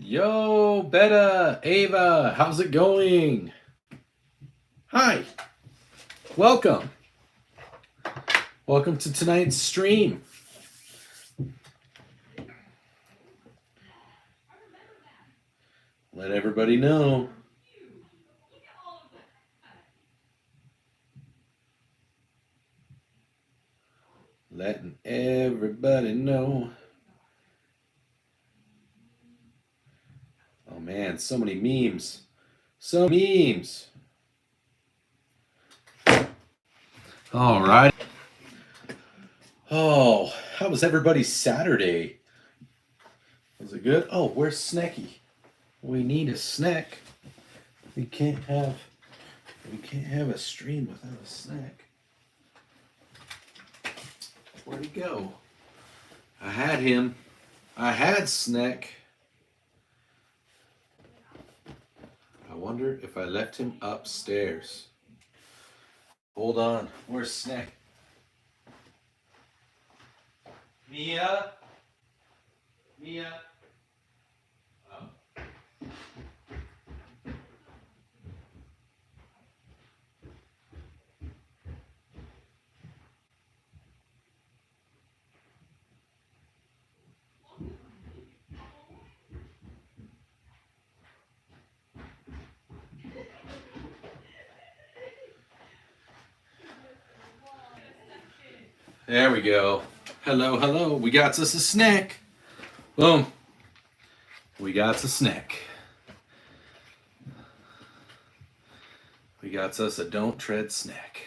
Yo, Betta, Ava, how's it going? Hi, welcome. Welcome to tonight's stream. Let everybody know. Letting everybody know. Oh man, so many memes. So memes. All right. Oh, how was everybody's Saturday? Was it good? Oh, where's Snacky? We need a snack. We can't have a stream without a snack. Where'd he go? I had him. I had Snack. I wonder if I left him upstairs. Hold on. Where's Snack? Mia? Mia? Oh. There we go. Hello, hello. We got us a snack. Boom. We got a snack. We got us a don't tread snack.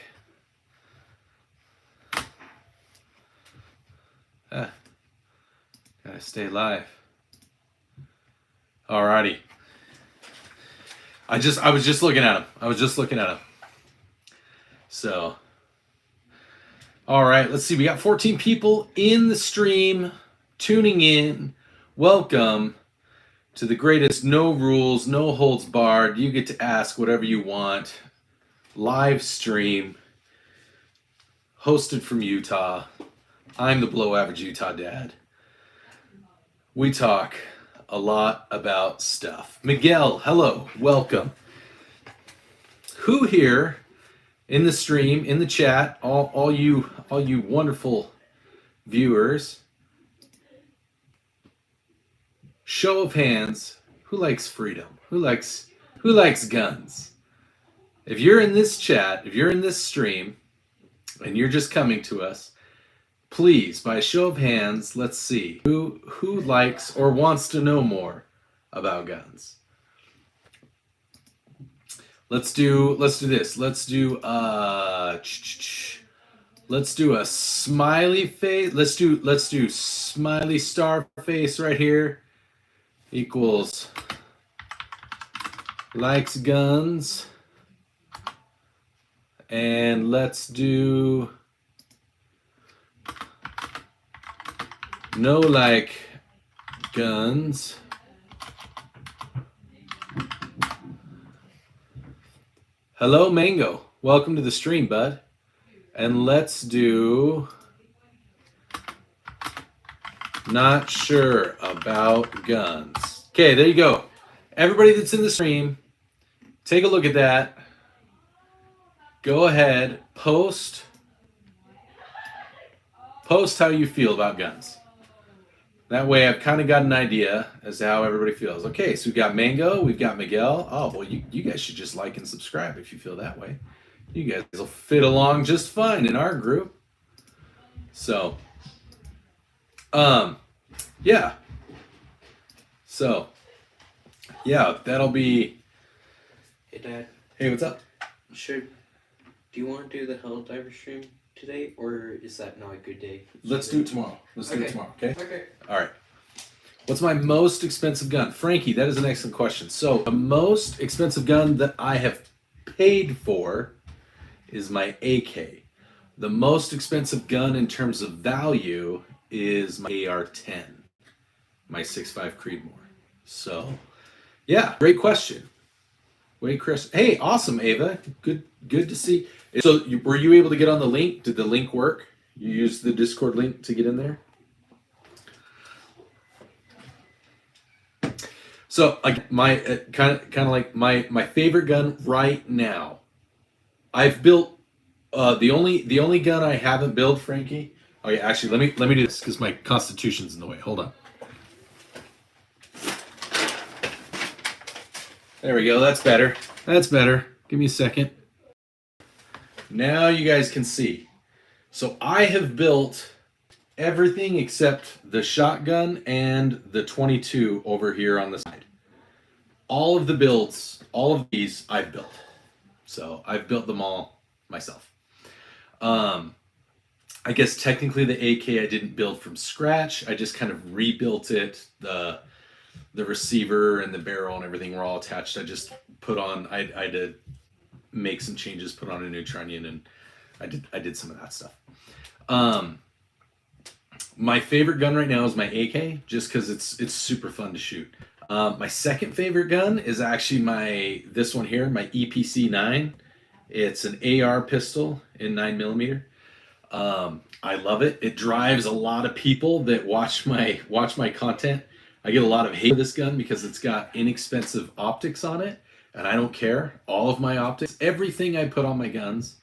Gotta stay alive. Alrighty. I was just looking at him. So, all right, let's see. We got 14 people in the stream tuning in. Welcome to the greatest no rules, no holds barred. You get to ask whatever you want. Live stream. Hosted from Utah. I'm the below average Utah dad. We talk a lot about stuff. Miguel, hello, welcome. Who here in the stream, in the chat, all you wonderful viewers, show of hands, who likes freedom? Who likes guns? If you're in this chat, if you're in this stream, and you're just coming to us, please, by a show of hands, let's see who likes or wants to know more about guns. Let's do this. Let's do a smiley face. Let's do smiley star face right here equals likes guns. And let's do no like guns. Hello, Mango. Welcome to the stream, bud. And let's do not sure about guns. Okay, there you go. Everybody that's in the stream, take a look at that. Go ahead, post how you feel about guns. That way I've kind of got an idea as to how everybody feels. Okay, so we've got Mango, we've got Miguel. Oh, well, you guys should just like and subscribe if you feel that way. You guys will fit along just fine in our group. So, yeah. So, yeah, that'll be... Hey, Dad. Hey, what's up? Do you want to do the Hell Diver stream today, or is that not a good day? Let's do it tomorrow. Let's do it tomorrow, okay? Okay. All right. What's my most expensive gun? Frankie, that is an excellent question. So the most expensive gun that I have paid for is my AK. The most expensive gun in terms of value is my AR-10, my 6.5 Creedmoor. So, yeah, great question. Wait, Chris. Hey, awesome, Ava. Good to see. So, were you able to get on the link? Did the link work? You used the Discord link to get in there? So like my kind of like my favorite gun right now. I've built the only gun I haven't built, Frankie. Oh yeah, actually let me do this because my constitution's in the way. Hold on. There we go. That's better. That's better. Give me a second. Now you guys can see. So I have built everything except the shotgun and the 22 over here on the side. All of the builds, all of these I've built. So I've built them all myself. I guess technically the AK I didn't build from scratch. I just kind of rebuilt it. The receiver and the barrel and everything were all attached. I just put on. I had to make some changes, put on a new trunnion, and I did some of that stuff. My favorite gun right now is my AK, just because it's super fun to shoot. My second favorite gun is actually this one here, my EPC 9. It's an AR pistol in 9mm. I love it. It drives a lot of people that watch my content. I get a lot of hate for this gun because it's got inexpensive optics on it, and I don't care. All of my optics, everything I put on my guns,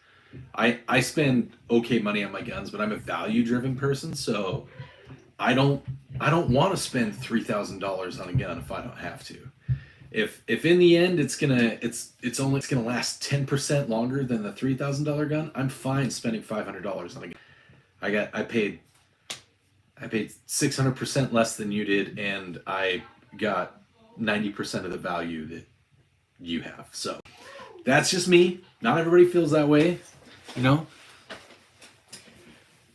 I spend okay money on my guns, but I'm a value-driven person, so I don't want to spend $3,000 on a gun if I don't have to. If in the end it's gonna last 10% longer than the $3,000 gun, I'm fine spending $500 on a gun. I paid 600% less than you did, and I got 90% of the value that you have. So that's just me. Not everybody feels that way, you know.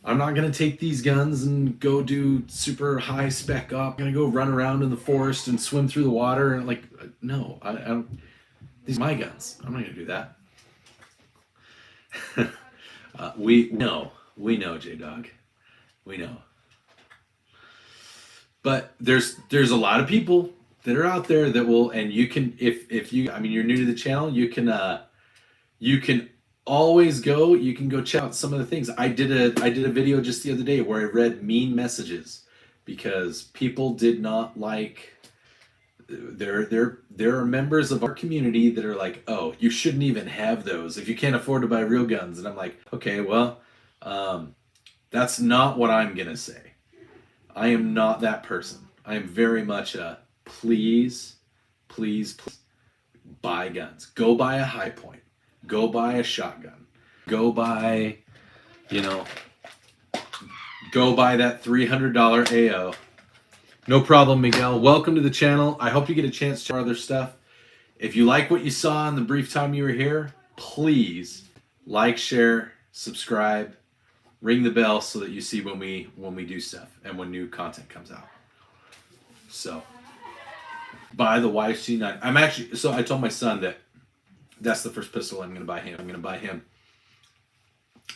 I'm not gonna take these guns and go do super high spec up. I'm gonna go run around in the forest and swim through the water and like, no, I don't. These are my guns. I'm not gonna do that. We know, J Dog, we know. But there's a lot of people that are out there that will, and you can, if you, I mean, you're new to the channel, you can always go. You can go check out some of the things. I did a video just the other day where I read mean messages because people did not like. There are members of our community that are like, oh, you shouldn't even have those if you can't afford to buy real guns. And I'm like, okay, well, that's not what I'm gonna say. I am not that person. I am very much a please buy guns. Go buy a high point. Go buy a shotgun. Go buy, go buy that $300 AO. No problem, Miguel. Welcome to the channel. I hope you get a chance to check other stuff. If you like what you saw in the brief time you were here, please like, share, subscribe, ring the bell so that you see when we do stuff and when new content comes out. So, buy the YC9. So I told my son that that's the first pistol I'm going to buy him. I'm going to buy him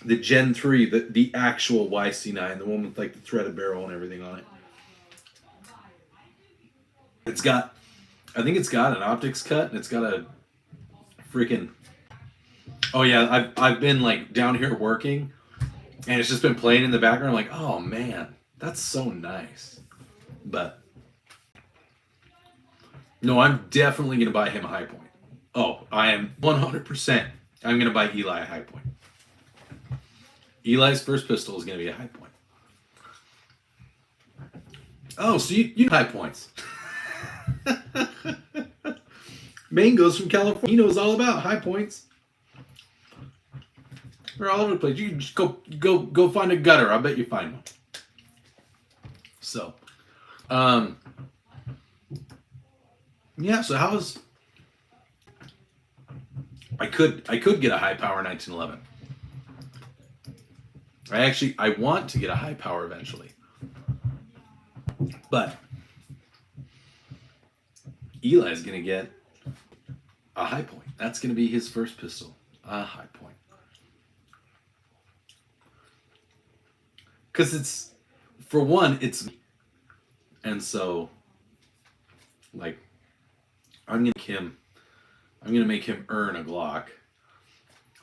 the Gen 3, the actual YC9, the one with like the threaded barrel and everything on it. I think it's got an optics cut, and it's got a freaking. Oh yeah, I've been like down here working, and it's just been playing in the background. I'm like, oh man, that's so nice. But no, I'm definitely gonna buy him a high point. Oh, I am 100%. I'm gonna buy Eli a high point. Eli's first pistol is gonna be a high point. Oh, so you high points. Mango's from California. He knows all about high points. They're all over the place. You can just go find a gutter. I bet you find one. So, yeah. So how's I could get a high power 1911. I want to get a high power eventually, but Eli's gonna get a high point. That's gonna be his first pistol, a high point. Because it's, for one, it's me. And so, like, I'm gonna make him earn a Glock.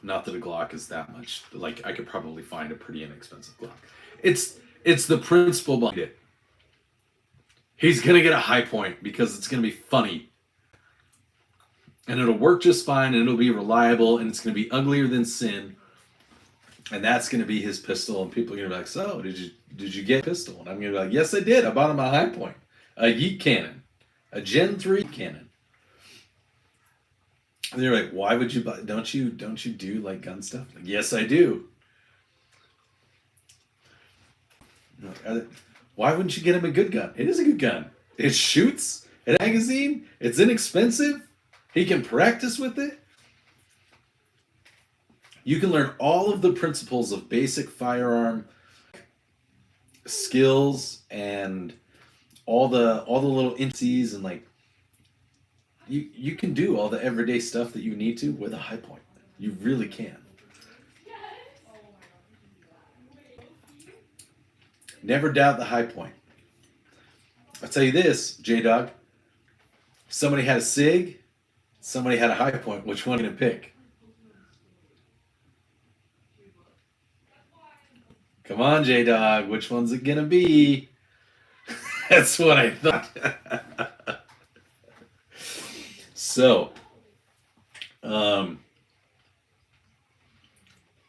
Not that a Glock is that much. Like, I could probably find a pretty inexpensive Glock. It's the principle behind it. He's gonna get a high point because it's gonna be funny. And it'll work just fine, and it'll be reliable, and it's gonna be uglier than sin. And that's gonna be his pistol, and people are gonna be like, "So, did you get a pistol?" And I'm gonna be like, "Yes, I did. I bought him a high point, a yeet cannon, a Gen 3 cannon." And they're like, "Why would you buy? Don't you do like gun stuff?" Like, yes, I do. Like, why wouldn't you get him a good gun? It is a good gun. It shoots. It has a magazine. It's inexpensive. He can practice with it. You can learn all of the principles of basic firearm skills and all the little intricacies, and like you can do all the everyday stuff that you need to with a high point. You really can. Never doubt the high point. I'll tell you this, J-Dog. If somebody had a SIG, somebody had a high point. Which one are you going to pick? Come on, J-Dog. Which one's it going to be? That's what I thought. So,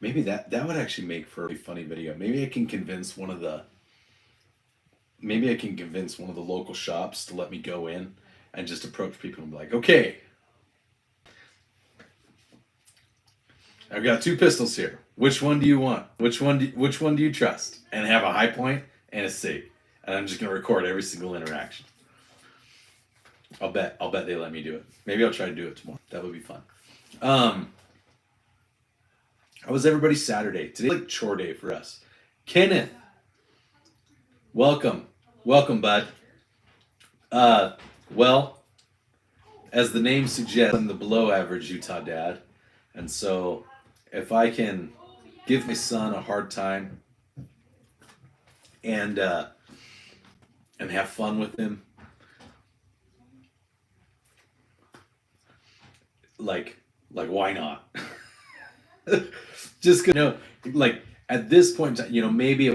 maybe that would actually make for a funny video. Maybe I can convince one of the local shops to let me go in and just approach people and be like, "Okay, I've got 2 pistols here. Which one do you want? Which one do you trust?" And have a high point and a SIG. And I'm just gonna record every single interaction. I'll bet they let me do it. Maybe I'll try to do it tomorrow. That would be fun. How was everybody's Saturday? Today's like chore day for us. Kenneth, welcome, bud. Well, as the name suggests, I'm the below average Utah dad, and so if I can give my son a hard time and have fun with him, like why not? Just like at this point, maybe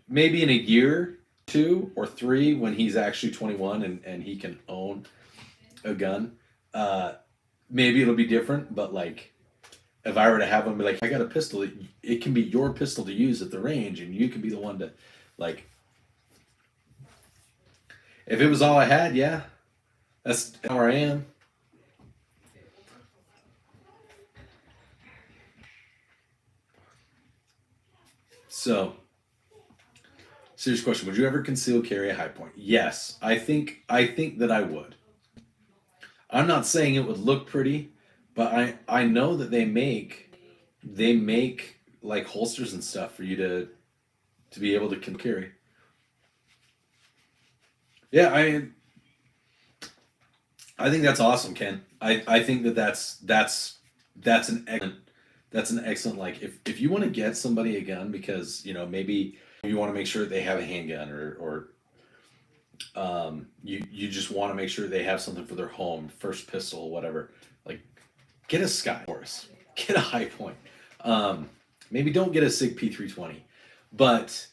maybe in a year, 2 or 3, when he's actually 21 and he can own a gun, maybe it'll be different. But like, if I were to have him be like, "I got a pistol," it can be your pistol to use at the range, and you can be the one to like. If it was all I had, yeah, that's where I am. So, serious question: would you ever conceal carry a high point? Yes, I think that I would. I'm not saying it would look pretty, but I know that they make like holsters and stuff for you to be able to carry. Yeah, I think that's awesome, Ken. I think that's an excellent, like, if you want to get somebody a gun because maybe you want to make sure that they have a handgun, or you just want to make sure they have something for their home, first pistol, whatever. Like, get a Sky Horse, get a high point. Maybe don't get a SIG P320, but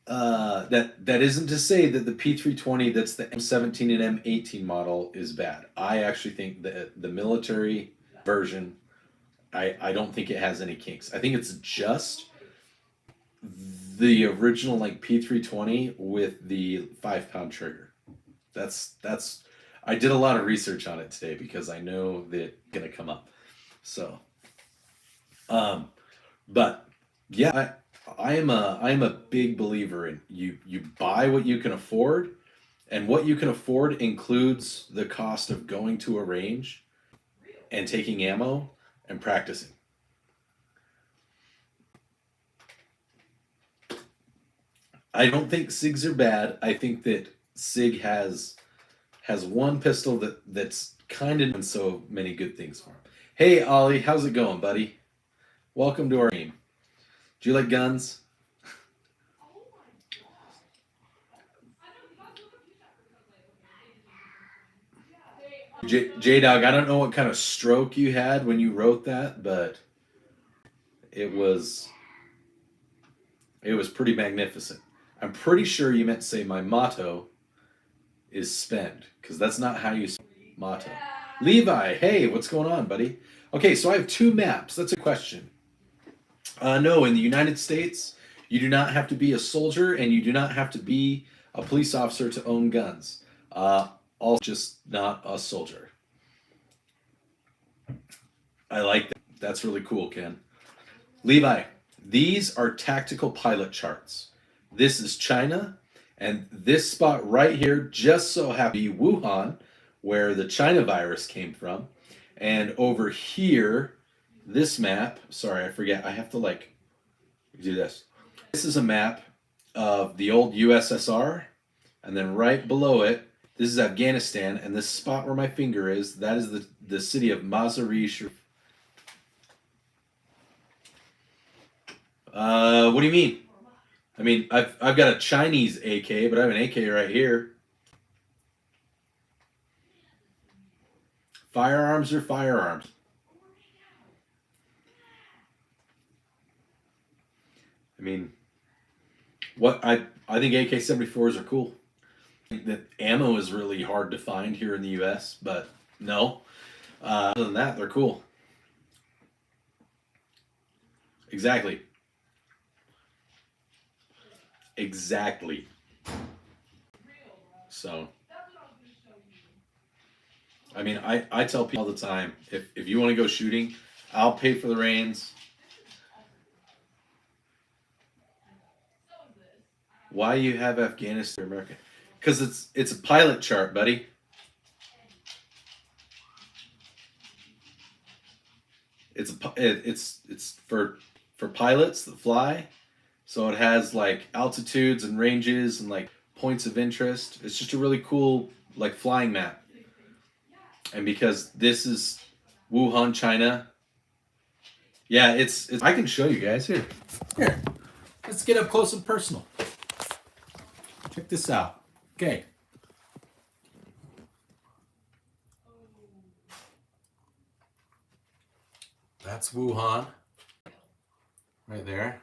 that isn't to say that the P320 that's the M17 and M18 model is bad. I actually think that the military version, I don't think it has any kinks. I think it's just the original like P320 with the 5-pound trigger. That's I did a lot of research on it today because I know that it's gonna come up. So, but yeah, I am a big believer in you buy what you can afford, and what you can afford includes the cost of going to a range and taking ammo and practicing. I don't think SIGs are bad. I think that SIG has one pistol that's kind of done so many good things for him. Hey Ollie, how's it going, buddy? Welcome to our game. Do you like guns? J-Dog, I don't know what kind of stroke you had when you wrote that, but it was pretty magnificent. I'm pretty sure you meant to say my motto is spend, because that's not how you motto. Levi, hey, what's going on, buddy? Okay, so I have two maps. That's a question. No, in the United States, you do not have to be a soldier and you do not have to be a police officer to own guns. Also, just not a soldier. I like that. That's really cool, Ken. Levi, these are tactical pilot charts. This is China, and this spot right here just so happens to be Wuhan, where the China virus came from. And over here, this map, sorry, I forget, I have to like do this. This is a map of the old USSR, and then right below it, this is Afghanistan, and this spot where my finger is, that is the city of Mazar-e-Sharif. What do you mean? I mean, I've got a Chinese AK, but I have an AK right here. Firearms or firearms? I mean, what I think AK-74s are cool. I think that ammo is really hard to find here in the U.S., but no. Other than that, they're cool. Exactly. Exactly. So, I mean, I tell people all the time, if you want to go shooting, I'll pay for the reins. Why you have Afghanistan America? Because it's a pilot chart, buddy. It's for pilots that fly. So it has like altitudes and ranges and like points of interest. It's just a really cool like flying map. And because this is Wuhan, China. Yeah, it's I can show you guys here. Here. Let's get up close and personal. Check this out. Okay. That's Wuhan. Right there.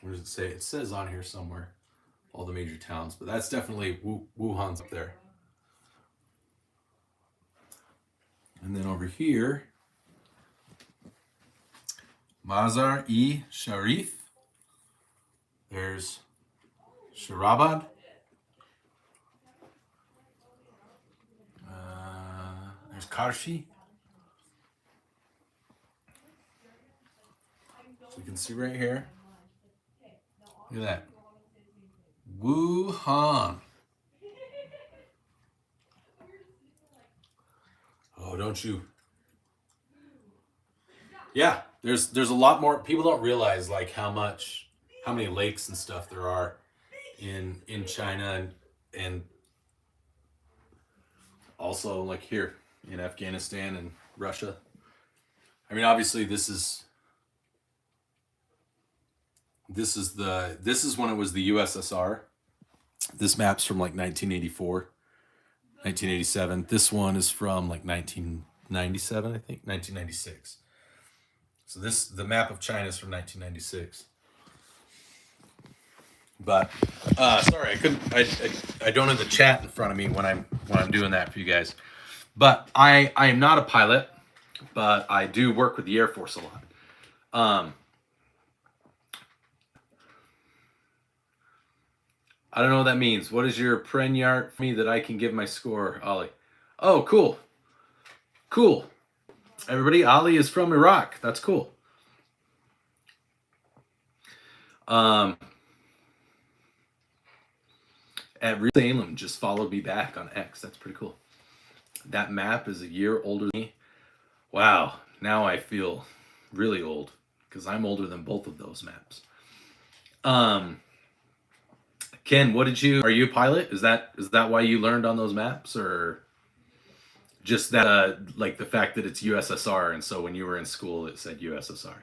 Where does it say? It says on here somewhere all the major towns, but that's definitely Wuhan's up there. And then over here, Mazar-e-Sharif. There's Sharabad. There's Karshi. So you can see right here. Look at that. Wuhan. Oh, don't you? Yeah, there's a lot more. People don't realize like how many lakes and stuff there are in China and also like here in Afghanistan and Russia. I mean, obviously this is when it was the USSR. This map's from like 1984, 1987. This one is from like 1997, I think, 1996. So the map of China is from 1996. But sorry, I don't have the chat in front of me when I'm doing that for you guys. But I am not a pilot, but I do work with the Air Force a lot. I don't know what that means. What is your prenyart for me that I can give my score, Ollie? Oh, cool. Cool. Everybody, Ollie is from Iraq. That's cool. At Salem just followed me back on X. That's pretty cool. That map is a year older than me. Wow. Now I feel really old because I'm older than both of those maps. Ken, are you a pilot? Is that why you learned on those maps, or just that like the fact that it's USSR and so when you were in school it said USSR?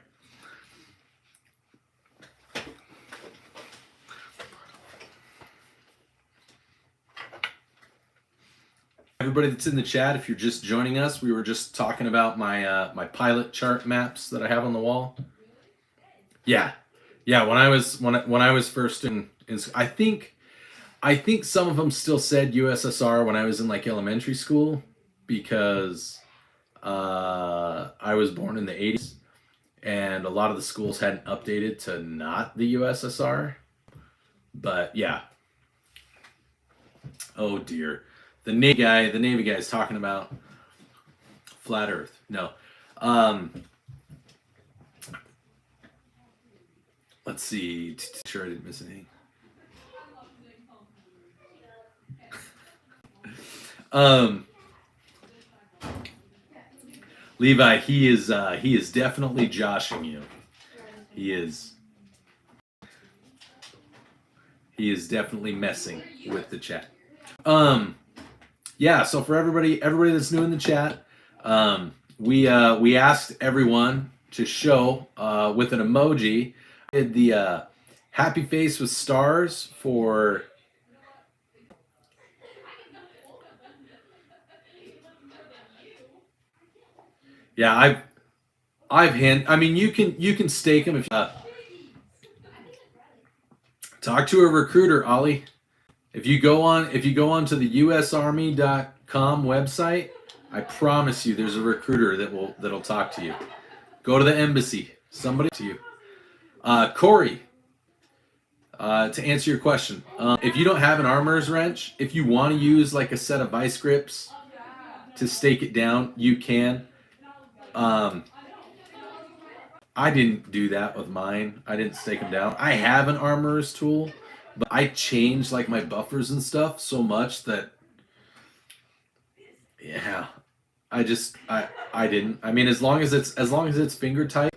Everybody that's in the chat, if you're just joining us, we were just talking about my my pilot chart maps that I have on the wall. Yeah. When I was first in I think I think some of them still said USSR when I was in like elementary school because I was born in the 80s and a lot of the schools hadn't updated to not the USSR. But yeah. Oh dear. The Navy guy is talking about flat Earth. No. Let's see. Sure I didn't miss anything. Levi, he is definitely joshing you. He is definitely messing with the chat. Yeah, so for everybody that's new in the chat, we asked everyone to show with an emoji. I did the happy face with stars for yeah, I mean you can stake them if you talk to a recruiter, Ollie. If you go on to the usarmy.com website, I promise you there's a recruiter that'll talk to you. Go to the embassy. Somebody to you. Corey, to answer your question, if you don't have an armorer's wrench, if you want to use like a set of vice grips to stake it down, you can. I didn't do that with mine. I didn't stake them down. I have an armorer's tool, but I changed like my buffers and stuff so much that yeah, I didn't. I mean, as long as it's finger tight,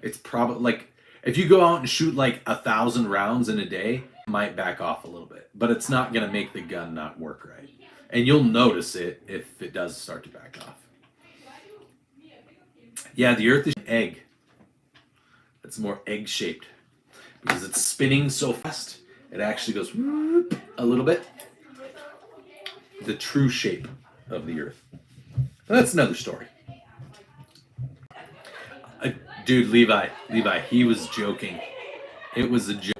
it's probably like if you go out and shoot like 1,000 rounds in a day, it might back off a little bit, but it's not gonna make the gun not work right, and you'll notice it if it does start to back off. Yeah, the Earth is an egg. It's more egg shaped because it's spinning so fast. It actually goes whoop a little bit. The true shape of the Earth. That's another story. Dude, Levi, he was joking. It was a joke.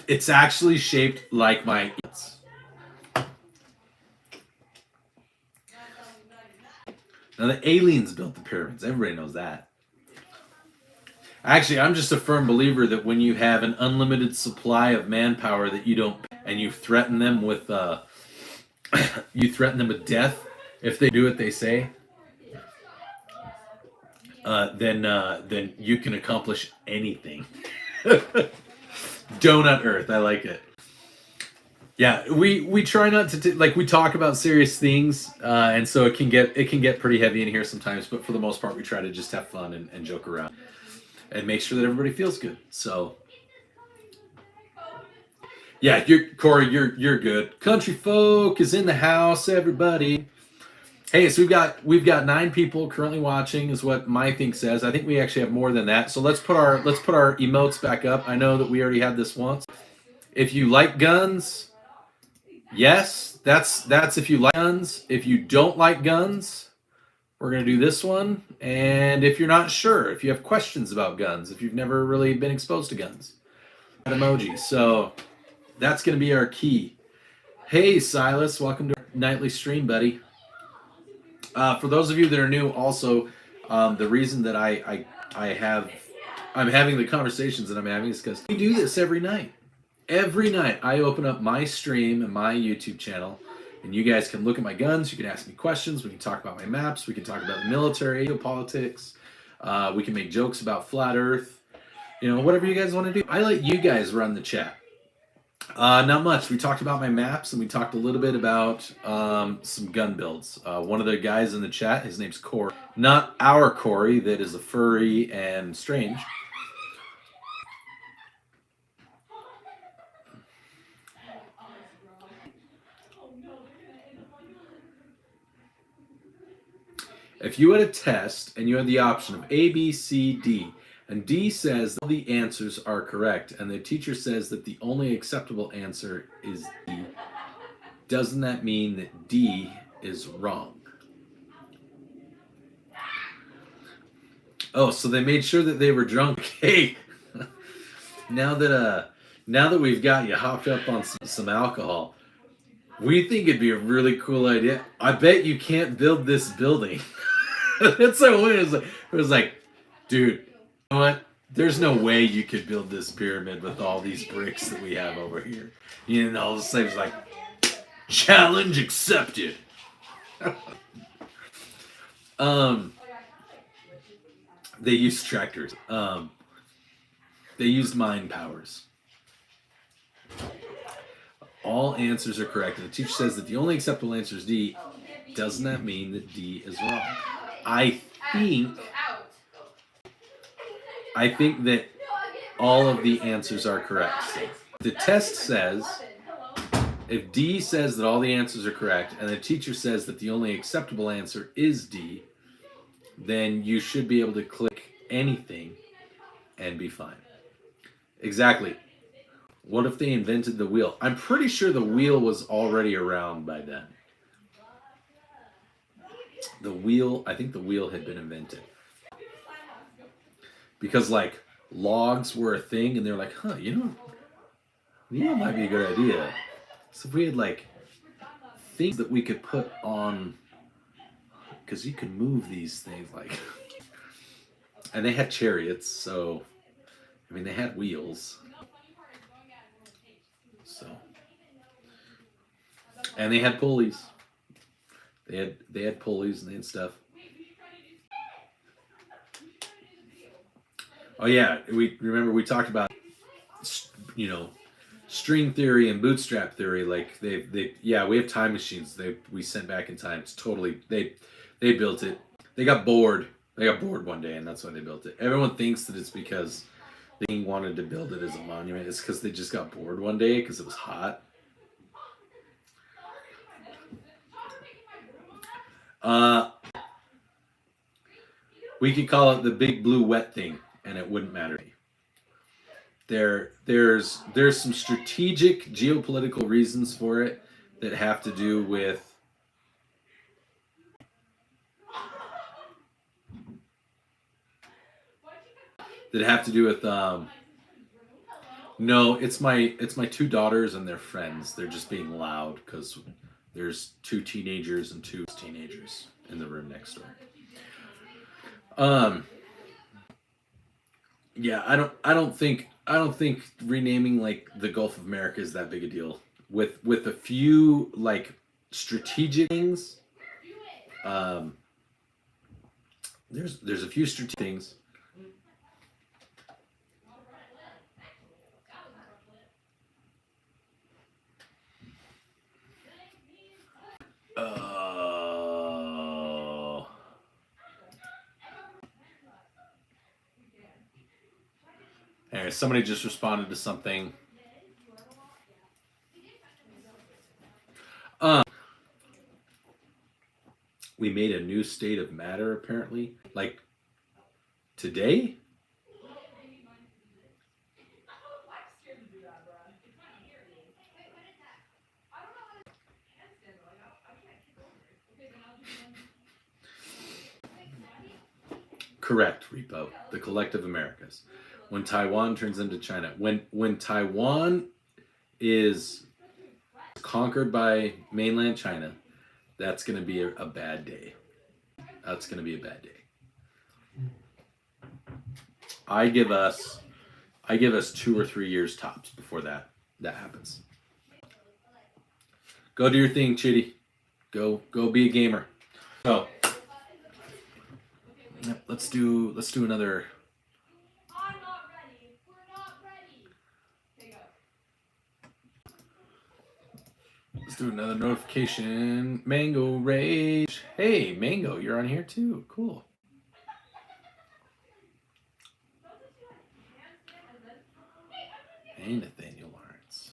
It's actually shaped like my. Now the aliens built the pyramids. Everybody knows that. Actually, I'm just a firm believer that when you have an unlimited supply of manpower that you don't, and you threaten them with death if they do what they say, then you can accomplish anything. Donut Earth, I like it. Yeah, we try not to like we talk about serious things, and so it can get pretty heavy in here sometimes. But for the most part, we try to just have fun and joke around and make sure that everybody feels good. So yeah, Corey, you're good. Country folk is in the house. Everybody. Hey, so we've got 9 people currently watching, is what my thing says. I think we actually have more than that. So let's put our emotes back up. I know that we already had this once. If you like guns, yes, that's if you like guns. If you don't like guns, we're gonna do this one. And if you're not sure, if you have questions about guns, if you've never really been exposed to guns, that emoji. So that's gonna be our key. Hey, Silas, welcome to our nightly stream, buddy. For those of you that are new, also, the reason that I'm having the conversations that I'm having is because we do this every night. Every night I open up my stream and my YouTube channel, and you guys can look at my guns. You can ask me questions. We can talk about my maps. We can talk about the military, politics. We can make jokes about flat Earth. You know, whatever you guys want to do. I let you guys run the chat. Not much. We talked about my maps, and we talked a little bit about some gun builds. One of the guys in the chat, his name's Corey. Not our Corey, that is a furry and strange. If you had a test and you had the option of A, B, C, D, and D says all the answers are correct, and the teacher says that the only acceptable answer is D, doesn't that mean that D is wrong? Oh, so they made sure that they were drunk. Hey, now that we've got you hopped up on some alcohol, we think it'd be a really cool idea. I bet you can't build this building. That's so weird. It was like, dude, you know what? There's no way you could build this pyramid with all these bricks that we have over here. You know, all of a sudden it's like, challenge accepted. um, they used tractors. They used mind powers. All answers are correct. And the teacher says that the only acceptable answer is D. Doesn't that mean that D is wrong? I think that all of the answers are correct. So the test says, if D says that all the answers are correct, and the teacher says that the only acceptable answer is D, then you should be able to click anything and be fine. Exactly. What if they invented the wheel? I'm pretty sure the wheel was already around by then. I think the wheel had been invented. Because, like, logs were a thing, and they're like, you know, it might be a good idea. So if we had, like, things that we could put on, because you can move these things, like, and they had chariots, so, I mean, they had wheels. So, and they had pulleys. They had pulleys and they had stuff. Oh yeah, we talked about, you know, string theory and bootstrap theory. Like we have time machines. We sent back in time. It's totally they built it. They got bored. They got bored one day, and that's why they built it. Everyone thinks that it's because they wanted to build it as a monument. It's because they just got bored one day because it was hot. We could call it the big blue wet thing, and it wouldn't matter. There's some strategic geopolitical reasons for it that have to do with no, it's my two daughters and their friends. They're just being loud because there's two teenagers and two teenagers in the room next door. Yeah, I don't think renaming like the Gulf of America is that big a deal. With a few like strategic things, there's a few strategic things. Anyway, somebody just responded to something. We made a new state of matter, apparently. Like, today? Correct, Repo. The collective Americas. When Taiwan turns into China. When Taiwan is conquered by mainland China, that's going to be a bad day. That's going to be a bad day. I give us 2 or 3 years tops before that happens. Go do your thing, Chitty. Go be a gamer. So, let's do another. I'm not ready. We're not ready. Okay, go. Let's do another notification. Mango Rage. Hey, Mango, you're on here too. Cool. Hey, Nathaniel Lawrence.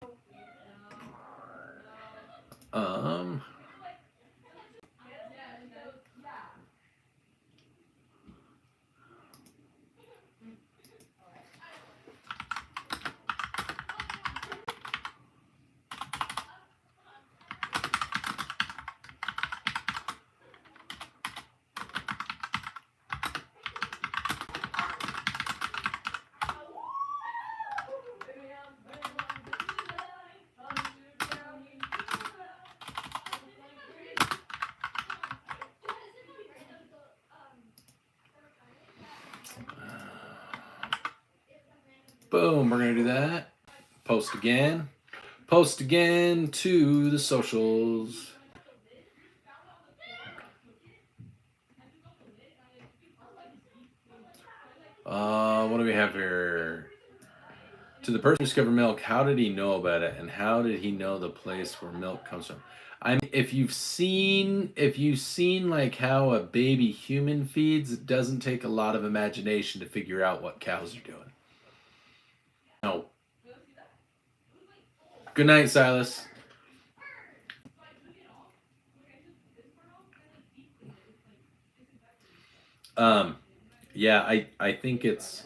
Boom, we're gonna do that. Post again. Post again to the socials. What do we have here? To the person who discovered milk, how did he know about it, and how did he know the place where milk comes from? I mean, if you've seen like how a baby human feeds, it doesn't take a lot of imagination to figure out what cows are doing. No. Good night, Silas. Yeah, I think it is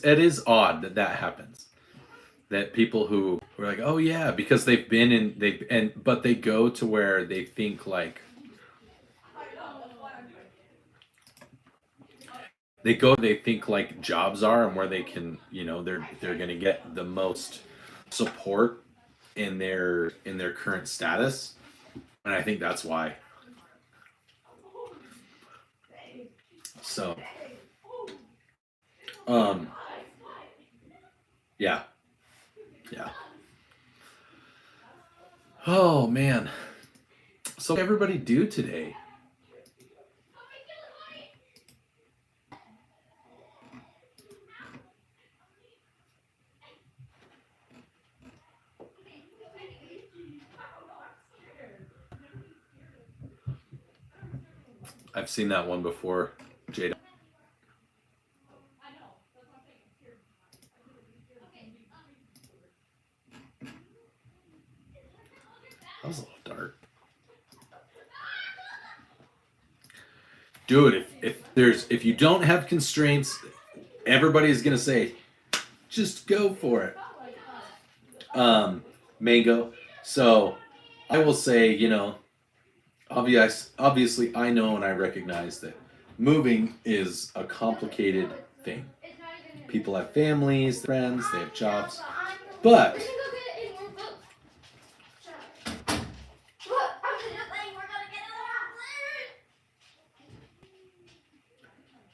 it is odd that that happens. That people who are like, oh yeah, because they've been in but they go to where they think like they think like jobs are, and where they can, they're gonna get the most support in their current status, and I think that's why. So, um, yeah, yeah. Oh man, so what did everybody do today? I've seen that one before, Jada. That was a little dark. Dude, if you don't have constraints, everybody's gonna say, just go for it. Mango. So I will say, obviously I know and I recognize that moving is a complicated thing. People have families, friends, they have jobs. But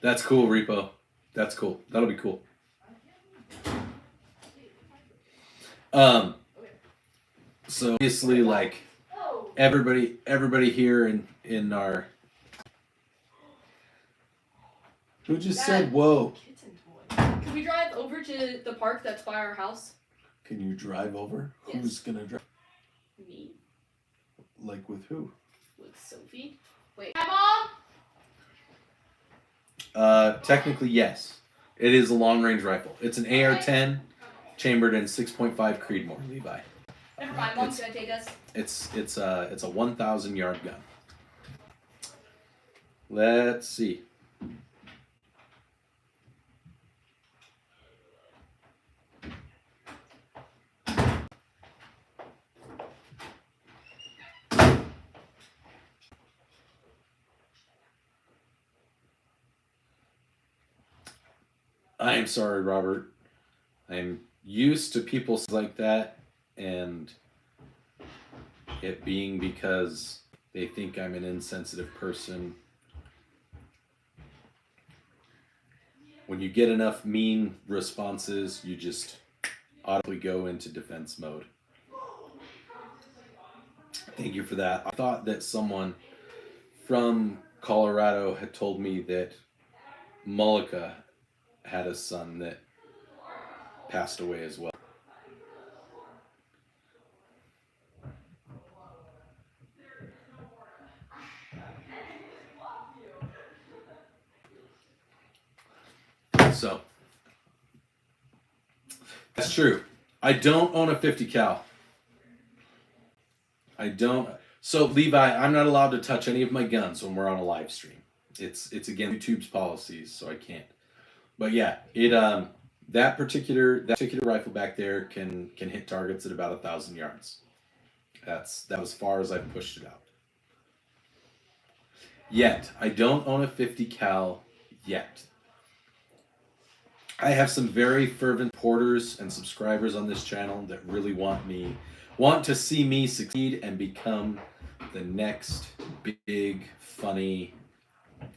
that's cool, Repo. That's cool. That'll be cool. So obviously, like everybody here in our who just said whoa. Can we drive over to the park that's by our house? Can you drive over? Yes. Who's gonna drive? Me. Like with who? With Sophie. Wait. Hi, Mom. Technically yes. It is a long range rifle. It's an AR-10, chambered in 6.5 Creedmoor, Levi. Never mind, Mom's gonna take us. It's a 1,000 yard gun. Let's see. I am sorry, Robert. I'm used to people like that, and it being because they think I'm an insensitive person. When you get enough mean responses, you just automatically go into defense mode. Thank you for that. I thought that someone from Colorado had told me that Mullica had a son that passed away as well. So that's true. I don't own a 50 cal. I don't. So Levi, I'm not allowed to touch any of my guns when we're on a live stream. It's against YouTube's policies, so I can't. But yeah, that particular rifle back there can hit targets at about 1,000 yards. That was as far as I've pushed it out. Yet I don't own a 50 cal yet. I have some very fervent supporters and subscribers on this channel that really want to see me succeed and become the next big, funny,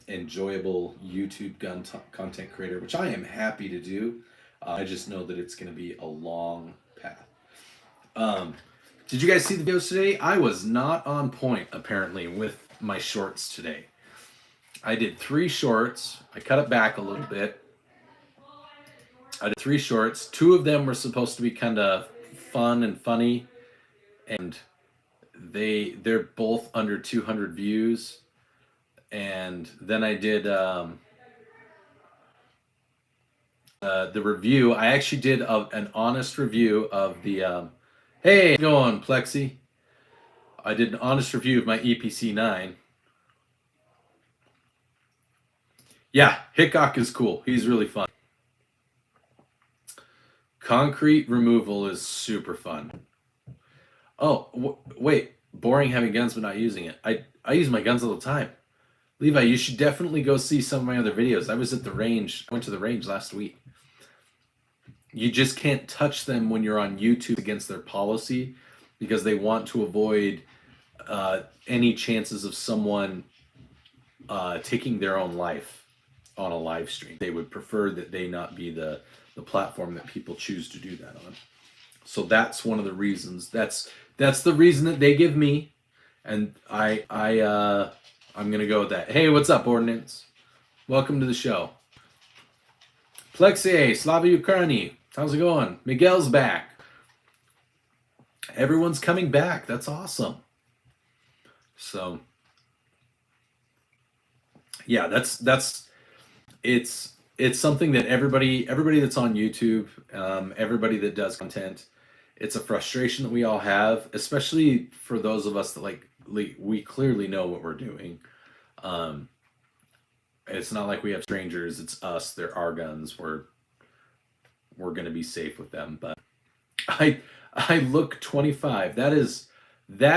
enjoyable YouTube gun content creator, which I am happy to do. I just know that it's going to be a long path. Did you guys see the videos today? I was not on point, apparently, with my shorts today. I did 3 shorts. I cut it back a little bit. I did 3 shorts. 2 of them were supposed to be kind of fun and funny, and they're both under 200 views. And then I did the review. I actually did an honest review of the hey, how's it going, Plexi? I did an honest review of my EPC 9. Yeah, Hickok is cool. He's really fun. Concrete removal is super fun. Oh, wait. Boring having guns but not using it. I use my guns all the time. Levi, you should definitely go see some of my other videos. I was at the range. I went to the range last week. You just can't touch them when you're on YouTube against their policy because they want to avoid any chances of someone taking their own life on a live stream. They would prefer that they not be the platform that people choose to do that on. So that's one of the reasons. That's the reason that they give me, and I'm gonna go with that. Hey, what's up, Ordnance? Welcome to the show. Plexi, Slava Ukraini. How's it going? Miguel's back. Everyone's coming back. That's awesome. So, yeah, it's something that everybody that's on YouTube, everybody that does content, it's a frustration that we all have, especially for those of us that we clearly know what we're doing. It's not like we have strangers. It's us. They're our guns. We're gonna be safe with them. But I look 25. That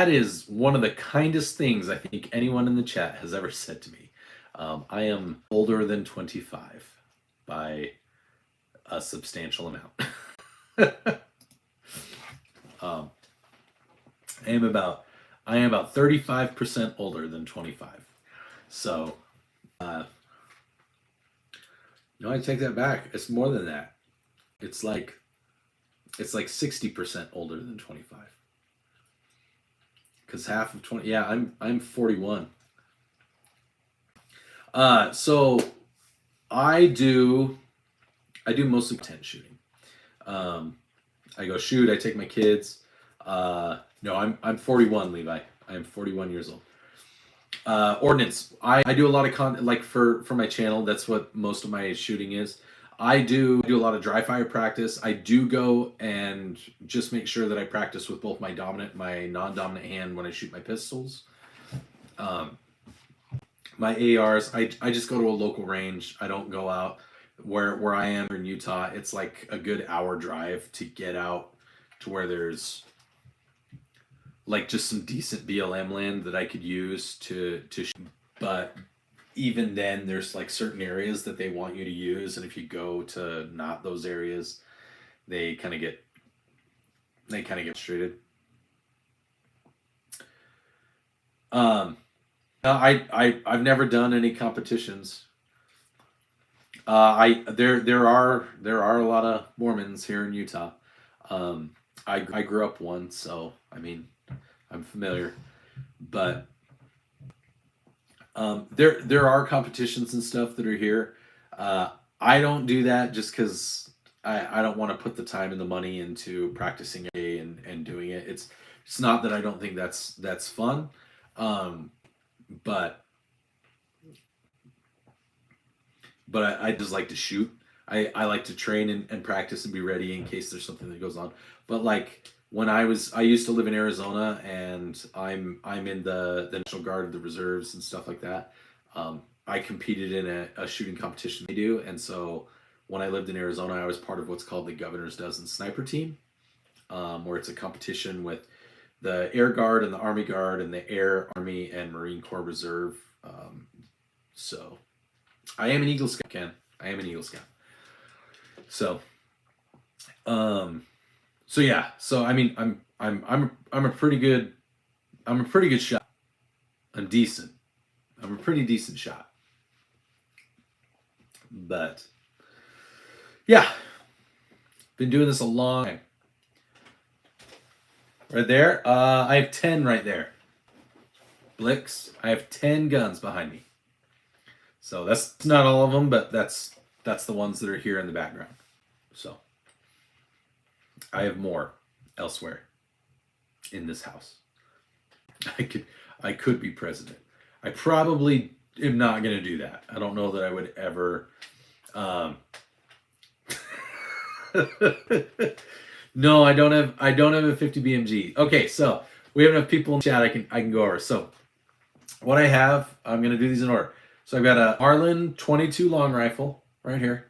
is one of the kindest things I think anyone in the chat has ever said to me. I am older than 25 by a substantial amount. I am about 35% older than 25. So, no, I take that back. It's more than that. It's like 60% older than 25. Because half of 20, yeah, I'm 41. So I do mostly tent shooting. I go shoot. I take my kids. No, I'm 41, Levi. I am 41 years old. Ordnance. I do a lot of content, like for my channel. That's what most of my shooting is. I do a lot of dry fire practice. I do go and just make sure that I practice with both my dominant and my non-dominant hand when I shoot my pistols. My ARs, I just go to a local range. I don't go out where I am in Utah. It's like a good hour drive to get out to where there's like just some decent BLM land that I could use to shoot. But even then, there's like certain areas that they want you to use, and if you go to not those areas, they kind of get frustrated. I've never done any competitions. There are a lot of Mormons here in Utah. I grew up one, so I mean I'm familiar, but there are competitions and stuff that are here. I don't do that just because I don't want to put the time and the money into practicing and doing it. It's not that I don't think that's fun, but I just like to shoot. I like to train and practice and be ready in case there's something that goes on. But like when I used to live in Arizona, and I'm in the National Guard, the reserves and stuff like that. I competed in a shooting competition they do, and so when I lived in Arizona, I was part of what's called the Governor's Dozen Sniper Team, where it's a competition with the Air Guard and the Army Guard and the Air, Army, and Marine Corps Reserve. So I am an Eagle Scout, Ken. I am an Eagle Scout. So, so yeah. So I mean, I'm a pretty good shot. I'm decent. I'm a pretty decent shot. But yeah, been doing this a long time. Right there, I have 10 right there. Blicks. I have 10 guns behind me. So that's not all of them, but that's the ones that are here in the background. So I have more elsewhere in this house. I could be president. I probably am not going to do that. I don't know that I would ever. No, I don't have a 50 BMG. Okay, so we have enough people in chat. I can go over. So what I have, I'm going to do these in order. So I've got a Marlin 22 long rifle right here.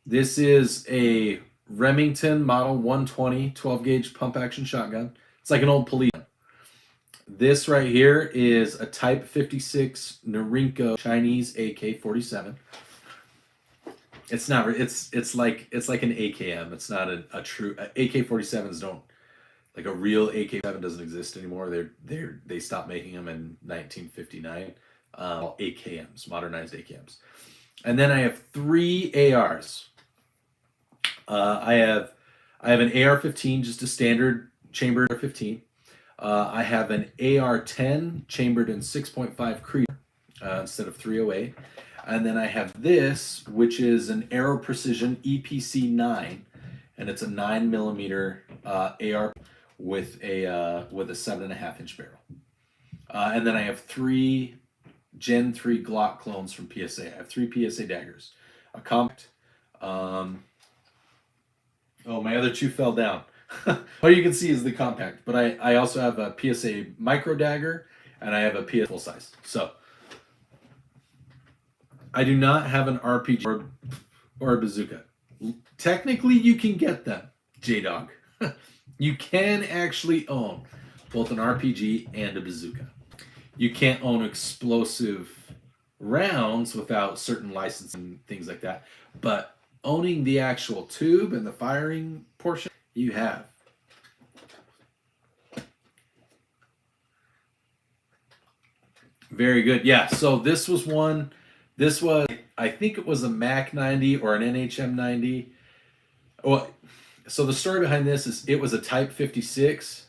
This is a Remington Model 120 12 gauge pump action shotgun. It's like an old police gun. This right here is a Type 56 Norinco Chinese AK-47. It's not. It's like an AKM. It's not a true AK-47s. Don't like a real AK-7 doesn't exist anymore. They stopped making them in 1959. AKMs, modernized AKMs, and then I have 3 ARs. I have an AR-15, just a standard chambered AR-15. I have an AR-10 chambered in 6.5 Creedmoor instead of 308. And then I have this, which is an Aero Precision EPC-9, and it's a 9mm AR with a 7.5-inch barrel. And then I have 3 Gen 3 Glock clones from PSA. I have 3 PSA daggers, a compact. Oh, my other 2 fell down. All you can see is the compact, but I also have a PSA micro dagger, and I have a PSA full size. So I do not have an RPG or a bazooka. Technically, you can get them, J-Dog. You can actually own both an RPG and a bazooka. You can't own explosive rounds without certain license and things like that. But owning the actual tube and the firing portion, you have. Very good. Yeah, so this was, I think it was a MAC 90 or an NHM 90. Well, so the story behind this is it was a Type 56.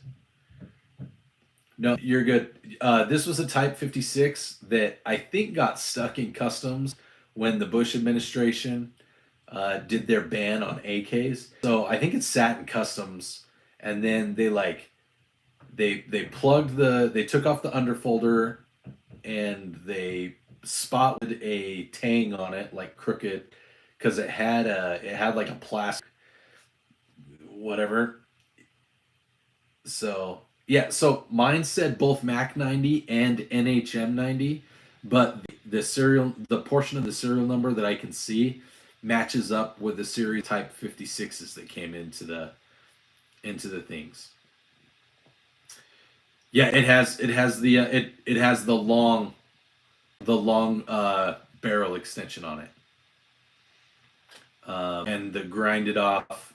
No, you're good. This was a Type 56 that I think got stuck in customs when the Bush administration did their ban on AKs. So I think it sat in customs, and then they took off the underfolder, and they spotted a tang on it, like crooked, because it had like a plastic whatever. So yeah, so mine said both MAC 90 and NHM 90, but the portion of the serial number that I can see matches up with the series Type 56s that came into the things. Yeah, it has the long barrel extension on it, and the grinded off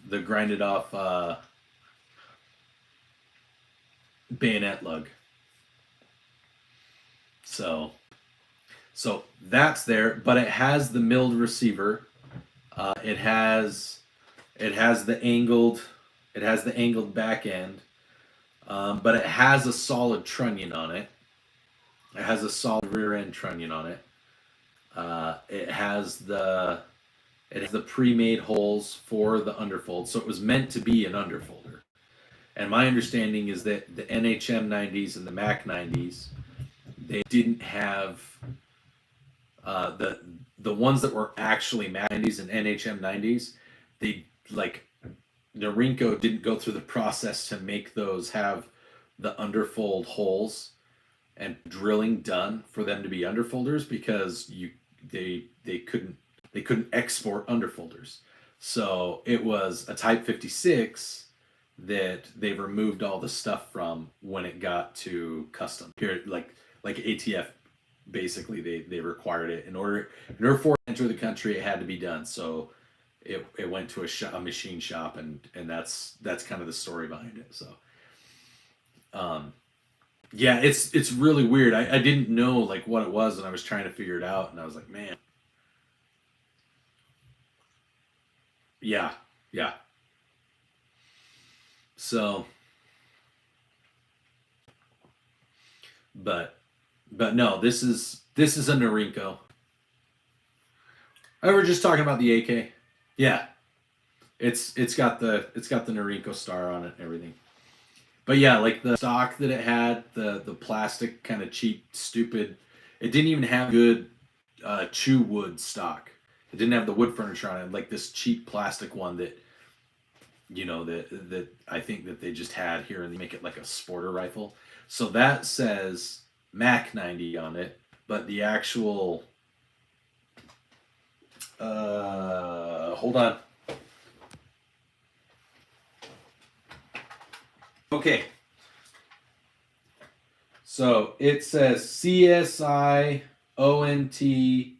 bayonet lug. So that's there, but it has the milled receiver. It has the angled back end, but it has a solid trunnion on it. It has a solid rear end trunnion on it. It has the pre-made holes for the underfold, so it was meant to be an underfolder. And my understanding is that the NHM 90s and the MAC 90s, they didn't have the ones that were actually MAC 90s and NHM 90s. They Norinco didn't go through the process to make those have the underfold holes and drilling done for them to be underfolders, because they couldn't export underfolders. So it was a Type 56 that they removed all the stuff from when it got to custom. Here, like ATF, basically they required it in order for it to enter the country. It had to be done. So it went to a machine shop, and that's kind of the story behind it. So yeah, it's really weird. I didn't know like what it was, and I was trying to figure it out, and I was like, man, yeah, yeah. So, but no, this is a Norinco. I was just talking about the AK. Yeah, it's got the Norinco star on it and everything. But yeah, like the stock that it had, the plastic kind of cheap, stupid. It didn't even have good chew wood stock. It didn't have the wood furniture on it. Like this cheap plastic one that that I think that they just had here, and they make it like a sporter rifle. So that says Mac 90 on it, but the actual hold on. Okay. So it says CSI ONTCA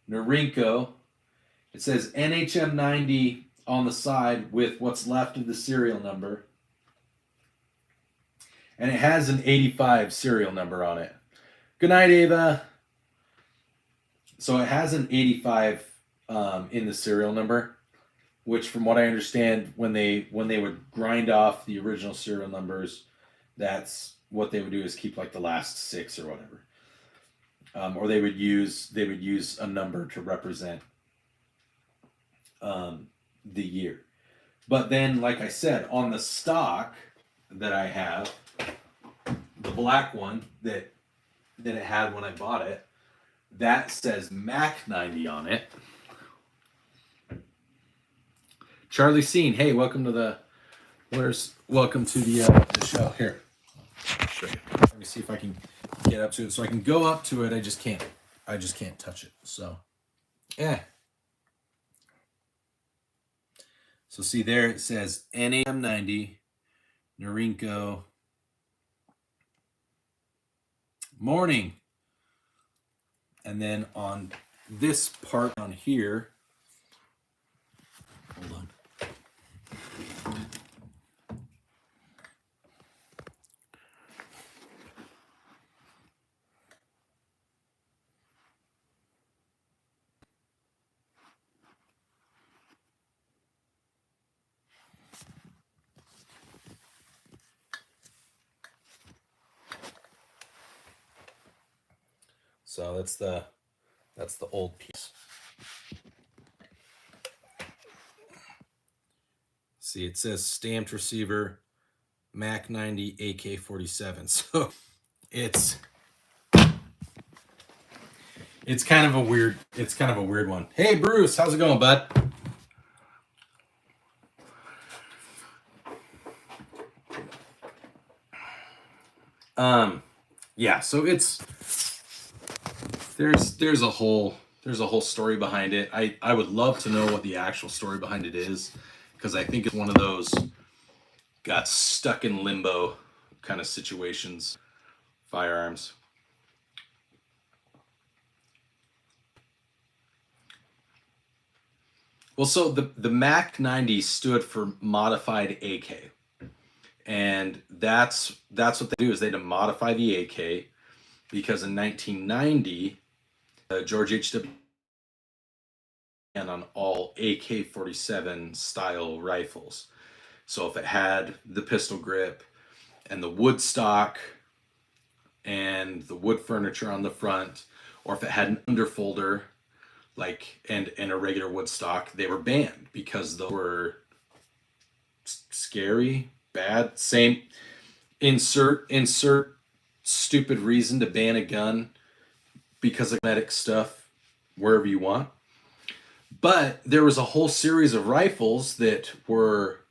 Norinco. It says NHM 90 on the side with what's left of the serial number. And it has an 85 serial number on it. Good night, Ava. So it has an 85 in the serial number, which from what I understand, when they would grind off the original serial numbers, that's what they would do, is keep like the last 6 or whatever. Or they would use a number to represent the year. But then, like I said, on the stock that I have, the black one that it had when I bought it, that says Mac 90 on it. Charlie Scene, hey, welcome to the show. Here, I'll show you. Let me see if I can get up to it. So I can go up to it. I just can't touch it. So, yeah. So see there, it says NAM 90, Norinco, morning. And then on this part on here, hold on. So that's the old piece. See, it says stamped receiver, Mac 90 AK-47. So it's kind of a weird one. Hey Bruce, how's it going, bud? Yeah, so there's a whole story behind it. I would love to know what the actual story behind it is, because I think it's one of those got stuck in limbo kind of situations. Firearms. Well, so the Mac 90 stood for modified AK. And that's what they do, is they modify the AK, because in 1990, George H.W. on all AK-47 style rifles. So if it had the pistol grip and the wood stock and the wood furniture on the front, or if it had an underfolder and a regular wood stock, they were banned because those were scary, bad. Same, insert stupid reason to ban a gun because of medic stuff wherever you want. But there was a whole series of rifles that were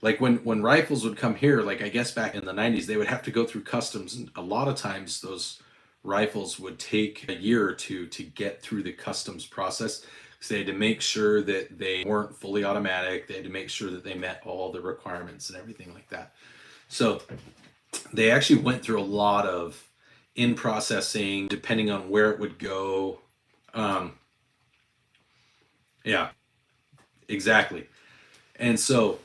like, when rifles would come here, like I guess back in the 90s, they would have to go through customs, and a lot of times those rifles would take a year or two to get through the customs process. So they had to make sure that they weren't fully automatic. They had to make sure that they met all the requirements and everything like that. So they actually went through a lot of in processing, depending on where it would go. Yeah, exactly. And so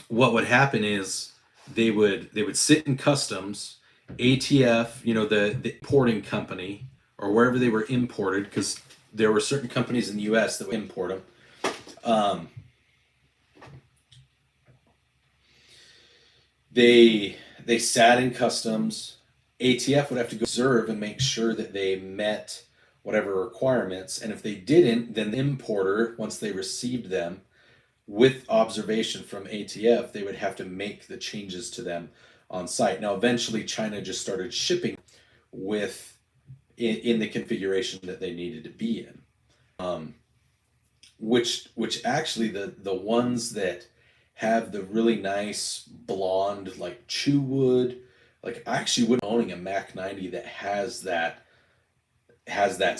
what would happen is they would sit in customs, ATF, the importing company, or wherever they were imported, because there were certain companies in the U.S. that would import them. Um, they sat in customs. ATF would have to go observe and make sure that they met whatever requirements, and if they didn't, then the importer, once they received them, with observation from ATF, they would have to make the changes to them on site. Now, eventually, China just started shipping with in the configuration that they needed to be in. Which actually the ones that have the really nice blonde like chew wood, like I actually wouldn't owning a Mac 90 that has that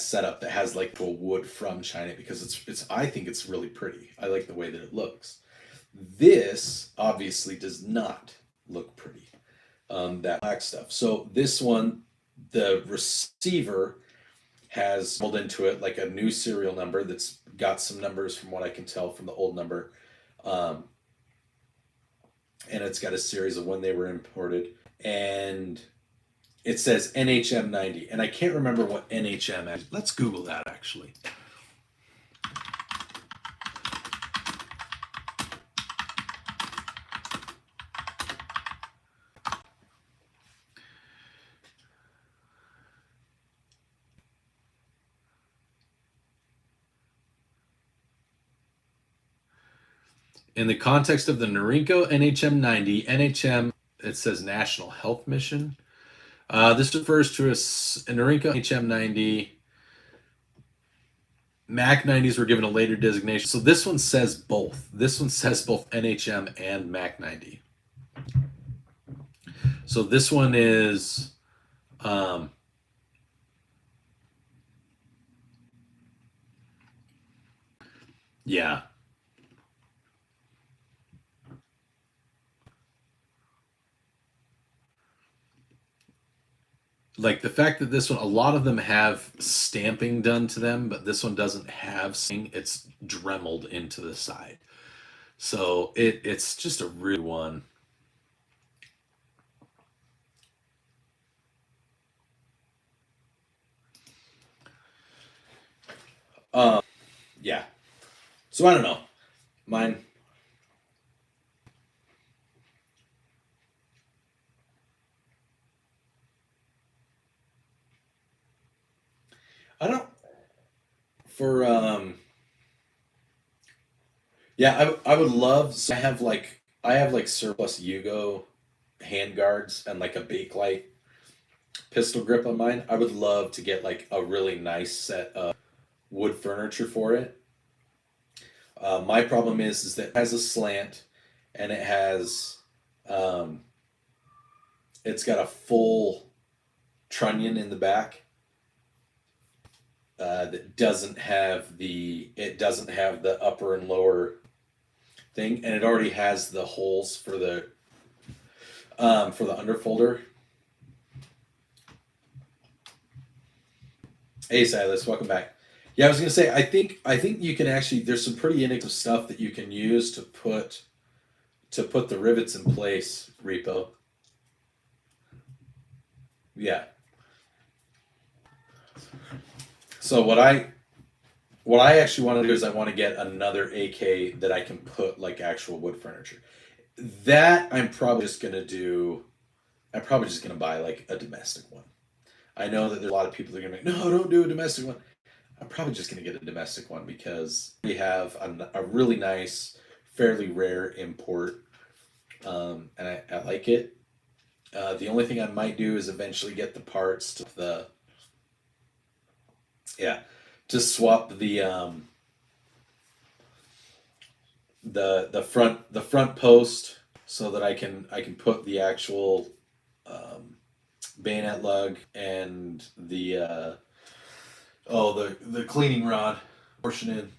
setup that has like the wood from China, because it's I think it's really pretty. I like the way that it looks. This obviously does not look pretty. That black stuff. So this one, the receiver has rolled into it like a new serial number that's got some numbers from what I can tell from the old number. Um, and it's got a series of when they were imported. And it says NHM 90. And I can't remember what NHM is. Let's Google that actually. In the context of the Norinco NHM 90, NHM, it says National Health Mission. This refers to a Norinco NHM 90. Mac 90s were given a later designation. So this one says both. This one says both NHM and Mac 90. So this one is yeah. Like the fact that this one, a lot of them have stamping done to them, but this one doesn't have stamping. It's dremeled into the side. So it's just a real one. Um, yeah. So I don't know. Mine. I don't. For yeah, I would love. So I have like surplus Yugo handguards and like a Bakelite pistol grip on mine. I would love to get like a really nice set of wood furniture for it. My problem is that it has a slant, and um, it's got a full trunnion in the back that doesn't have the upper and lower thing, and it already has the holes for the underfolder. Hey Silas, welcome back. Yeah, I was gonna say I think you can actually, there's some pretty inexpensive stuff that you can use to put the rivets in place, Repo. Yeah. So what I actually want to do is I want to get another AK that I can put like actual wood furniture. That I'm probably just gonna buy like a domestic one. I know that there's a lot of people that are gonna be like, no, don't do a domestic one. I'm probably just gonna get a domestic one because we have a really nice, fairly rare import, and I like it. The only thing I might do is eventually get the parts to yeah, to swap the front post so that I can put the actual um, bayonet lug and the cleaning rod portion in.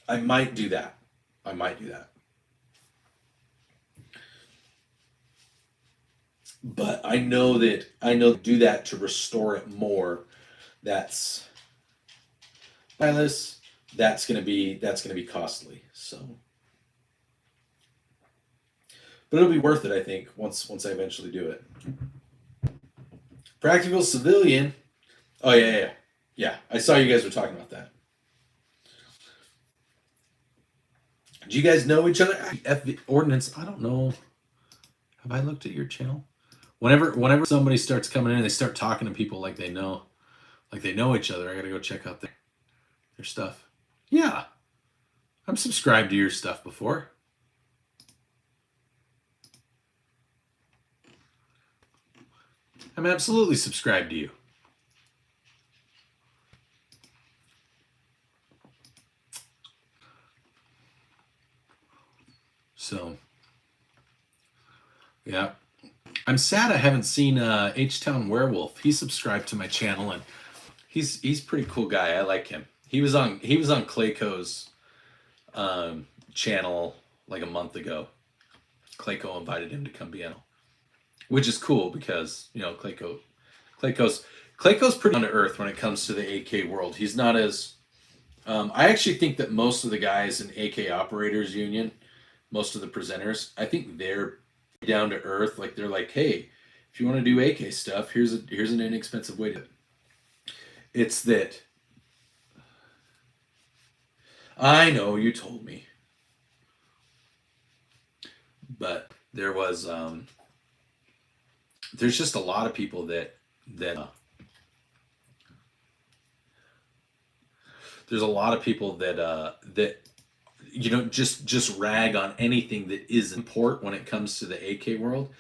I might do that. I might do that. But I know do that to restore it more. That's Silas. that's gonna be costly. So, but it'll be worth it, I think, once I eventually do it. Practical civilian. Oh yeah. I saw you guys were talking about that. Do you guys know each other? FV Ordnance. I don't know. Have I looked at your channel? Whenever somebody starts coming in and they start talking to people like they know each other, I gotta go check out their stuff. Yeah, I'm subscribed to your stuff before. I'm absolutely subscribed to you. So, yeah. I'm sad I haven't seen H-Town Werewolf. He subscribed to my channel and he's pretty cool guy. I like him. He was on Clayco's channel like a month ago. Clayco invited him to come be on, which is cool because Clayco's pretty down to earth when it comes to the AK world. He's not as I actually think that most of the guys in AK Operators Union, most of the presenters, I think they're down to earth. Like they're like, hey, if you want to do AK stuff, here's an inexpensive way to. It's that. I know you told me, but there was there's just a lot of people that there's a lot of people that just rag on anything that is import when it comes to the AK world.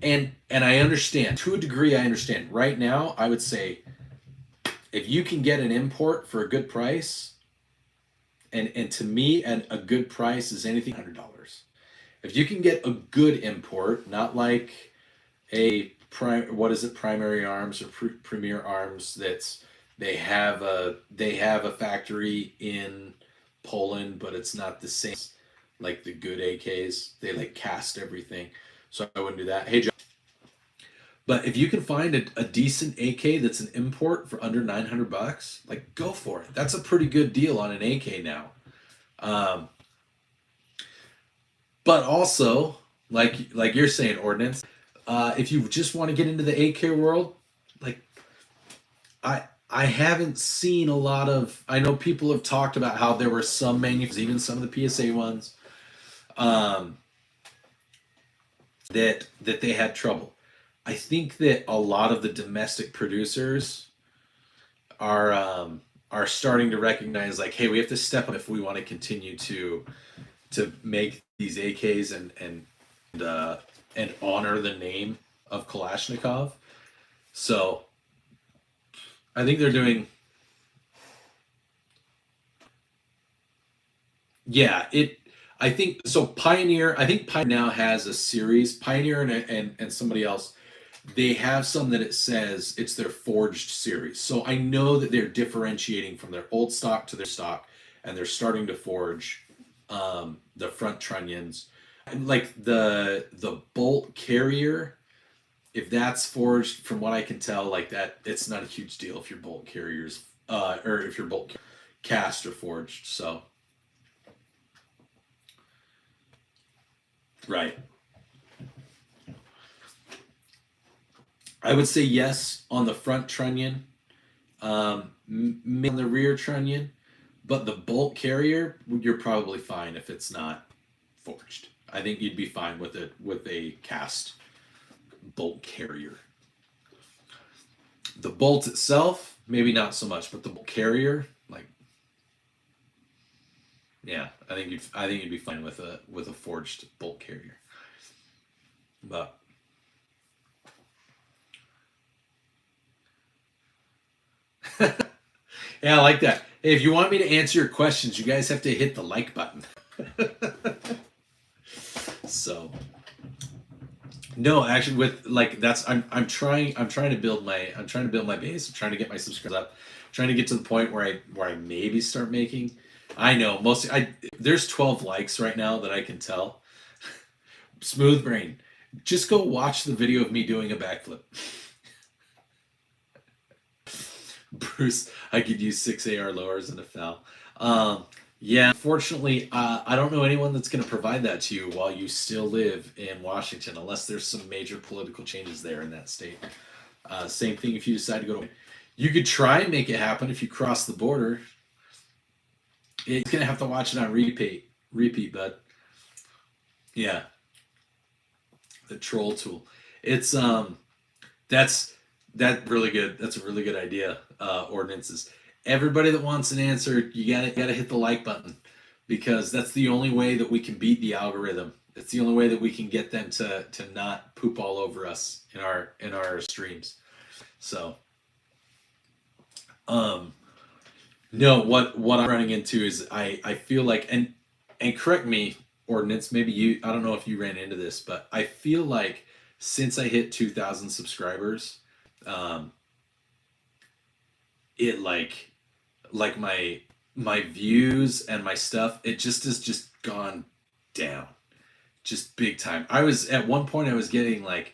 And I understand to a degree. I understand right now. I would say if you can get an import for a good price, and to me, and a good price is anything $100. If you can get a good import, not like a primary arms or premier arms they have a factory in Poland, but it's not the same like the good AKs. They like cast everything, so I wouldn't do that. Hey John. But if you can find a decent AK that's an import for under $900, like go for it. That's a pretty good deal on an AK now. But also, like you're saying, Ordnance, if you just want to get into the AK world, like I haven't seen a lot of. I know people have talked about how there were some manufacturers, even some of the PSA ones, that they had trouble. I think that a lot of the domestic producers are starting to recognize, like, hey, we have to step up if we want to continue to make these AKs and honor the name of Kalashnikov. So I think they're doing. Yeah, I think so. Pioneer. I think Pioneer now has a series. Pioneer and somebody else. They have some that it says it's their forged series. So I know that they're differentiating from their old stock to their stock, and they're starting to forge the front trunnions. And like the bolt carrier, if that's forged, from what I can tell, like that, it's not a huge deal if your bolt carriers or if your bolt cast or forged. So right. I would say yes on the front trunnion, on the rear trunnion, but the bolt carrier, you're probably fine if it's not forged. I think you'd be fine with a cast bolt carrier. The bolt itself, maybe not so much, but the bolt carrier, like, yeah, I think you'd be fine with a forged bolt carrier. But yeah, I like that. Hey, if you want me to answer your questions, you guys have to hit the like button. So, no, actually, with like that's I'm trying to build my base. I'm trying to get my subscribers up. I'm trying to get to the point where I maybe start making. I know there's 12 likes right now that I can tell. Smooth brain, just go watch the video of me doing a backflip. Bruce, I could use 6 AR lowers and a FAL. Yeah, fortunately, I don't know anyone that's going to provide that to you while you still live in Washington, unless there's some major political changes there in that state. Same thing if you decide to go to. You could try and make it happen if you cross the border. It's going to have to watch it on repeat, bud. Yeah, the troll tool. It's that's really good. That's a really good idea. Ordinances. Everybody that wants an answer, you gotta hit the like button, because that's the only way that we can beat the algorithm. It's the only way that we can get them to not poop all over us in our streams. So, no, what I'm running into is I feel like, and correct me, Ordinance, maybe you, I don't know if you ran into this, but I feel like since I hit 2,000 subscribers, it like my views and my stuff, it just has just gone down, just big time. I was at one point, I was getting like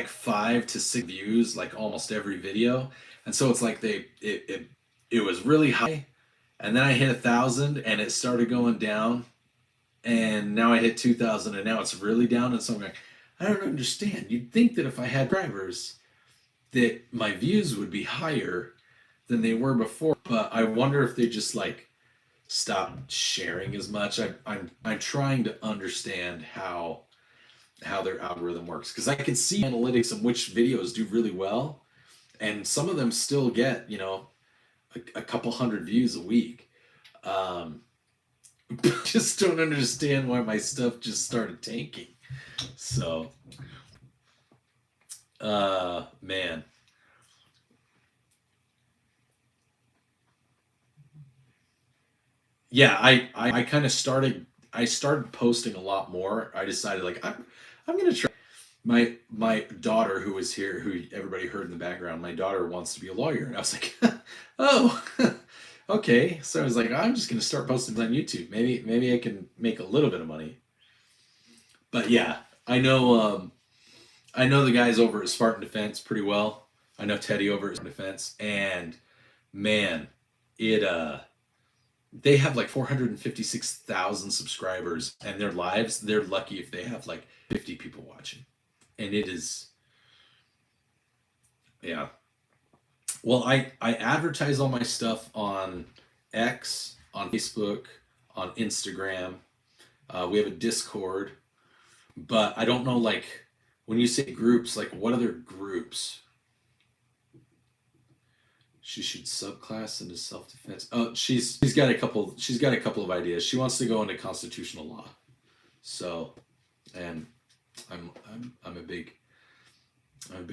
5 to 6 views like almost every video, and so it's like it was really high, and then I hit 1,000 and it started going down, and now I hit 2,000 and now it's really down, and so I'm like, I don't understand. You'd think that if I had subscribers that my views would be higher than they were before, but I wonder if they just like stopped sharing as much. I'm trying to understand how their algorithm works, because I can see analytics and which videos do really well, and some of them still get a couple hundred views a week. Just don't understand why my stuff just started tanking. So, man. Yeah, I kind of started posting a lot more. I decided like I'm gonna try. My daughter, who was here, who everybody heard in the background, my daughter wants to be a lawyer, and I was like, oh, okay. So I was like, I'm just gonna start posting on YouTube. Maybe I can make a little bit of money. But yeah, I know the guys over at Spartan Defense pretty well. I know Teddy over at Spartan Defense, and man, it they have like 456,000 subscribers, and their lives, they're lucky if they have like 50 people watching. And it is, yeah. Well, I advertise all my stuff on X, on Facebook, on Instagram. We have a Discord, but I don't know, like, when you say groups, like, what other groups? She should subclass into self-defense. Oh, she's got a couple. She's got a couple of ideas. She wants to go into constitutional law. So, and I'm a big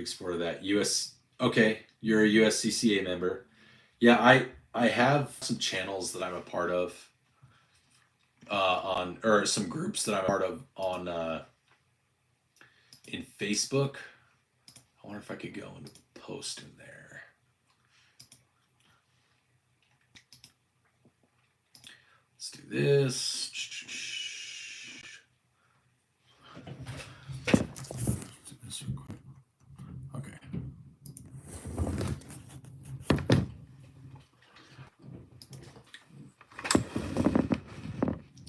supporter of that. Okay, you're a USCCA member. Yeah, I have some channels that I'm a part of on, or some groups that I'm a part of on in Facebook. I wonder if I could go and post in there. Let's do this. Okay.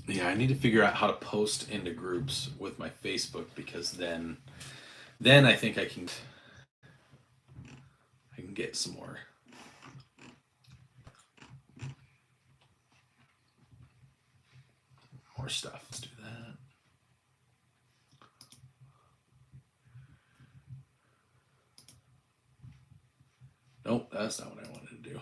Yeah, I need to figure out how to post into groups with my Facebook, because then I think I can get some more stuff. Let's do that. Nope, that's not what I wanted to do.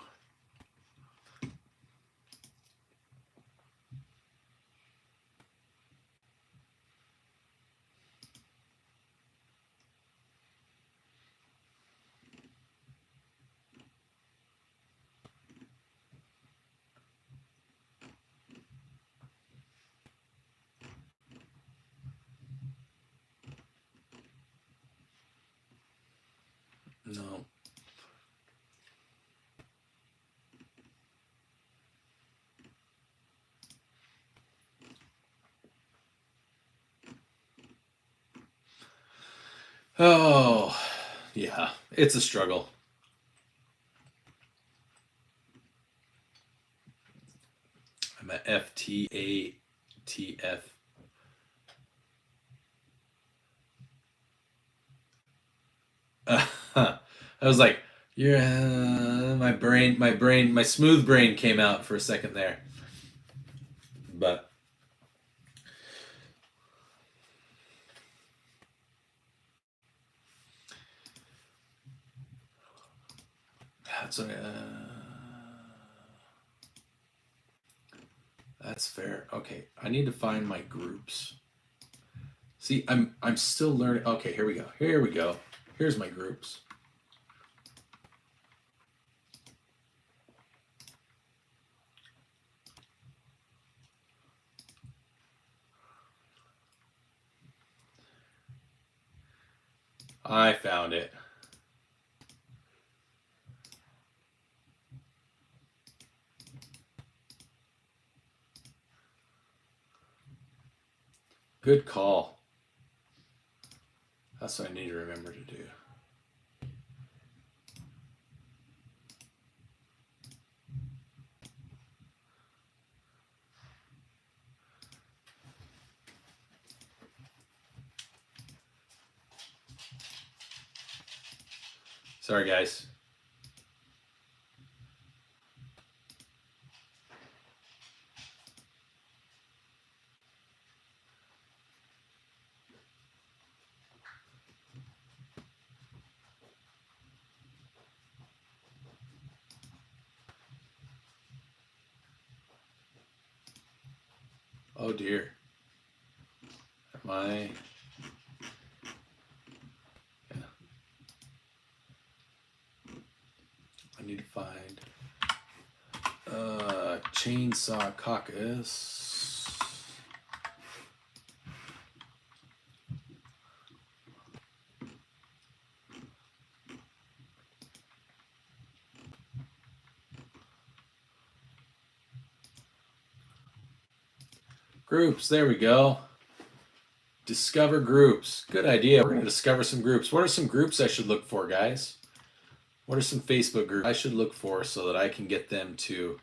No. Oh, yeah, it's a struggle. FTATF. I was like, "You're my smooth brain came out for a second there." But that's fair. Okay, I need to find my groups. See, I'm still learning. Okay, here we go. Here we go. Here's my groups. I found it. Good call. That's what I need to remember to do. Sorry, guys. Oh dear. Am I? Yeah. I need to find Chainsaw Caucus. Groups, there we go. Discover groups. Good idea. We're going to discover some groups. What are some groups I should look for, guys? What are some Facebook groups I should look for so that I can get them to?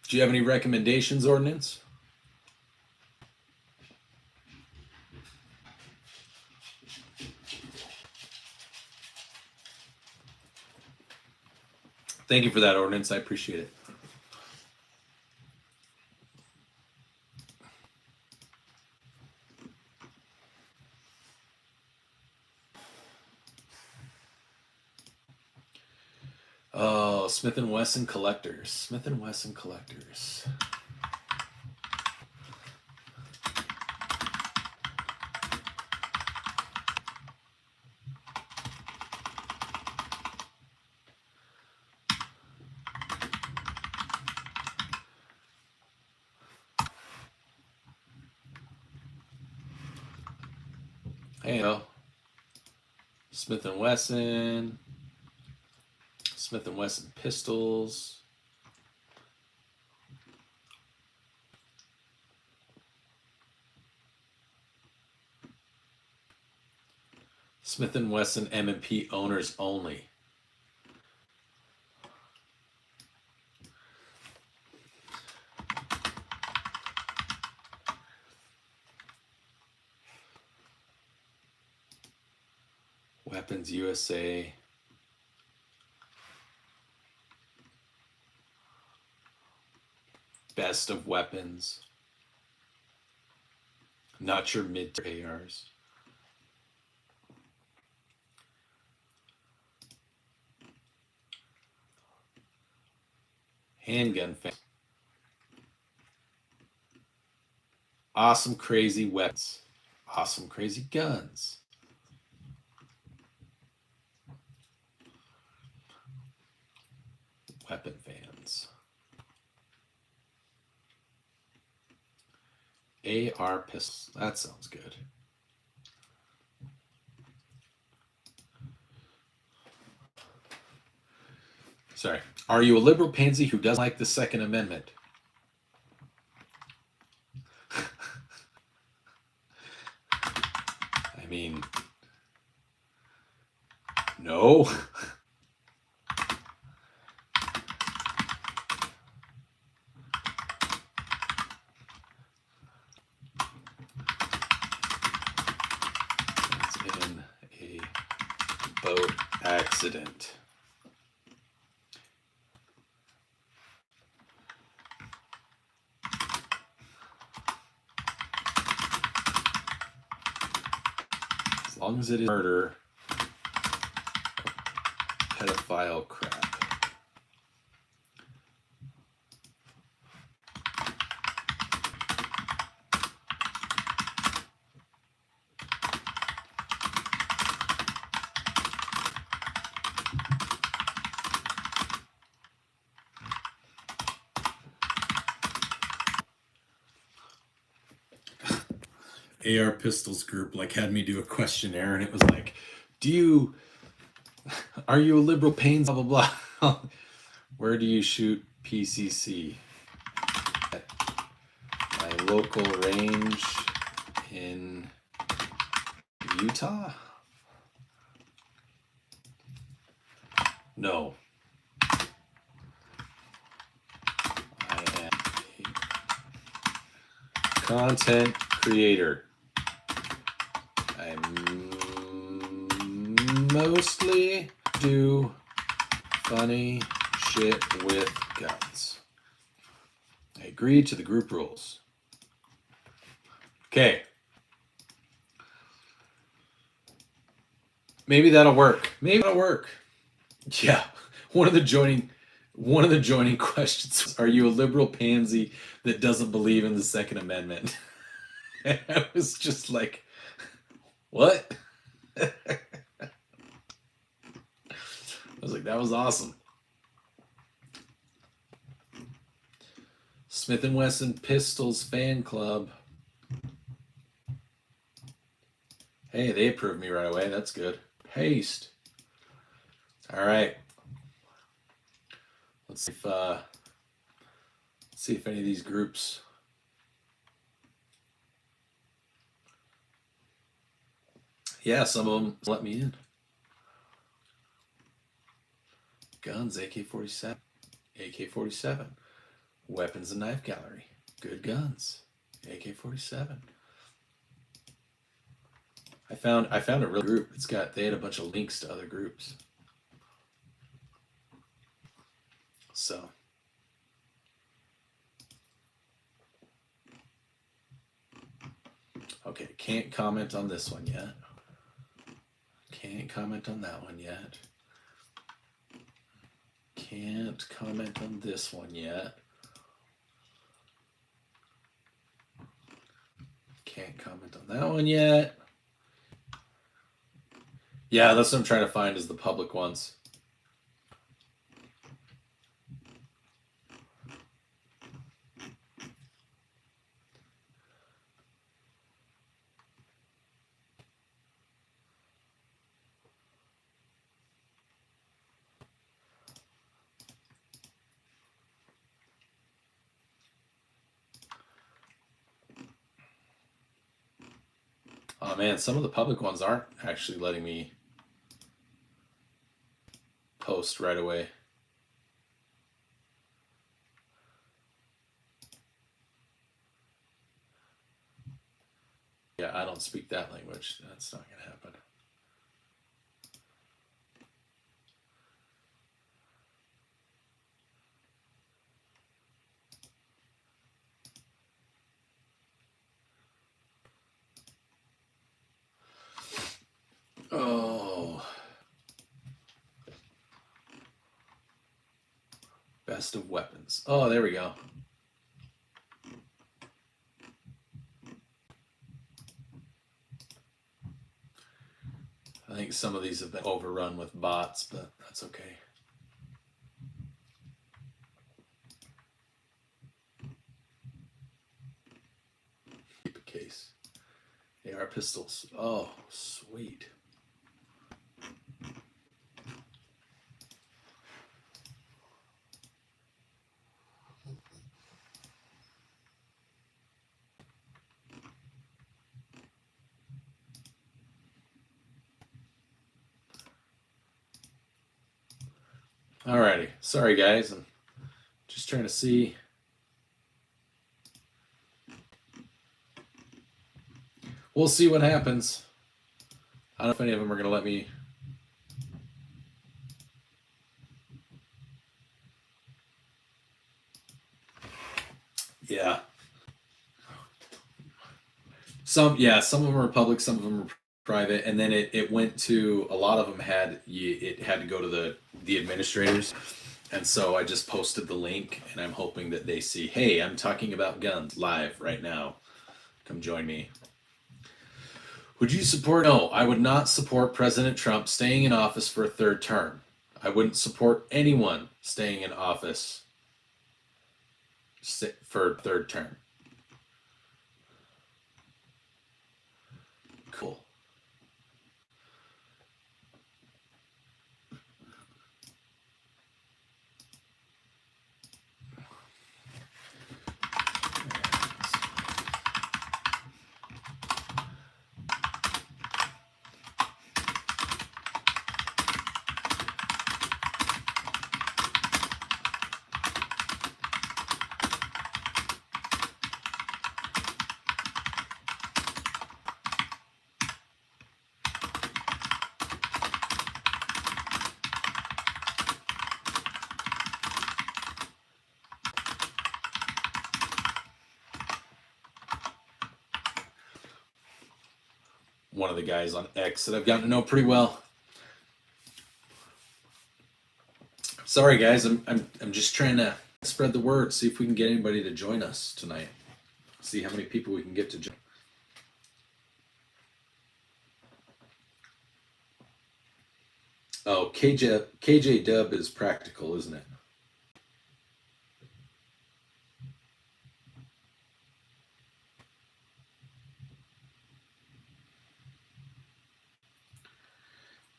Do you have any recommendations, Ordnance? Thank you for that, Ordnance. I appreciate it. Oh, Smith & Wesson Collectors. Smith & Wesson Collectors. Hey, you know, Smith & Wesson. Smith & Wesson pistols. Smith & Wesson M&P owners only. Weapons USA. Best of weapons. Not your mid ARs. Handgun fan. Awesome crazy weapons. Awesome crazy guns. Weapon fans. AR pistols. That sounds good. Sorry. Are you a liberal pansy who doesn't like the Second Amendment? I mean, no. boat accident. As long as it is murder, pedophile crap. AR Pistols group had me do a questionnaire, and it was like, are you a liberal pains, blah blah blah. Where do you shoot PCC? At my local range in Utah? No. I am a content creator. I mostly do funny shit with guns. I agree to the group rules. Okay. Maybe that'll work. Maybe that'll work. Yeah. One of the joining questions: are you a liberal pansy that doesn't believe in the Second Amendment? And I was just like, what? I was like, that was awesome. Smith & Wesson Pistols Fan Club. Hey, they approved me right away. That's good. Paste. All right. Let's see if any of these groups. Yeah, some of them let me in. Guns, AK-47. AK-47. Weapons and Knife Gallery. Good guns. AK-47. I found a real group. They had a bunch of links to other groups. So okay, can't comment on this one yet. Can't comment on that one yet. Can't comment on this one yet. Can't comment on that one yet. Yeah, that's what I'm trying to find, is the public ones. Oh man, some of the public ones aren't actually letting me post right away. Yeah, I don't speak that language. That's not going to happen. Oh. Best of weapons. Oh, there we go. I think some of these have been overrun with bots, but that's okay. Keep a case. AR pistols. Oh, sweet. Alrighty. Sorry, guys. I'm just trying to see. We'll see what happens. I don't know if any of them are going to let me Some of them are public, some of them are private, and then it went to a lot of them it had to go to the administrators, and so I just posted the link, and I'm hoping that they see, hey, I'm talking about guns live right now. Come join me. Would you support? No, I would not support President Trump staying in office for a third term. I wouldn't support anyone staying in office for a third term. Cool. One of the guys on X that I've gotten to know pretty well. Sorry guys, I'm just trying to spread the word, see if we can get anybody to join us tonight. See how many people we can get to join. Oh, KJ Dub is practical, isn't it?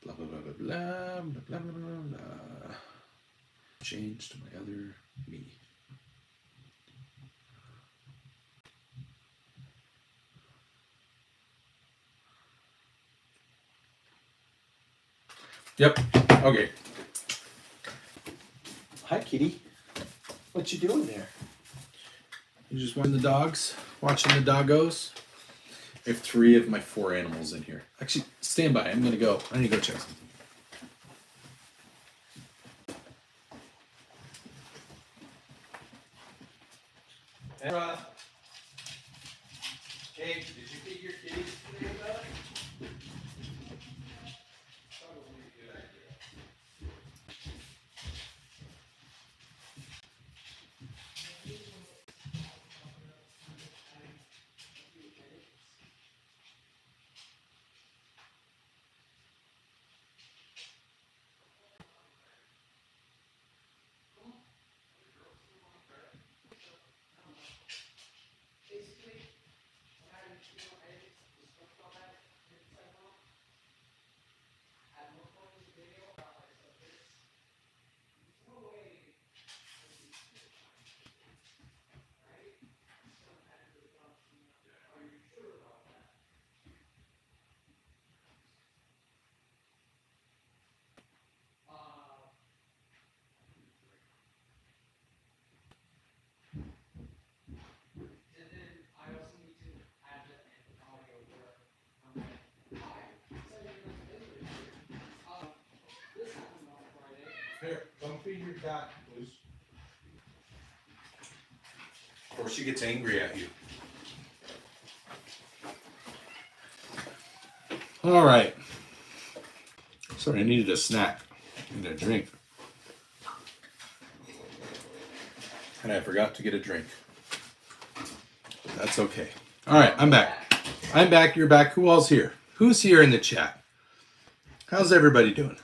Blah blah blah blah blah blah blah blah blah blah. Change to my other me. Yep. Okay. Hi, kitty. What you doing there? You just watching the dogs? Watching the doggos? I have 3 of my 4 animals in here. Actually, stand by. I'm gonna go. I need to go check something. Hey, did you feed your kitties today, bud? Probably a good idea. Here, come feed your cat, please. Or she gets angry at you. All right. Sorry, I needed a snack and a drink. And I forgot to get a drink. But that's okay. All right, I'm back. I'm back, you're back. Who all's here? Who's here in the chat? How's everybody doing?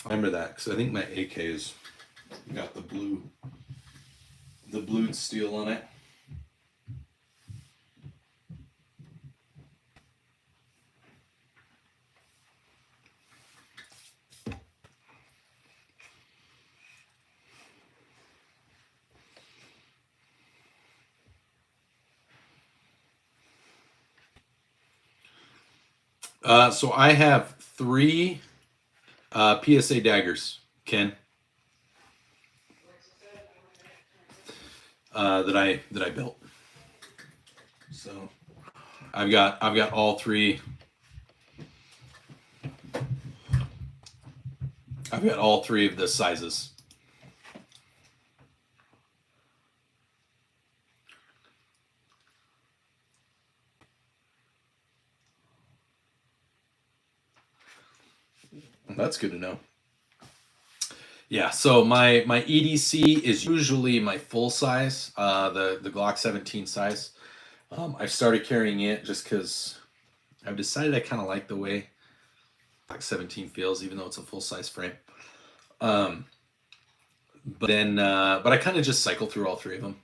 Remember that, because I think my AK has got the blued steel on it. So I have 3 PSA daggers, Ken. That I built. So I've got all 3 I've got all three of the sizes. That's good to know. Yeah, so my EDC is usually my full size, the Glock 17 size. I've started carrying it just because I've decided I kind of like the way Glock 17 feels, even though it's a full size frame. But I kind of just cycle through all three of them.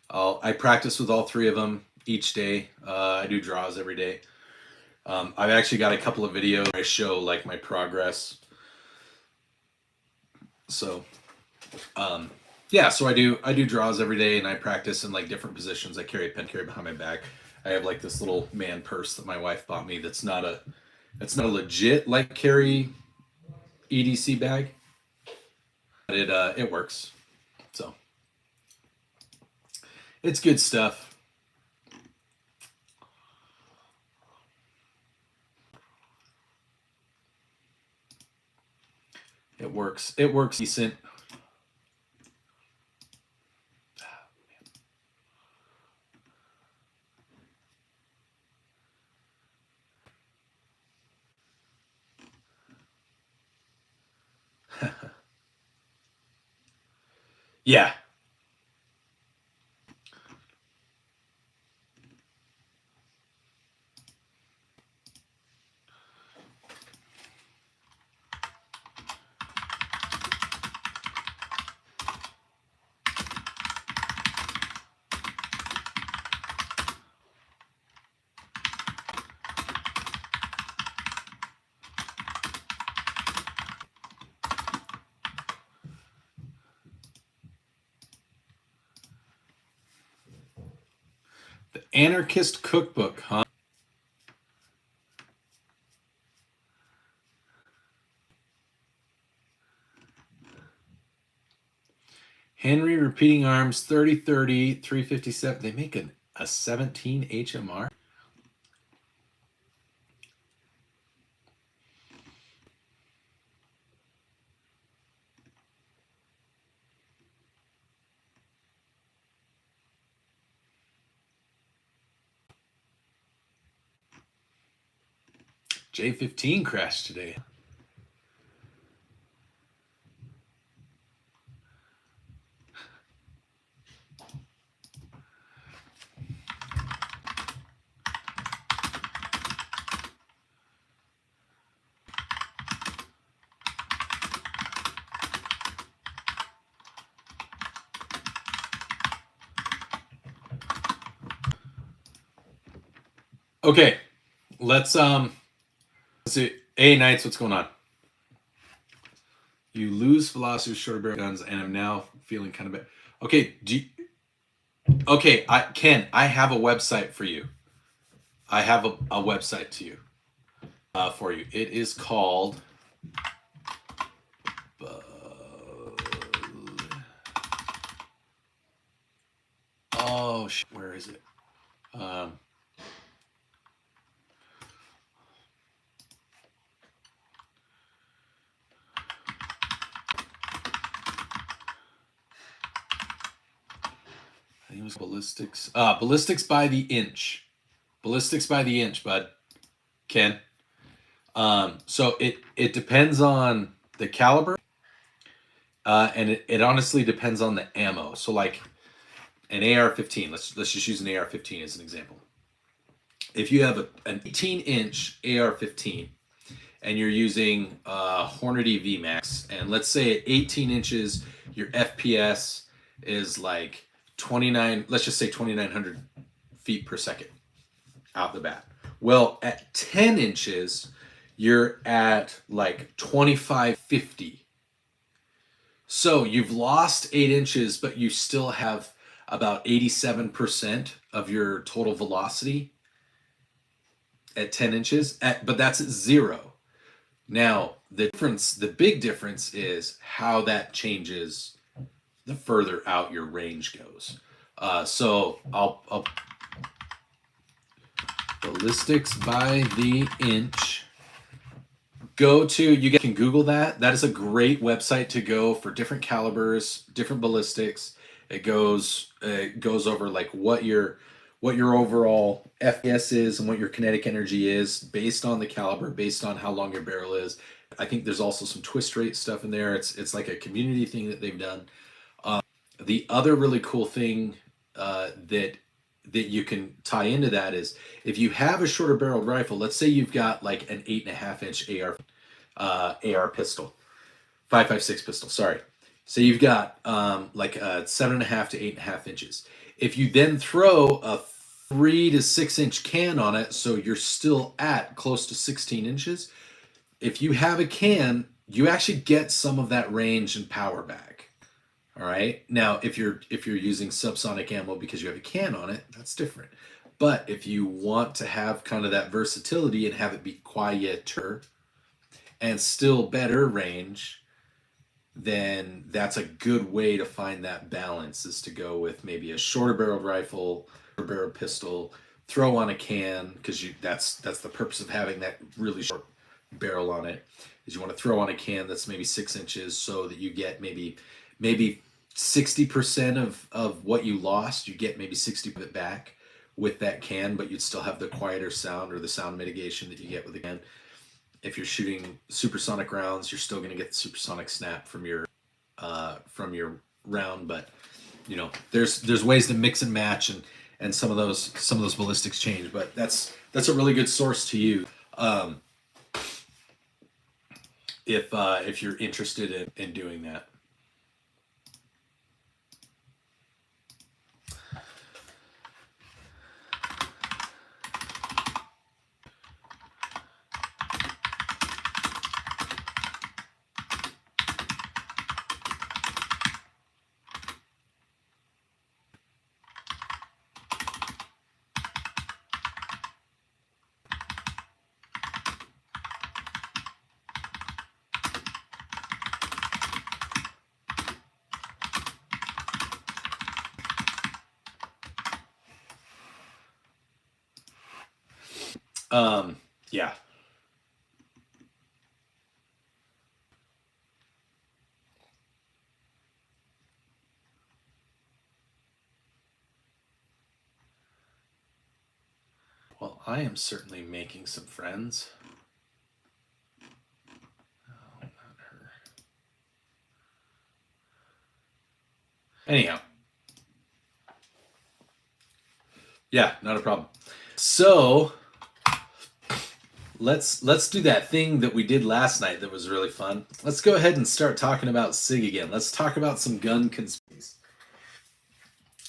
I practice with all three of them each day. I do draws every day. I've actually got a couple of videos where I show like my progress. So, yeah, so I do draws every day, and I practice in like different positions. I carry a pen carry behind my back. I have like this little man purse that my wife bought me. That's not a legit like carry EDC bag, but it works. So it's good stuff. It works. It works decent. Yeah. The Anarchist Cookbook, huh? Henry repeating arms 3030 357. They make a 17 HMR. J15 crashed today. Okay, let's see. A Knights, what's going on? You lose velocity with shorter barrel guns, and I'm now feeling kind of bad. Okay, okay, Ken, I have a website for you. I have a website to you for you. It is called oh shit, where is it? I think it was Ballistics. Ballistics by the inch. Ballistics by the inch, bud. Ken. So it depends on the caliber, and it honestly depends on the ammo. So like an AR-15. Let's just use an AR-15 as an example. If you have an 18-inch AR-15 and you're using Hornady VMAX, and let's say at 18 inches your FPS is like 29. Let's just say 2,900 feet per second out the bat. Well, at 10 inches, you're at like 2,550. So you've lost 8 inches, but you still have about 87% of your total velocity at 10 inches, but that's at 0. Now, the big difference is how that changes the further out your range goes. So I'll Ballistics by the inch. you guys can Google that. That is a great website to go for different calibers, different ballistics. It goes over like what your overall FPS is and what your kinetic energy is based on the caliber, based on how long your barrel is. I think there's also some twist rate stuff in there. It's like a community thing that they've done. The other really cool thing that you can tie into that is if you have a shorter barreled rifle. Let's say you've got like an 8.5 inch AR pistol, 5.56 pistol. Sorry. So you've got like a 7.5 to 8.5 inches. If you then throw a 3 to 6 inch can on it, so you're still at close to 16 inches. If you have a can, you actually get some of that range and power back. All right. Now, if you're using subsonic ammo because you have a can on it, that's different. But if you want to have kind of that versatility and have it be quieter and still better range, then that's a good way to find that balance, is to go with maybe a shorter barreled rifle or barreled pistol, throw on a can, because that's the purpose of having that really short barrel on it, is you want to throw on a can that's maybe 6 inches so that you get maybe 60% of what you lost, you get maybe 60 of it back with that can, but you'd still have the quieter sound or the sound mitigation that you get with the can. If you're shooting supersonic rounds, you're still going to get the supersonic snap from your round, but there's ways to mix and match, and some of those ballistics change, but that's a really good source to use if you're interested in doing that. Yeah. Well, I am certainly making some friends. Oh, not her. Anyhow. Yeah, not a problem. So let's do that thing that we did last night that was really fun. Let's go ahead and start talking about SIG again. Let's talk about some gun conspiracies.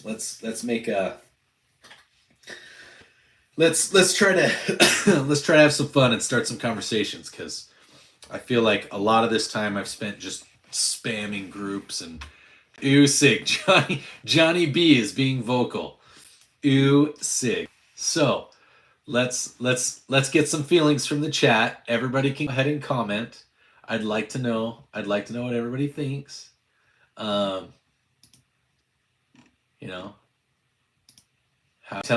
Let's try to let's try to have some fun and start some conversations, because I feel like a lot of this time I've spent just spamming groups and ooh SIG. Johnny B is being vocal. Ooh SIG. So let's get some feelings from the chat. Everybody can go ahead and comment. I'd like to know what everybody thinks. Tell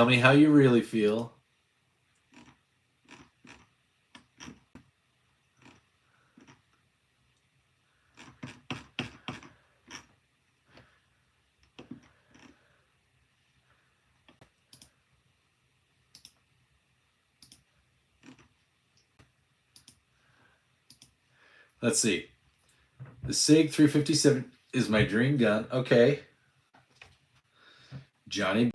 me how you really feel. Let's see. The SIG 357 is my dream gun. Okay. Johnny.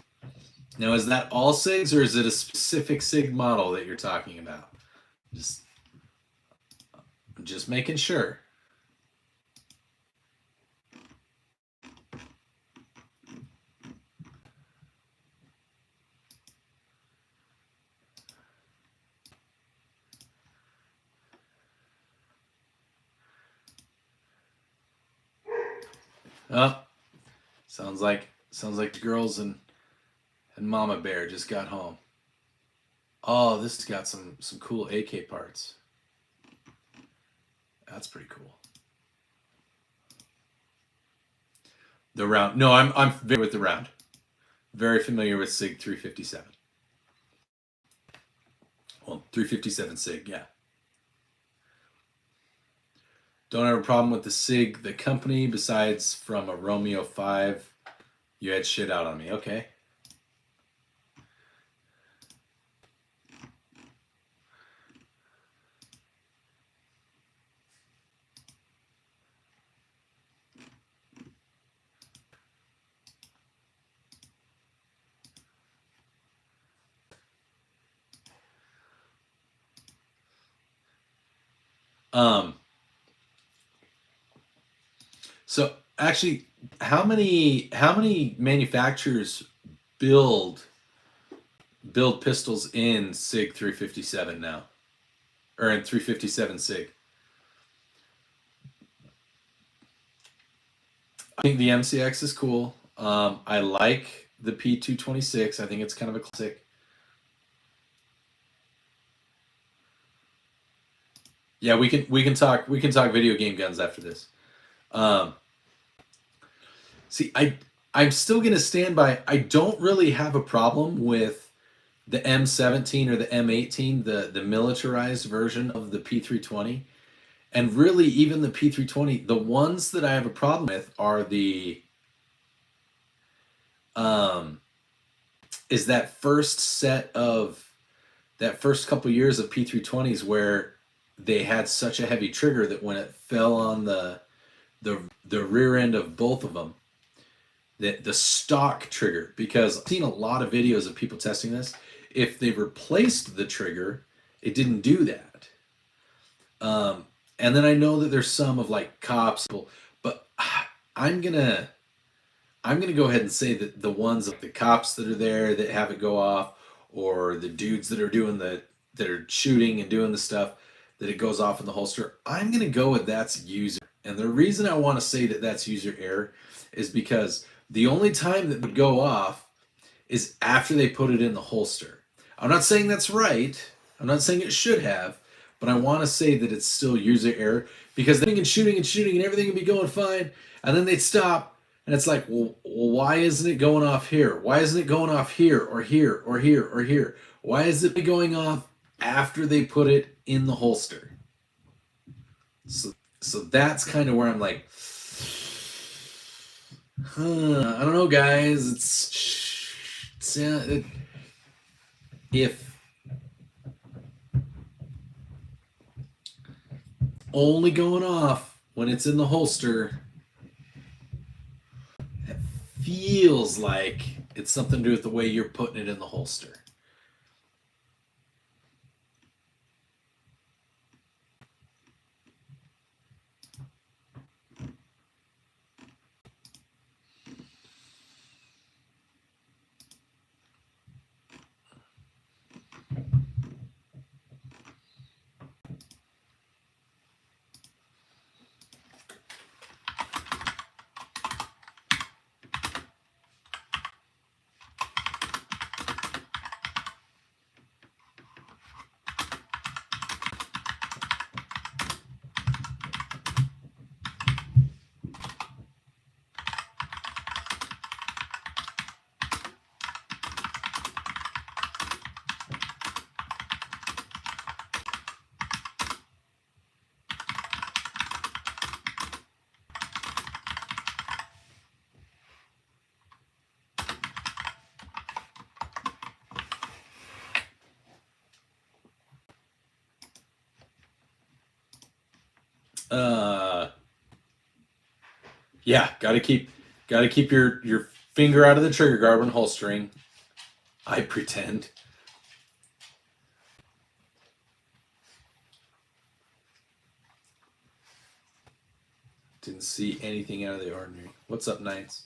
Now, is that all SIGs, or is it a specific SIG model that you're talking about? Just making sure. Oh, sounds like the girls and Mama Bear just got home. Oh, this has got some cool AK parts. That's pretty cool. The round. No, I'm familiar with the round. Very familiar with SIG 357. Well, 357 SIG, yeah. Don't have a problem with the SIG, the company, besides from a Romeo 5. You had shit out on me. Okay. So actually, how many manufacturers build pistols in SIG 357 now, or in 357 SIG? I think the MCX is cool. I like the P226. I think it's kind of a classic. Yeah, we can talk video game guns after this. See, I'm still gonna stand by. I don't really have a problem with the M17 or the M18, the militarized version of the P320, and really even the P320. The ones that I have a problem with are the is that first set of that first couple years of P320s where they had such a heavy trigger that when it fell on the rear end of both of them, the stock trigger, because I've seen a lot of videos of people testing this. If they replaced the trigger, it didn't do that. And then I know that there's some of like cops, but I'm gonna go ahead and say that the ones of the cops that are there that have it go off, or the dudes that are doing that are shooting and doing the stuff that it goes off in the holster, I'm gonna go with that's user. And the reason I want to say that that's user error is because the only time that would go off is after they put it in the holster. I'm not saying that's right. I'm not saying it should have, but I want to say that it's still user error, because they're shooting and everything can be going fine, and then they'd stop, and it's like, well, why isn't it going off here? Why isn't it going off here or here or here or here? Why is it going off after they put it in the holster? So that's kind of where I'm like, I don't know, guys. If only going off when it's in the holster, it feels like it's something to do with the way you're putting it in the holster. Yeah, gotta keep your finger out of the trigger guard when holstering. I pretend. Didn't see anything out of the ordinary. What's up, Knights?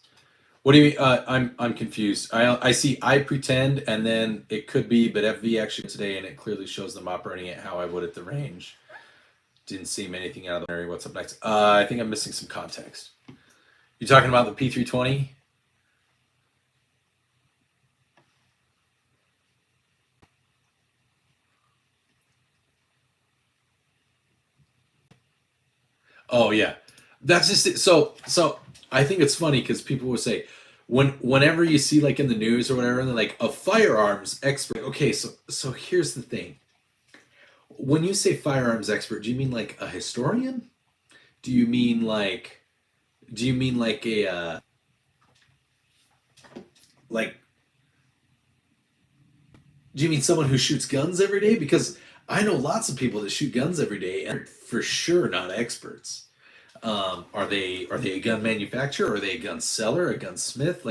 What do you mean? I'm confused. I see I pretend, and then it could be, but FV actually today, and it clearly shows them operating it how I would at the range. Didn't seem anything out of the ordinary. What's up next? I think I'm missing some context. You talking about the P320? Oh yeah, that's just it. So I think it's funny because people will say, whenever you see like in the news or whatever, they're like a firearms expert. Okay, so here's the thing. When you say firearms expert, do you mean like a historian? Do you mean like a like do you mean someone who shoots guns every day? Because I know lots of people that shoot guns every day and are for sure not experts. Are they a gun manufacturer? Are they a gun seller? A gunsmith?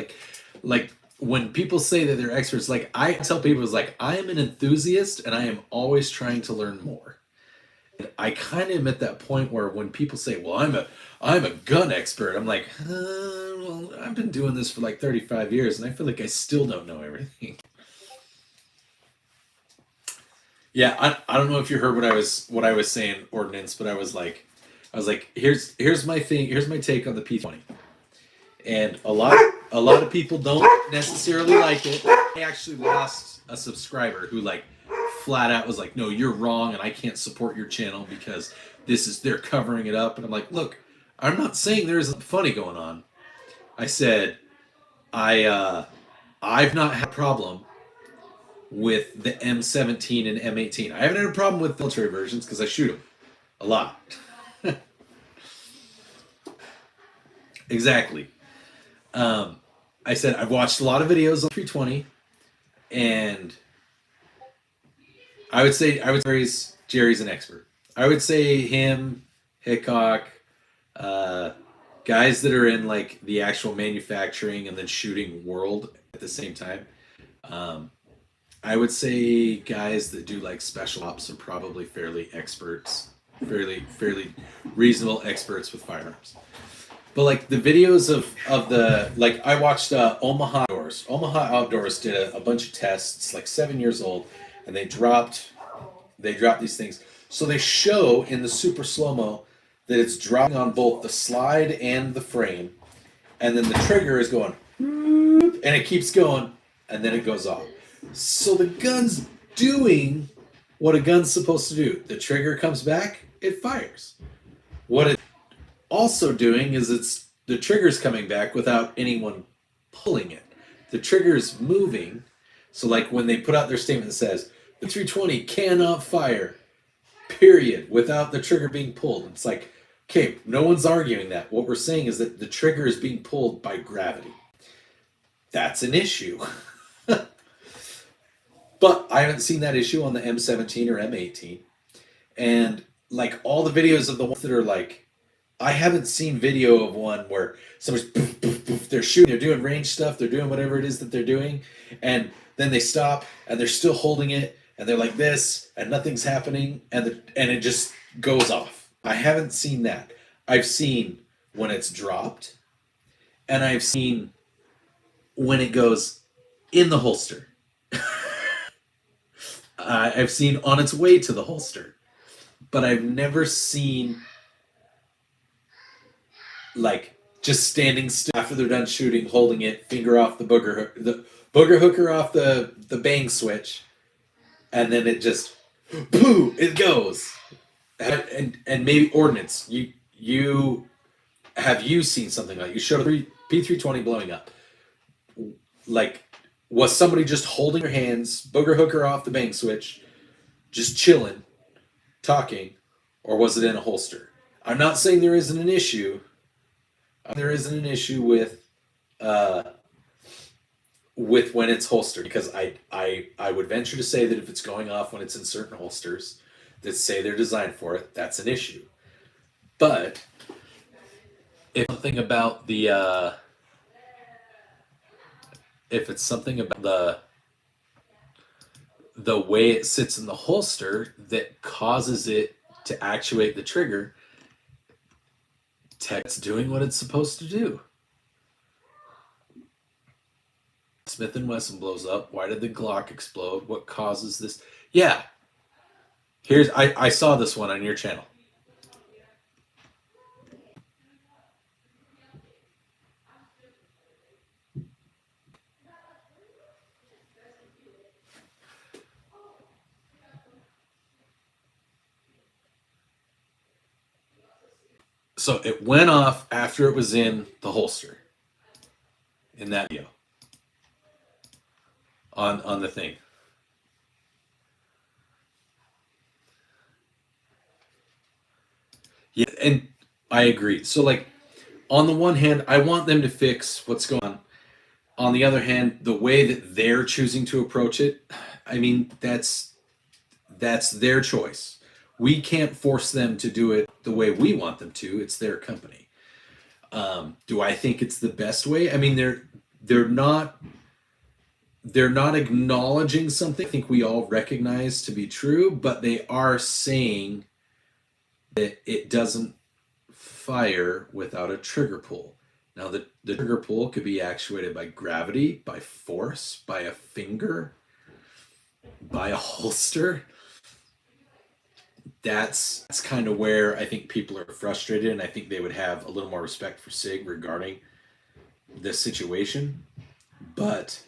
Like when people say that they're experts, like I tell people, it's like I am an enthusiast and I am always trying to learn more. And I kind of am at that point where when people say, "Well, I'm a gun expert," I'm like, well, I've been doing this for like 35 years, and I feel like I still don't know everything. Yeah, I don't know if you heard what I was saying, Ordnance, but I was like, here's my thing, here's my take on the P20, and a lot of people don't necessarily like it. I actually lost a subscriber who like flat out was like, no, you're wrong, and I can't support your channel because they're covering it up, and I'm like, look, I'm not saying there isn't funny going on. I said I've not had a problem with the M17 and M18. I haven't had a problem with military versions because I shoot them a lot. Exactly. I said I've watched a lot of videos on 320, and I would say Jerry's an expert. I would say him, Hickok, guys that are in like the actual manufacturing and then shooting world at the same time. I would say guys that do like special ops are probably fairly experts, fairly reasonable experts with firearms. But like the videos of the like I watched Omaha Outdoors. Omaha Outdoors did a bunch of tests, like 7 years old, and they dropped these things. So they show in the super slow-mo that it's dropping on both the slide and the frame, and then the trigger is going, and it keeps going, and then it goes off. So the gun's doing what a gun's supposed to do. The trigger comes back, it fires. What it's also doing is the trigger's coming back without anyone pulling it. The trigger's moving. So like when they put out their statement that says, the 320 cannot fire, period, without the trigger being pulled. It's like, okay, no one's arguing that. What we're saying is that the trigger is being pulled by gravity. That's an issue. But I haven't seen that issue on the M17 or M18. And like all the videos of the ones that are like, I haven't seen video of one where somebody's poof, poof, poof, they're shooting, they're doing range stuff, they're doing whatever it is that they're doing, and then they stop and they're still holding it and they're like this and nothing's happening and it just goes off. I haven't seen that. I've seen when it's dropped, and I've seen when it goes in the holster. I've seen on its way to the holster, but I've never seen like just standing still after they're done shooting, holding it, finger off the booger hooker off the bang switch, and then it just poo, it goes. And maybe Ordnance, you seen something like you showed a P320 blowing up, like. Was somebody just holding their hands, booger hooker off the bang switch, just chilling, talking, or was it in a holster? I'm not saying there isn't an issue. There isn't an issue with when it's holstered, because I would venture to say that if it's going off when it's in certain holsters that say they're designed for it, that's an issue. But if something about if it's something about the way it sits in the holster that causes it to actuate the trigger, it's doing what it's supposed to do. Smith & Wesson blows up. Why did the Glock explode? What causes this? Yeah. I saw this one on your channel. So it went off after it was in the holster in that video on the thing. Yeah, and I agree. So like on the one hand, I want them to fix what's going on. On the other hand, the way that they're choosing to approach it, I mean, that's their choice. We can't force them to do it the way we want them to. It's their company. Do I think it's the best way? I mean, they're not acknowledging something I think we all recognize to be true, but they are saying that it doesn't fire without a trigger pull. Now, the trigger pull could be actuated by gravity, by force, by a finger, by a holster. That's kind of where I think people are frustrated, and I think they would have a little more respect for SIG regarding this situation. But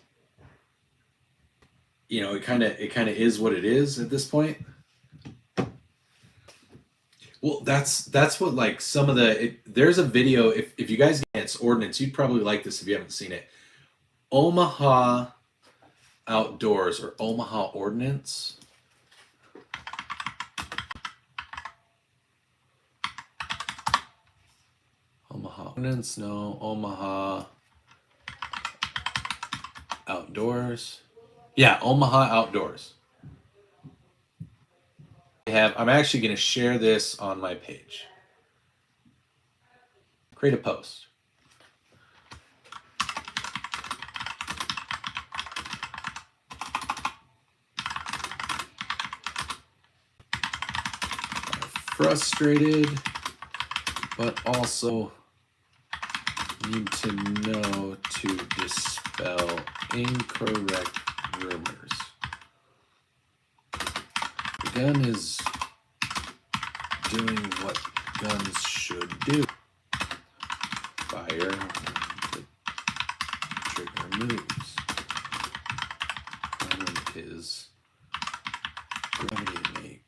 you know, it kind of is what it is at this point. Well, that's what like some of there's a video, if you guys get it's ordnance, you'd probably like this if you haven't seen it. Omaha Outdoors or Omaha Ordnance. Omaha Ordnance, no, Omaha Outdoors. Yeah, Omaha Outdoors. I'm actually going to share this on my page. Create a post. Frustrated, but also need to know to dispel incorrect rumors. The gun is doing what guns should do. Fire when the trigger moves. Problem is gravity making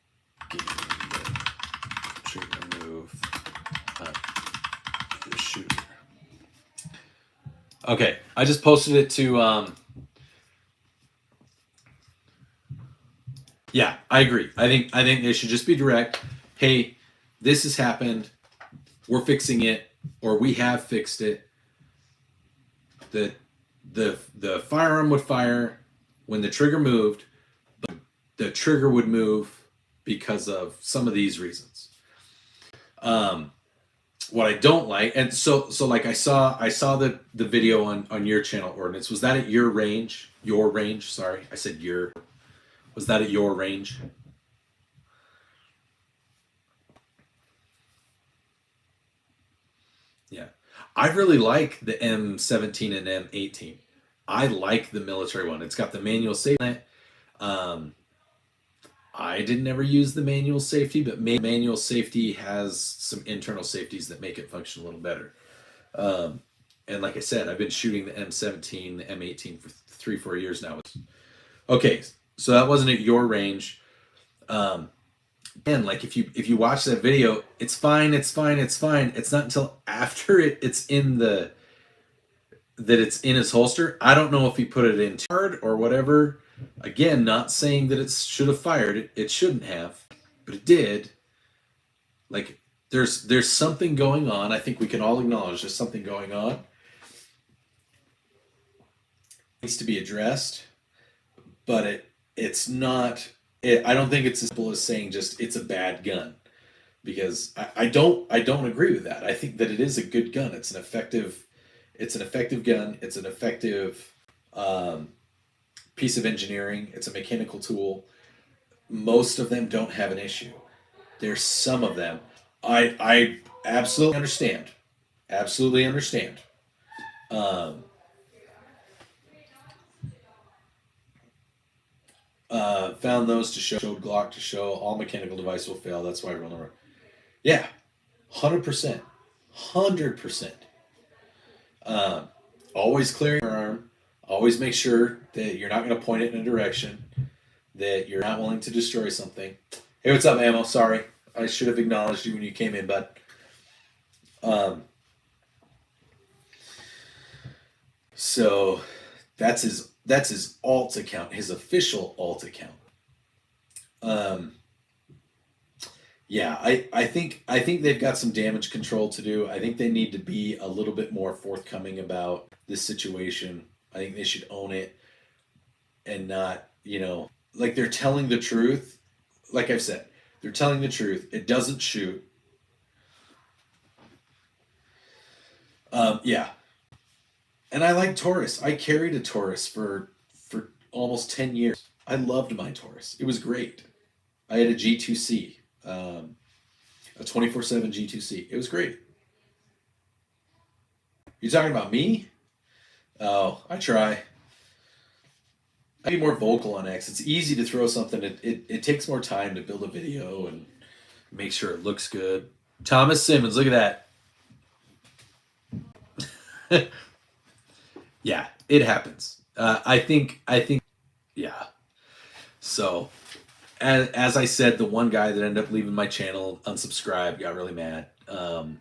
the trigger move up the shooter. Okay, I just posted it to yeah, I agree. I think they should just be direct. Hey, this has happened. We're fixing it, or we have fixed it. The firearm would fire when the trigger moved, but the trigger would move because of some of these reasons. What I don't like, and so like I saw the video on your channel, Ordnance. Was that at your range? Your range? Sorry, I said your. Was that at your range? Yeah. I really like the M17 and M18. I like the military one. It's got the manual safety on it. I didn't ever use the manual safety, but manual safety has some internal safeties that make it function a little better. And like I said, I've been shooting the M17, the M18 for 3-4 years now. Okay, so that wasn't at your range. And like if you watch that video, it's fine. It's not until after it's in his holster. I don't know if he put it in hard or whatever. Again, not saying that it should have fired. It shouldn't have, but it did. Like there's something going on. I think we can all acknowledge there's something going on. It needs to be addressed, but it's not. I don't think it's as simple as saying just it's a bad gun, because I don't agree with that. I think that it is a good gun. It's an effective gun. It's an effective piece of engineering. It's a mechanical tool. Most of them don't have an issue. There's some of them. I absolutely understand. Absolutely understand. Found those to showed Glock to show all mechanical device will fail. That's why I run over. Yeah, 100%, 100%. Always clear your arm. Always make sure that you're not going to point it in a direction, that you're not willing to destroy something. Hey, what's up, Ammo? Sorry, I should have acknowledged you when you came in, but so that's his alt account, his official alt account. Yeah, I think they've got some damage control to do. I think they need to be a little bit more forthcoming about this situation. I think they should own it and not, like they're telling the truth. Like I've said, they're telling the truth. It doesn't shoot. Yeah, and I like Taurus. I carried a Taurus for almost 10 years. I loved my Taurus. It was great. I had a G2C, a 24/7 G2C. It was great. You talking about me? Oh, I try. I be more vocal on X. It's easy to throw something. It takes more time to build a video and make sure it looks good. Thomas Simmons, look at that. Yeah, it happens. I think, yeah. So, as I said, the one guy that ended up leaving my channel, unsubscribed, got really mad. You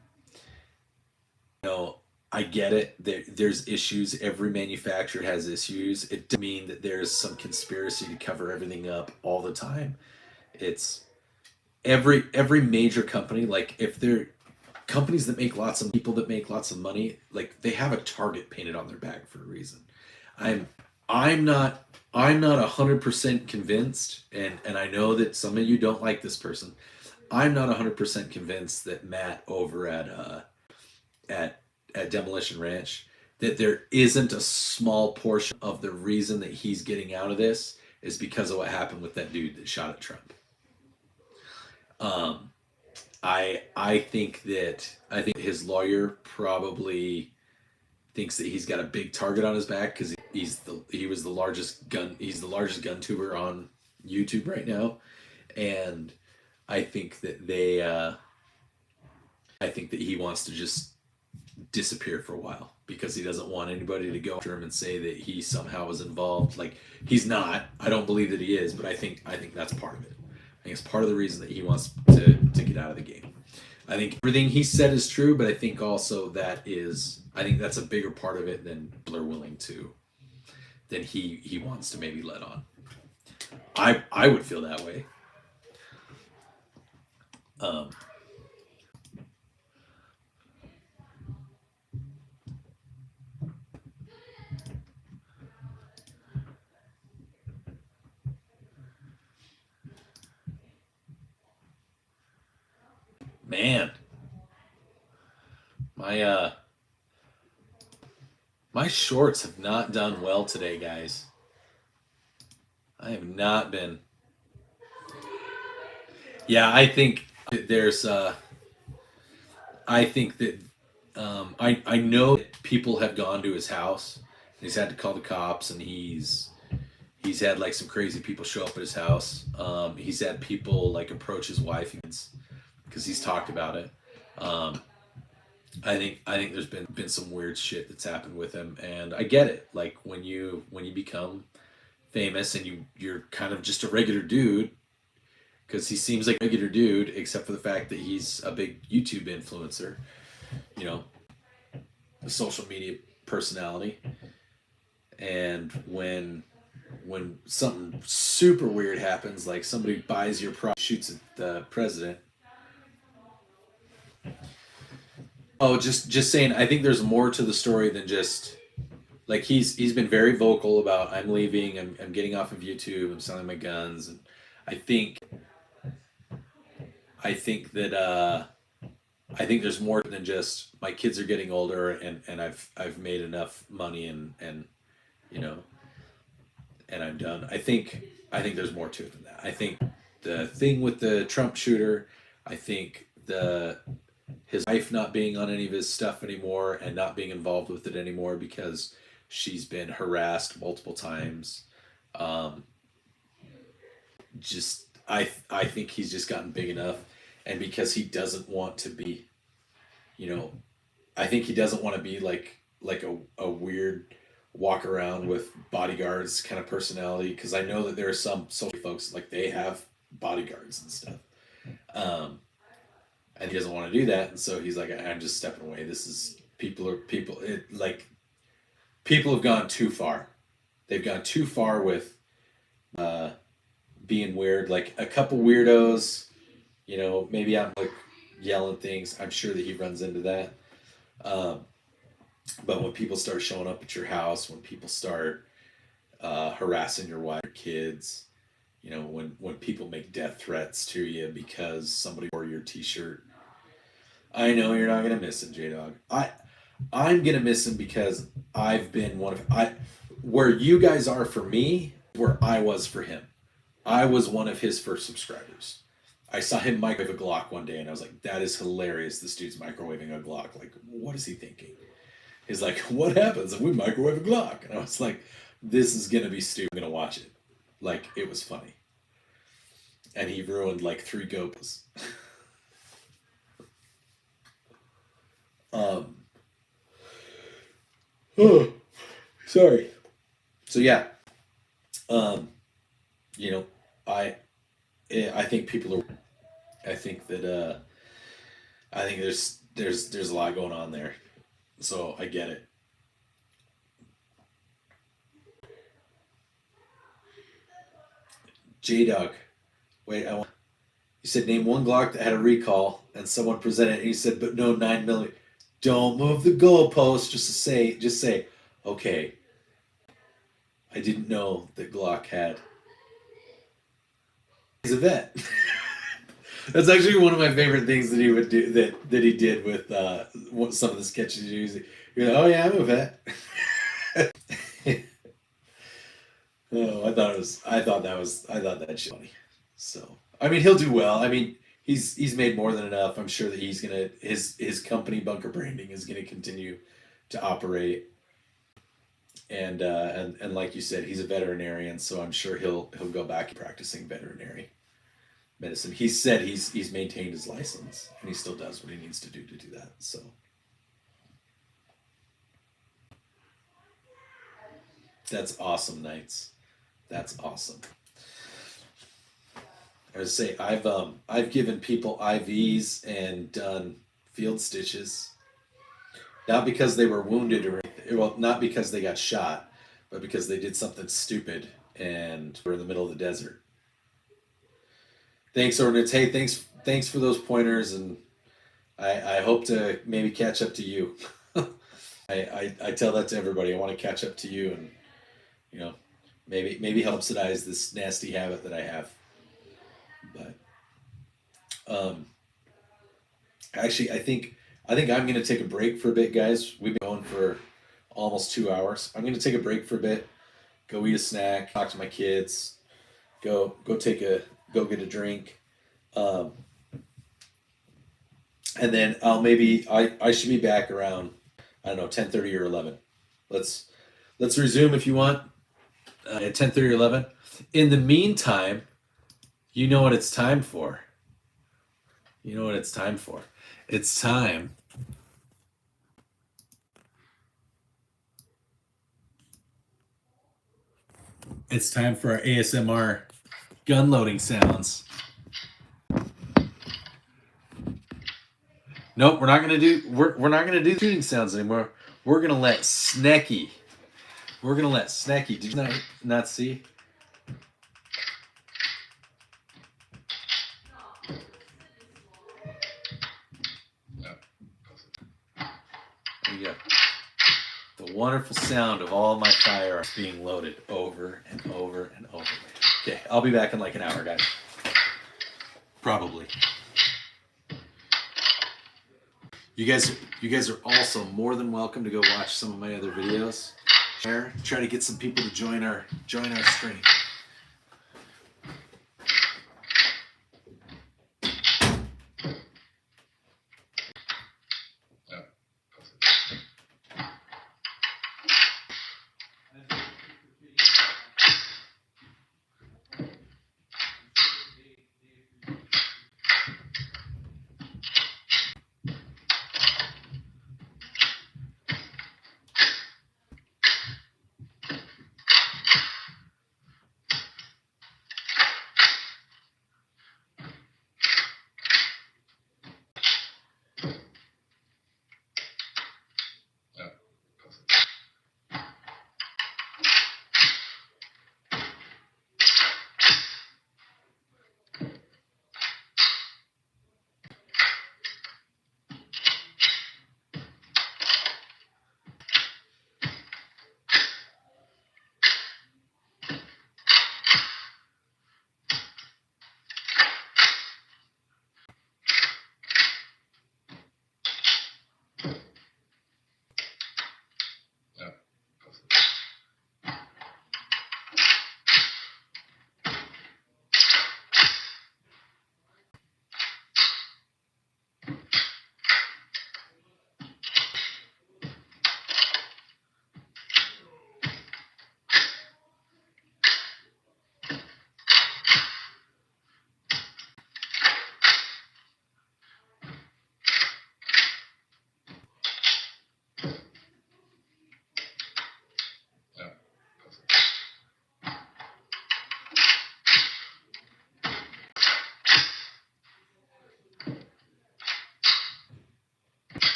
know, I get it. There's issues. Every manufacturer has issues. It doesn't mean that there's some conspiracy to cover everything up all the time. It's every major company. Like if they're companies that make lots of people that make lots of money, like they have a target painted on their back for a reason. I'm I'm not I'm not 100% convinced, and I know that some of you don't like this person. I'm not 100% convinced that Matt over at at Demolition Ranch, that there isn't a small portion of the reason that he's getting out of this is because of what happened with that dude that shot at Trump. Um, I think his lawyer probably thinks that he's got a big target on his back because he was the largest gun tuber on YouTube right now, and I think that I think that he wants to just disappear for a while because he doesn't want anybody to go after him and say that he somehow was involved. Like he's not. I don't believe that he is, but I think that's part of it. I think it's part of the reason that he wants to get out of the game. I think everything he said is true, but I think also I think that's a bigger part of it than Blur willing to than he wants to maybe let on. I would feel that way. Um, man, my my shorts have not done well today, guys. I have not been. Yeah, I think there's I think that I know that people have gone to his house. He's had to call the cops, and he's had like some crazy people show up at his house. He's had people like approach his wife because he's talked about it. Um, I think there's been some weird shit that's happened with him, and I get it. Like when you become famous and you're kind of just a regular dude, because he seems like a regular dude, except for the fact that he's a big YouTube influencer, you know, a social media personality. And when something super weird happens, like somebody buys your product, shoots at the president. Oh, just saying. I think there's more to the story than just like he's been very vocal about I'm leaving, I'm getting off of YouTube, I'm selling my guns, and I think I think that I think there's more than just my kids are getting older and I've made enough money and you know and I'm done. I think there's more to it than that. I think the thing with the Trump shooter, I think the his wife not being on any of his stuff anymore and not being involved with it anymore because she's been harassed multiple times. Um, just I think he's just gotten big enough, and because he doesn't want to be, you know, I think he doesn't want to be like a weird walk around with bodyguards kind of personality, because I know that there are some social folks like they have bodyguards and stuff. Um, and he doesn't want to do that, and so he's like, I'm just stepping away. This is people have gone too far. They've gone too far with uh being weird. Like a couple weirdos You know, maybe I'm like yelling things. I'm sure that he runs into that. But when people start showing up at your house, when people start harassing your wife, your kids, you know, when people make death threats to you because somebody wore your T-shirt, I know you're not gonna miss him, J Dog. I'm gonna miss him because I've been one of where you guys are for me, where I was for him. I was one of his first subscribers. I saw him microwave a Glock one day, and I was like, "That is hilarious! This dude's microwaving a Glock. Like, what is he thinking?" He's like, "What happens if we microwave a Glock?" And I was like, "This is gonna be stupid. I'm gonna watch it." Like, it was funny. And he ruined like 3 GoPros. Oh, sorry. So yeah, you know, I I think people are. I think that I think there's a lot going on there. So I get it. J Dog. Wait, I want. You said name one Glock that had a recall, and someone presented it. And you said, but no 9mm. Don't move the goalpost. Just say, okay. I didn't know that Glock had. He's a vet. That's actually one of my favorite things that he would do. That he did with some of the sketches. You're like, oh yeah, I'm a vet. Oh, I thought that shit funny. So, I mean, he'll do well. I mean, he's made more than enough. I'm sure that he's gonna his company Bunker Branding is gonna continue to operate. And like you said, he's a veterinarian, so I'm sure he'll go back practicing veterinary medicine. He said he's maintained his license and he still does what he needs to do that. So that's awesome, Knights. That's awesome. I would say I've given people IVs and done field stitches, not because they were wounded or anything, well, not because they got shot, but because they did something stupid and were in the middle of the desert. Thanks, Ordnance. Hey, thanks for those pointers, and I hope to maybe catch up to you. I tell that to everybody. I want to catch up to you, and you know, maybe help subsidize this nasty habit that I have. But actually, I think I'm gonna take a break for a bit, guys. We've been going for almost 2 hours. I'm gonna take a break for a bit, go eat a snack, talk to my kids, go get a drink, and then I should be back around, I don't know, 10:30 or 11. Let's resume if you want at 10:30 or 11. In the meantime, you know what it's time for. You know what it's time for. It's time. It's time for our ASMR gun loading sounds. Nope, we're not gonna do shooting sounds anymore. We're gonna let Snecky. Did you not see? There you go. The wonderful sound of all my firearms being loaded over and over and over. Okay, I'll be back in like an hour, guys. Probably. You guys are also more than welcome to go watch some of my other videos. Share, try to get some people to join our stream.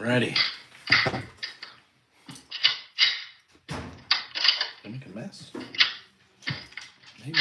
Alrighty. Did I make a mess? Maybe.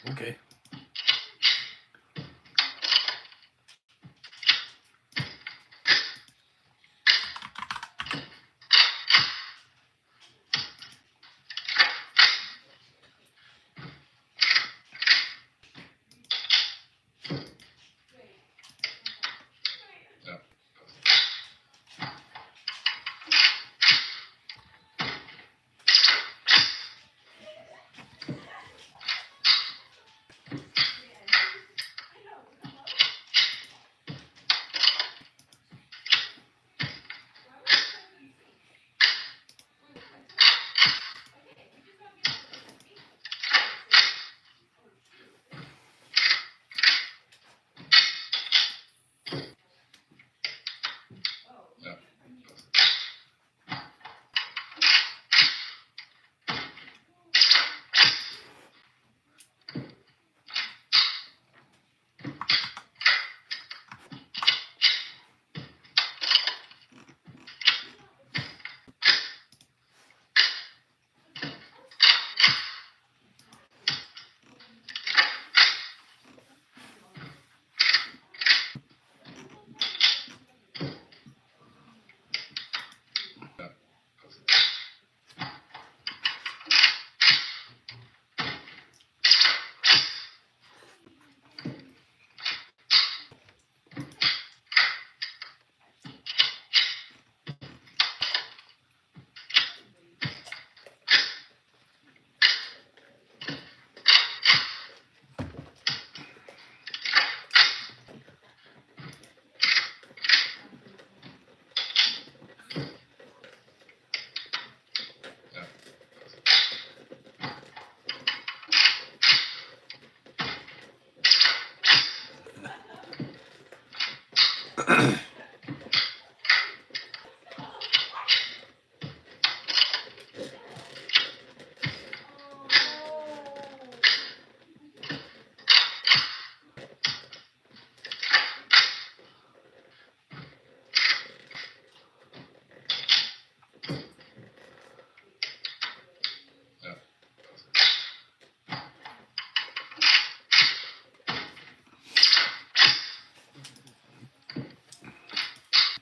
Okay.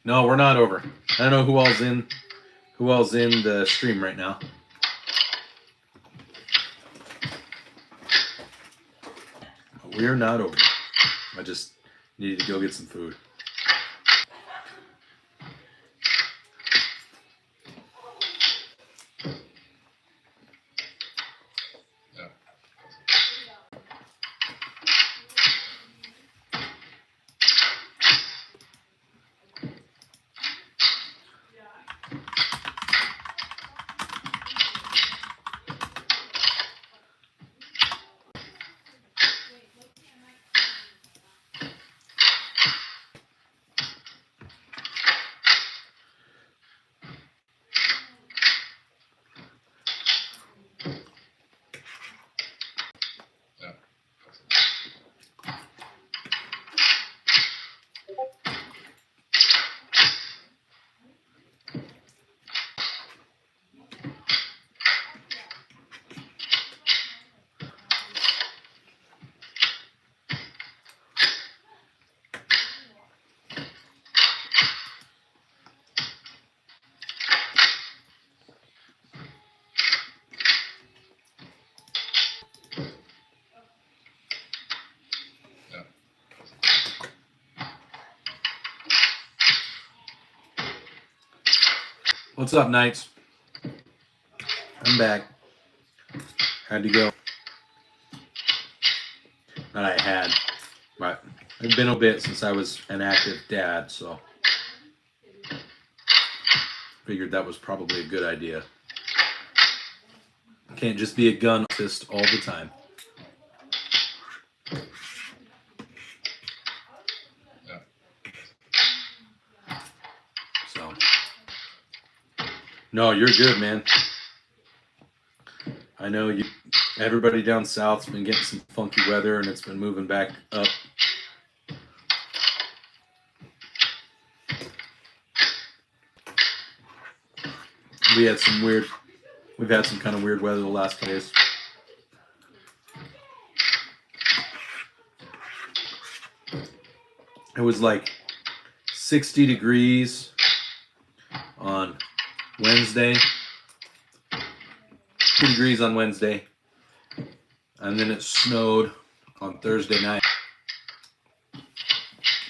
No, we're not over. I don't know who all's in the stream right now. We're not over. I just needed to go get some food. What's up, Knights? I'm back. Had to go. Not I had, but it's been a bit since I was an active dad, so figured that was probably a good idea. Can't just be a gun artist all the time. So, no, you're good, man. I know you. Everybody down south's been getting some funky weather, and it's been moving back up. We've had some kind of weird weather the last couple days. It was like 60 degrees on Wednesday, 2 degrees on Wednesday, and then it snowed on Thursday night,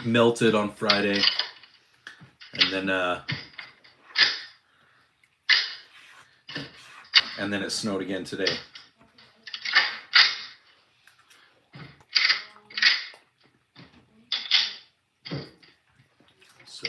melted on Friday, and then it snowed again today. So.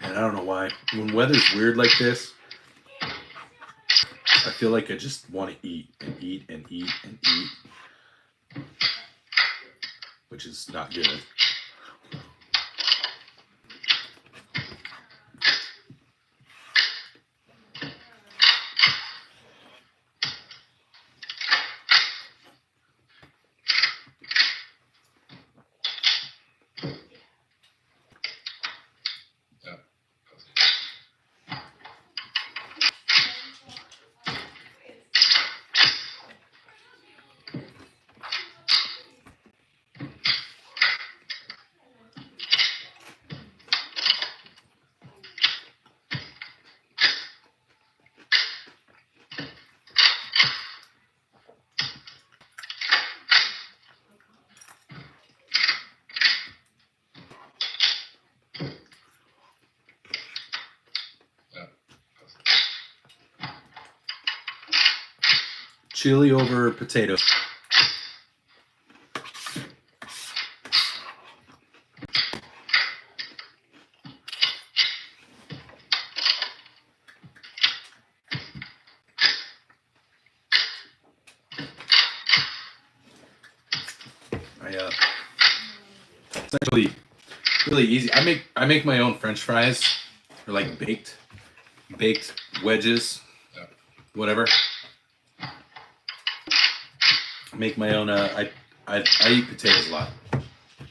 And I don't know why. When weather's weird like this, I feel like I just want to eat and eat and eat and eat, which is not good. Chili over potatoes. It's actually really easy. I make my own French fries, or like baked wedges, whatever. make my own. I eat potatoes a lot.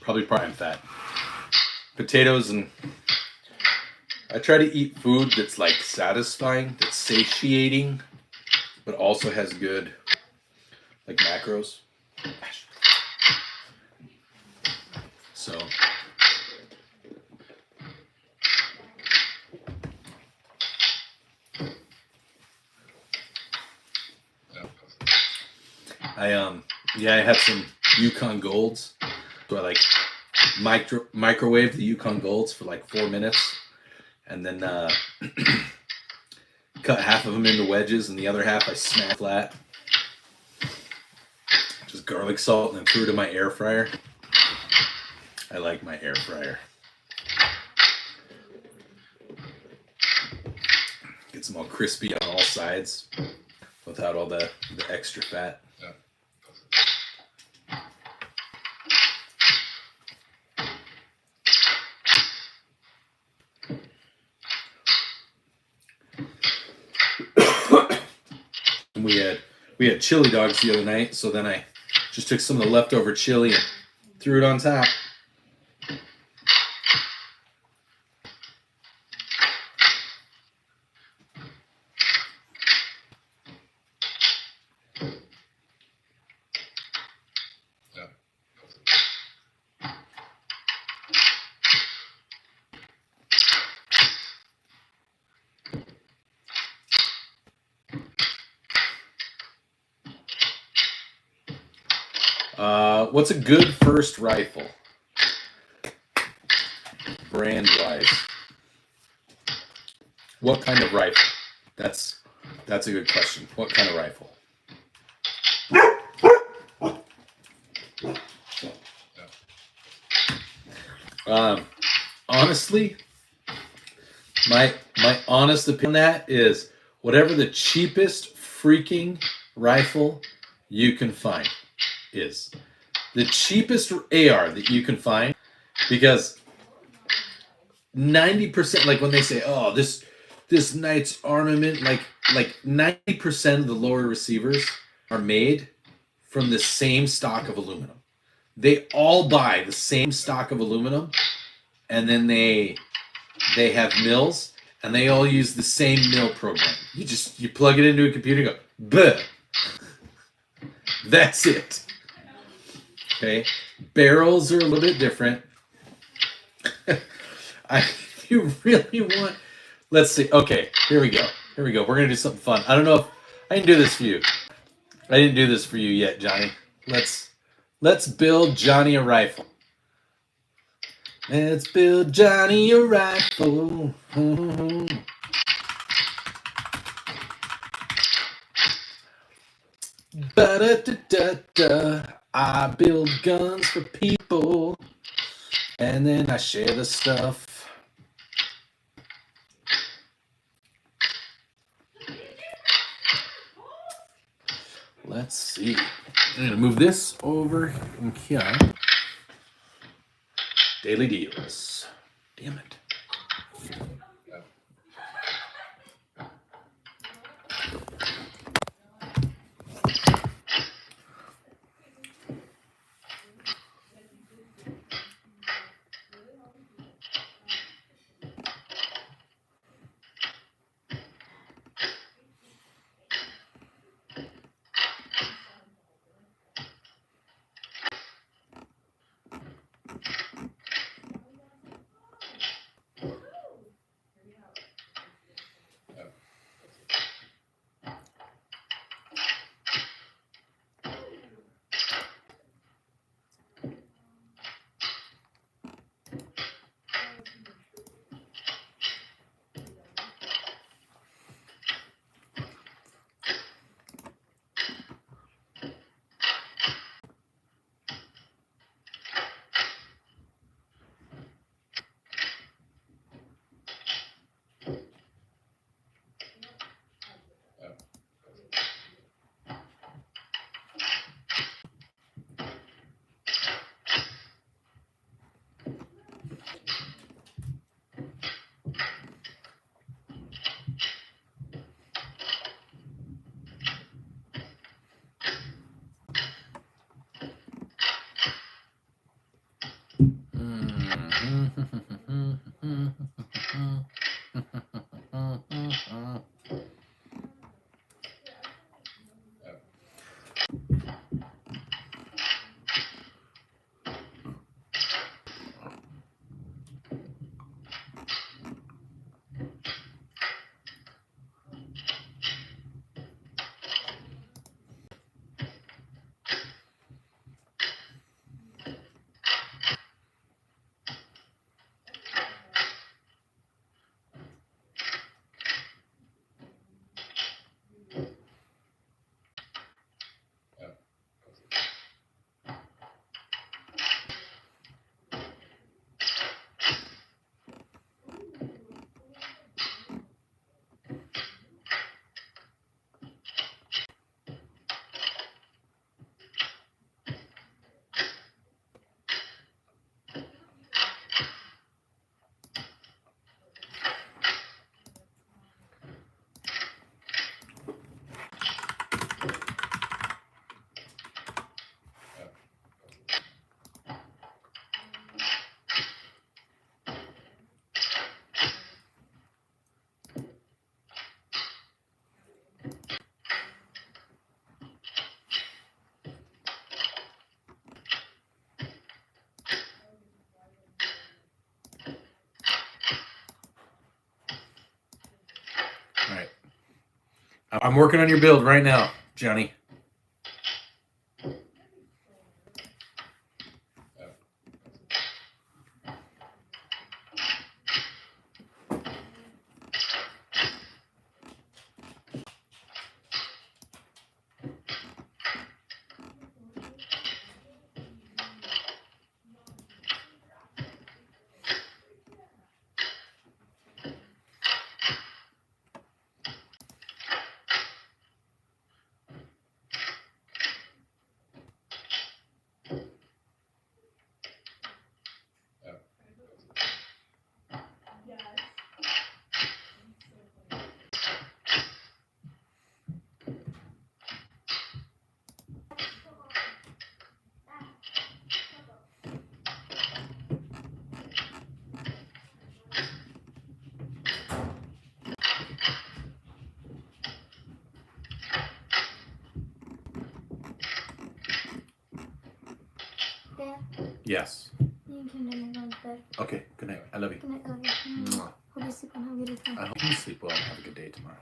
Probably prime fat. Potatoes, and I try to eat food that's like satisfying, that's satiating, but also has good like macros. So I had some Yukon Golds. So I like microwave the Yukon Golds for like 4 minutes, and then cut half of them into wedges, and the other half I smash flat. Just garlic salt, and then threw it in my air fryer. I like my air fryer. Gets them all crispy on all sides without all the extra fat. We had chili dogs the other night, so then I just took some of the leftover chili and threw it on top. What's a good first rifle? Brand wise. What kind of rifle? That's a good question. What kind of rifle? Honestly, my honest opinion on that is whatever the cheapest freaking rifle you can find is. The cheapest AR that you can find, because 90%, like when they say, oh, this Knight's armament, like 90% of the lower receivers are made from the same stock of aluminum. They all buy the same stock of aluminum, and then they have mills, and they all use the same mill program. You plug it into a computer and go, buh. That's it. Okay, barrels are a little bit different. If you really want, let's see. Okay, here we go. We're gonna do something fun. I don't know if I can do this for you. I didn't do this for you yet, Johnny. Let's build Johnny a rifle. Let's build Johnny a rifle. Ba-da-da-da-da. I build guns for people, and then I share the stuff. Let's see. I'm gonna move this over in here. Daily deals. Damn it. All right. I'm working on your build right now, Johnny. Dad, Yes. you can turn it on bed. Okay. Good night. I love you. Good night, love you. Mwah. Hope you sleep well. Have a good time. I hope you sleep well and have a good day tomorrow.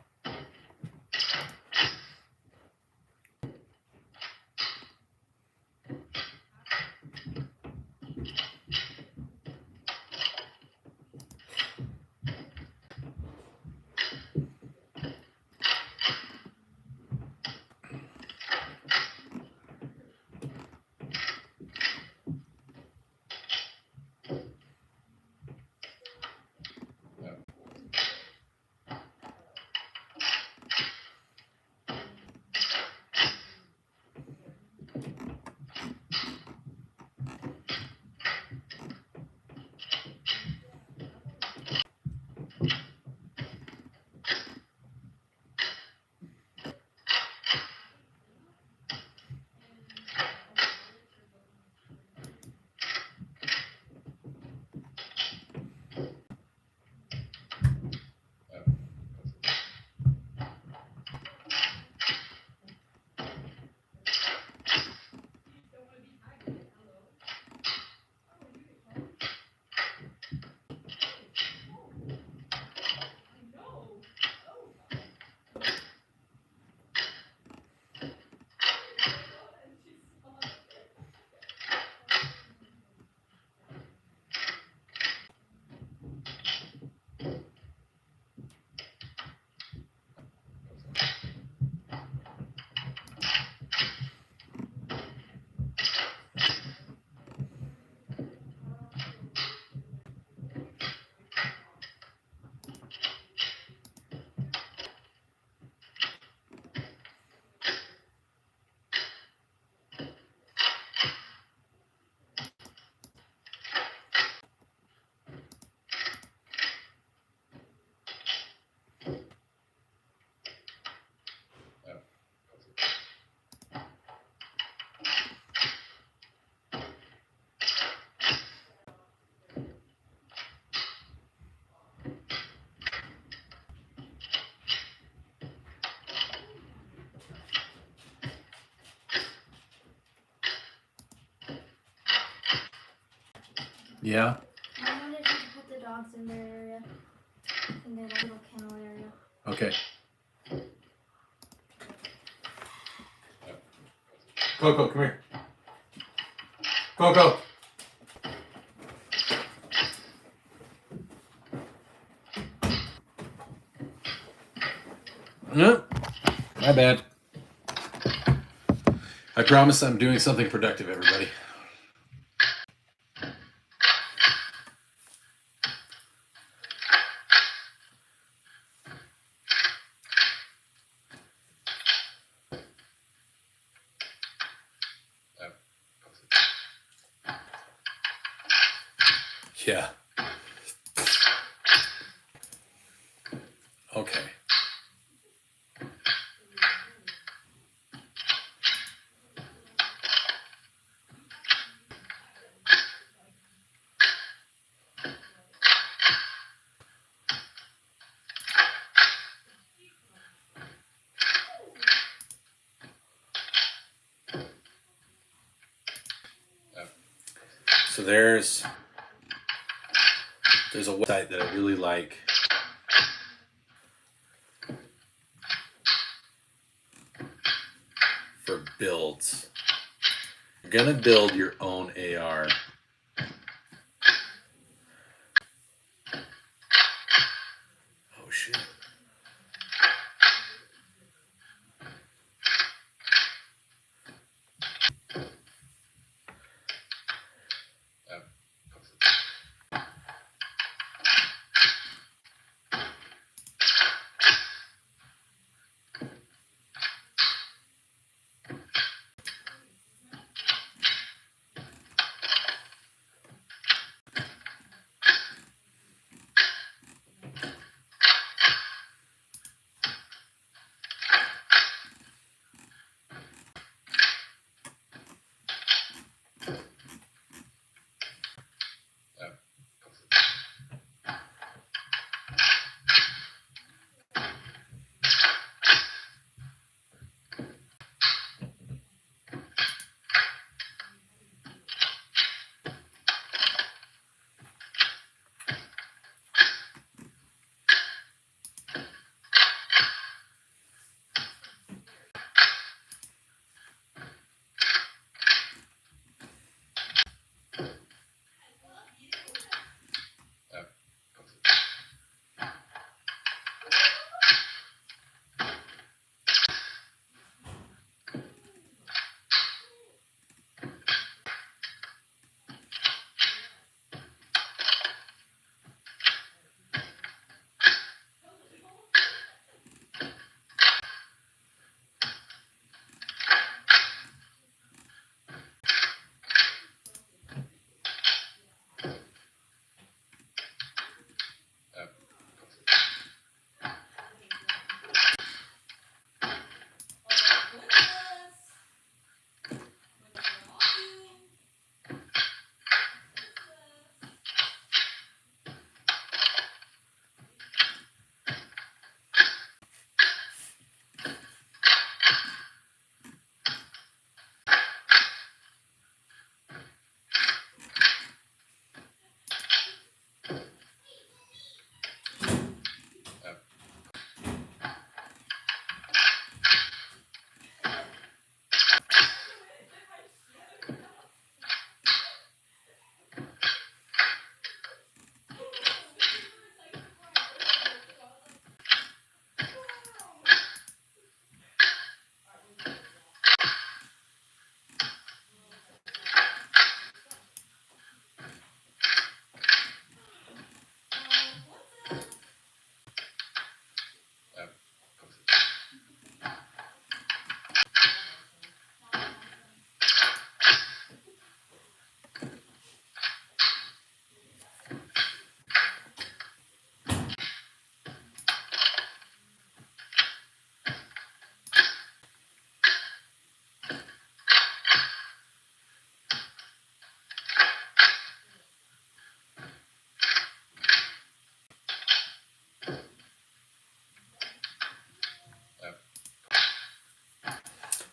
Yeah. I wanted you to put the dogs in their area, in their little kennel area. Okay. Coco, come here. Coco. No, my bad. I promise I'm doing something productive, everybody. Yeah. Okay. So there's a website that I really like. For builds. You're gonna build your own AR. Oh shit.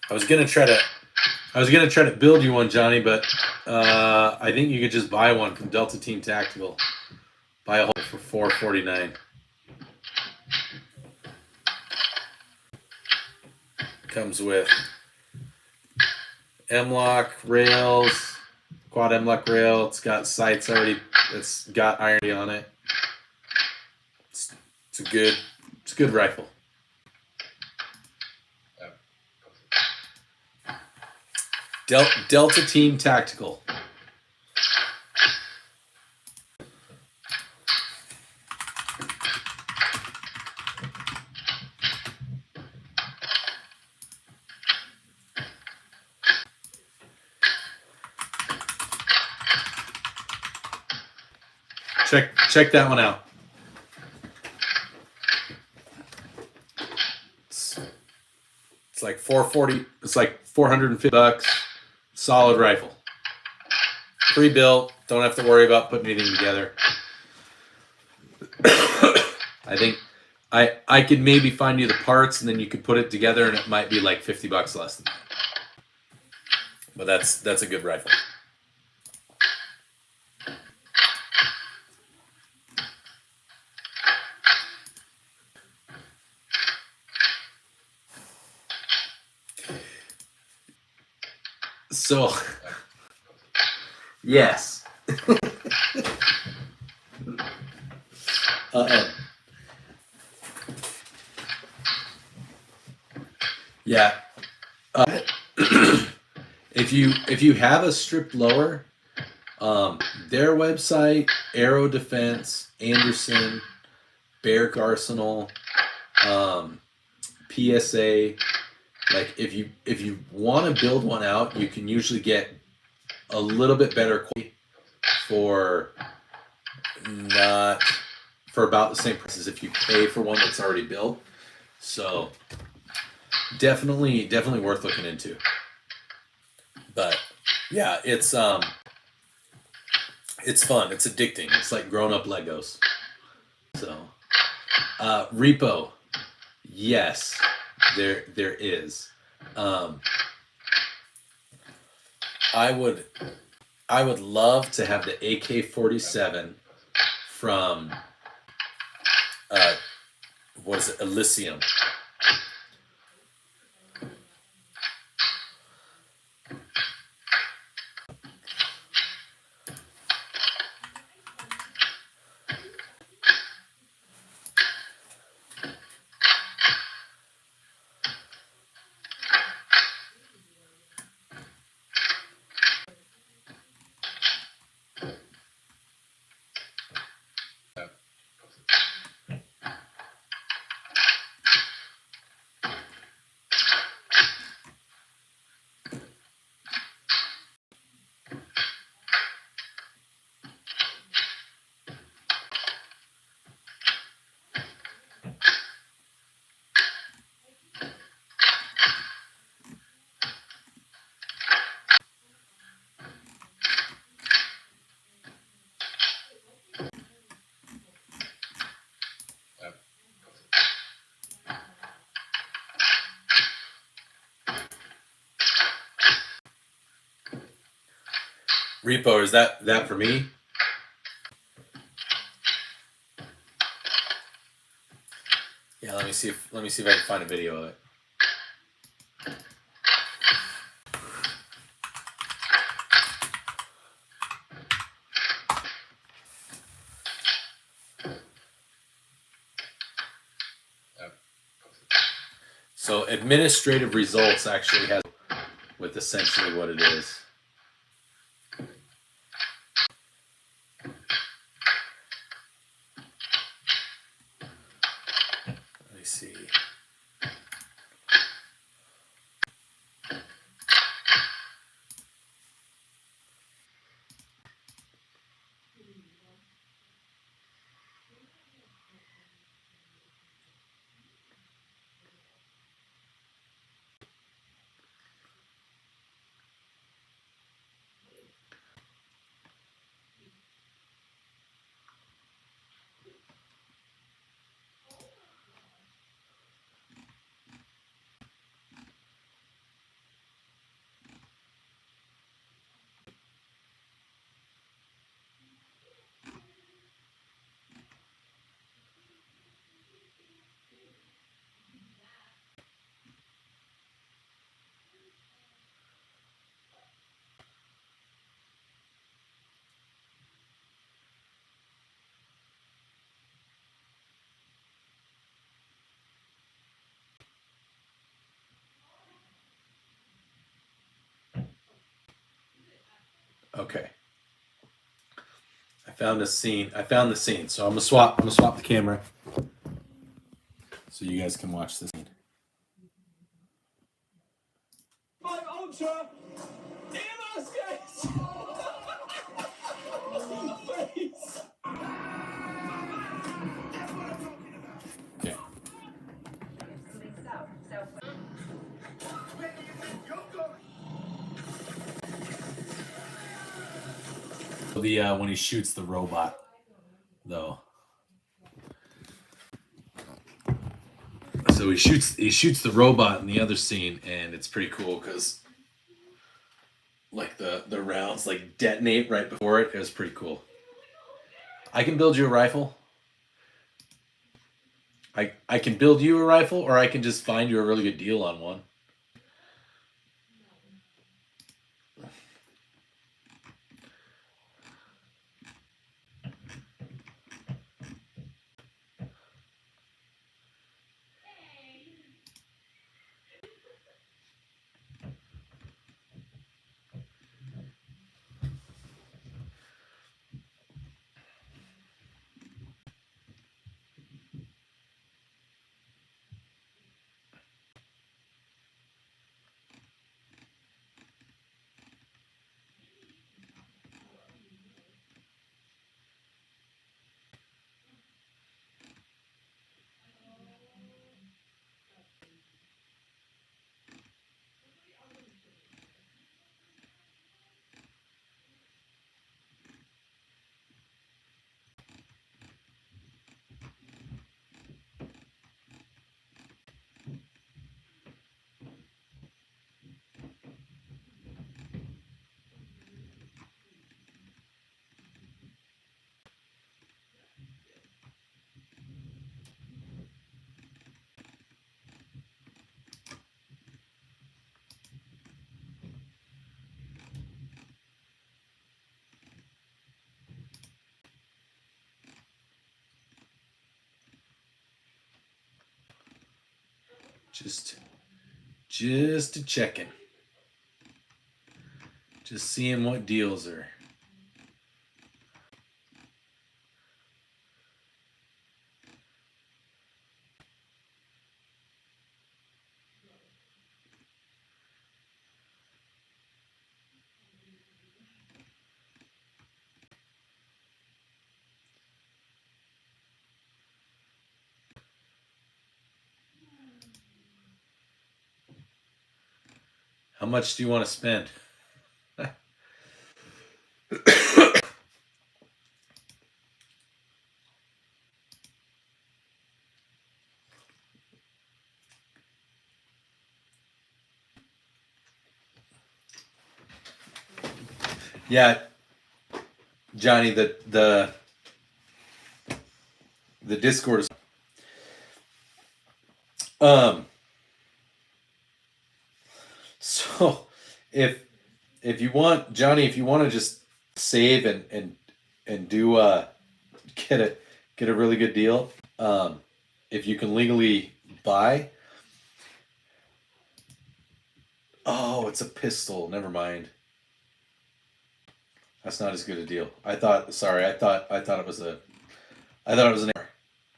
I was gonna try to I was gonna try to build you one, Johnny, but I think you could just buy one from Delta Team Tactical. Buy a whole for $4.49. Comes with M-lock rails, quad M-lock rail. It's got sights already. It's got iron on it. It's a good rifle. Delta Team Tactical. Check that one out. It's like $440. It's like $450. Solid rifle. Pre-built. Don't have to worry about putting anything together. I think I could maybe find you the parts and then you could put it together and it might be like $50 less than that. But that's a good rifle. So, yes. Yeah. If you have a stripped lower, their website, Aero Defense, Anderson, Barrack Arsenal, PSA. Like if you want to build one out, you can usually get a little bit better quality for about the same price as if you pay for one that's already built. So definitely worth looking into. But yeah, it's fun. It's addicting. It's like grown up Legos. So repo, yes. There is. I would love to have the AK-47 from what is it, Elysium. Repo, is that for me? Yeah, let me see if I can find a video of it. So administrative results actually has with essentially what it is. Let me see. Okay. I found the scene. So I'm gonna swap the camera so you guys can watch the scene. Okay. The when he shoots the robot, though. So he shoots the robot in the other scene, and it's pretty cool because like the rounds like detonate right before it. It was pretty cool. I can build you a rifle. I can build you a rifle, or I can just find you a really good deal on one. Just checking. Just seeing what deals are. How much do you want to spend? Yeah, Johnny, the Discord is so if you want, Johnny, if you want to just save and do get a really good deal, if you can legally buy. Oh, it's a pistol. Never mind. That's not as good a deal. I thought it was an error.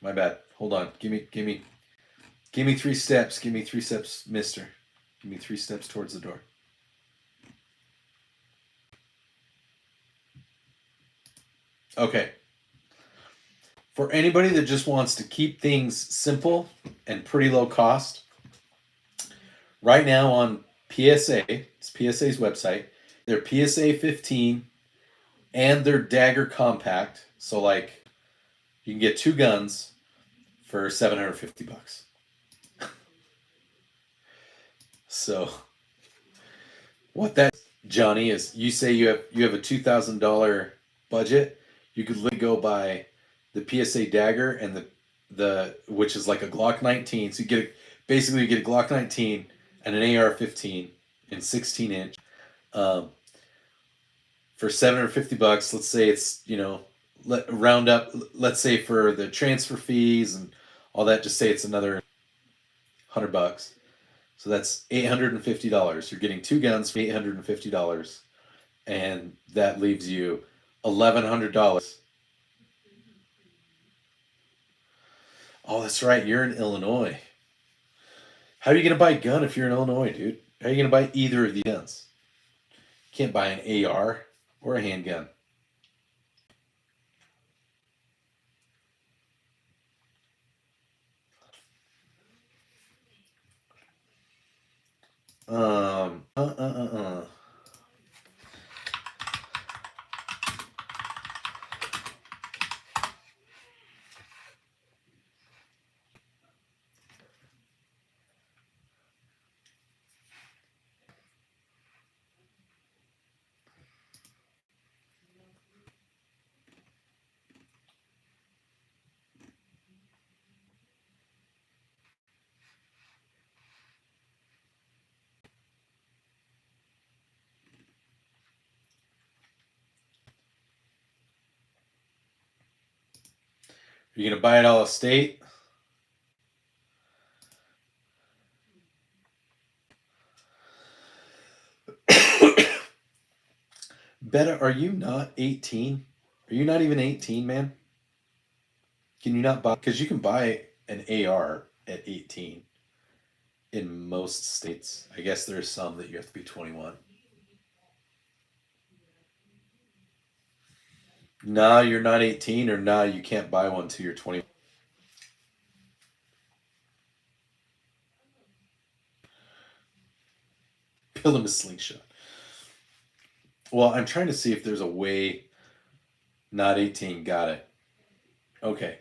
My bad. Hold on. Give me 3 steps. Give me 3 steps, mister. Give me 3 steps towards the door. Okay. For anybody that just wants to keep things simple and pretty low cost, right now on PSA, it's PSA's website, their PSA 15 and their Dagger Compact. So like you can get 2 guns for $750. So what that, Johnny, is you say you have a $2,000 budget, you could literally go buy the PSA Dagger and the which is like a Glock 19. So you get a Glock 19 and an AR-15 in 16-inch for $750. Let's say it's, round up. Let's say for the transfer fees and all that, just say it's another $100. So that's $850. You're getting 2 guns for $850, and that leaves you $1,100. Oh, that's right. You're in Illinois. How are you gonna buy a gun if you're in Illinois, dude? How are you gonna buy either of these guns? You can't buy an AR or a handgun. Um. Uh. Uh. Uh. uh. Are you gonna buy it all estate? Betta, are you not 18? Are you not even 18, man? Can you not buy? Because you can buy an AR at 18 in most states. I guess there's some that you have to be 21. Nah, you're not 18, or nah, you can't buy one till you're 20. Build him a slingshot. Well, I'm trying to see if there's a way. Not 18. Got it. Okay.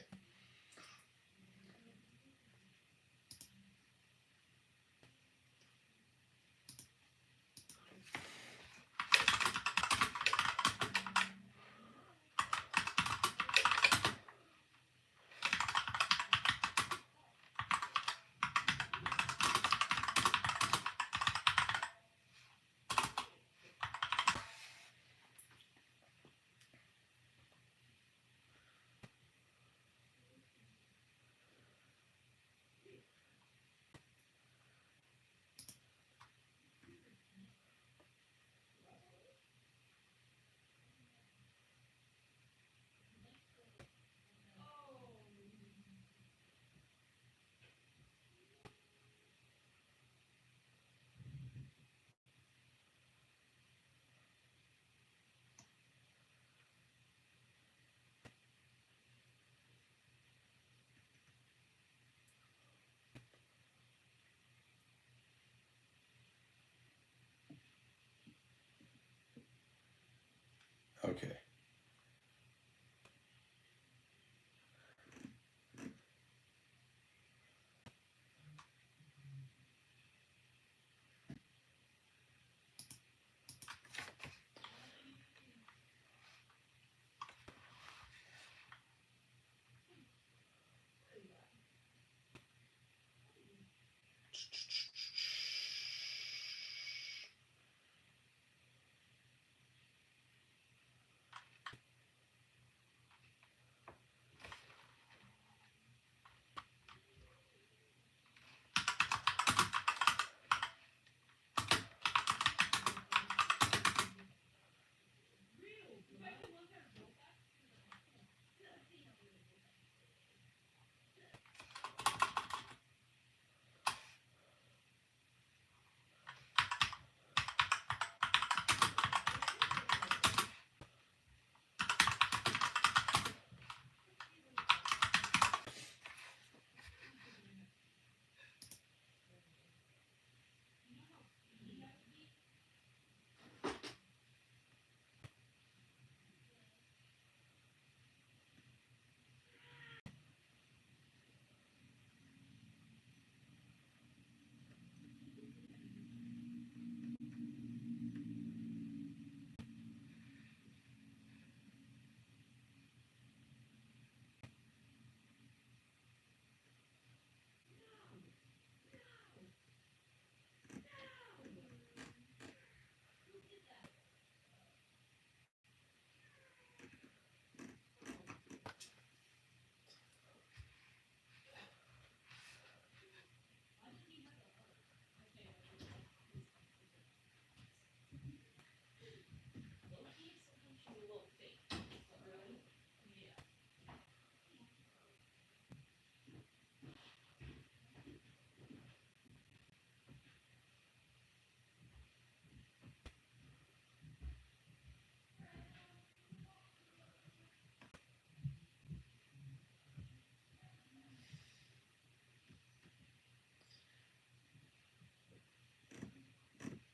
Okay.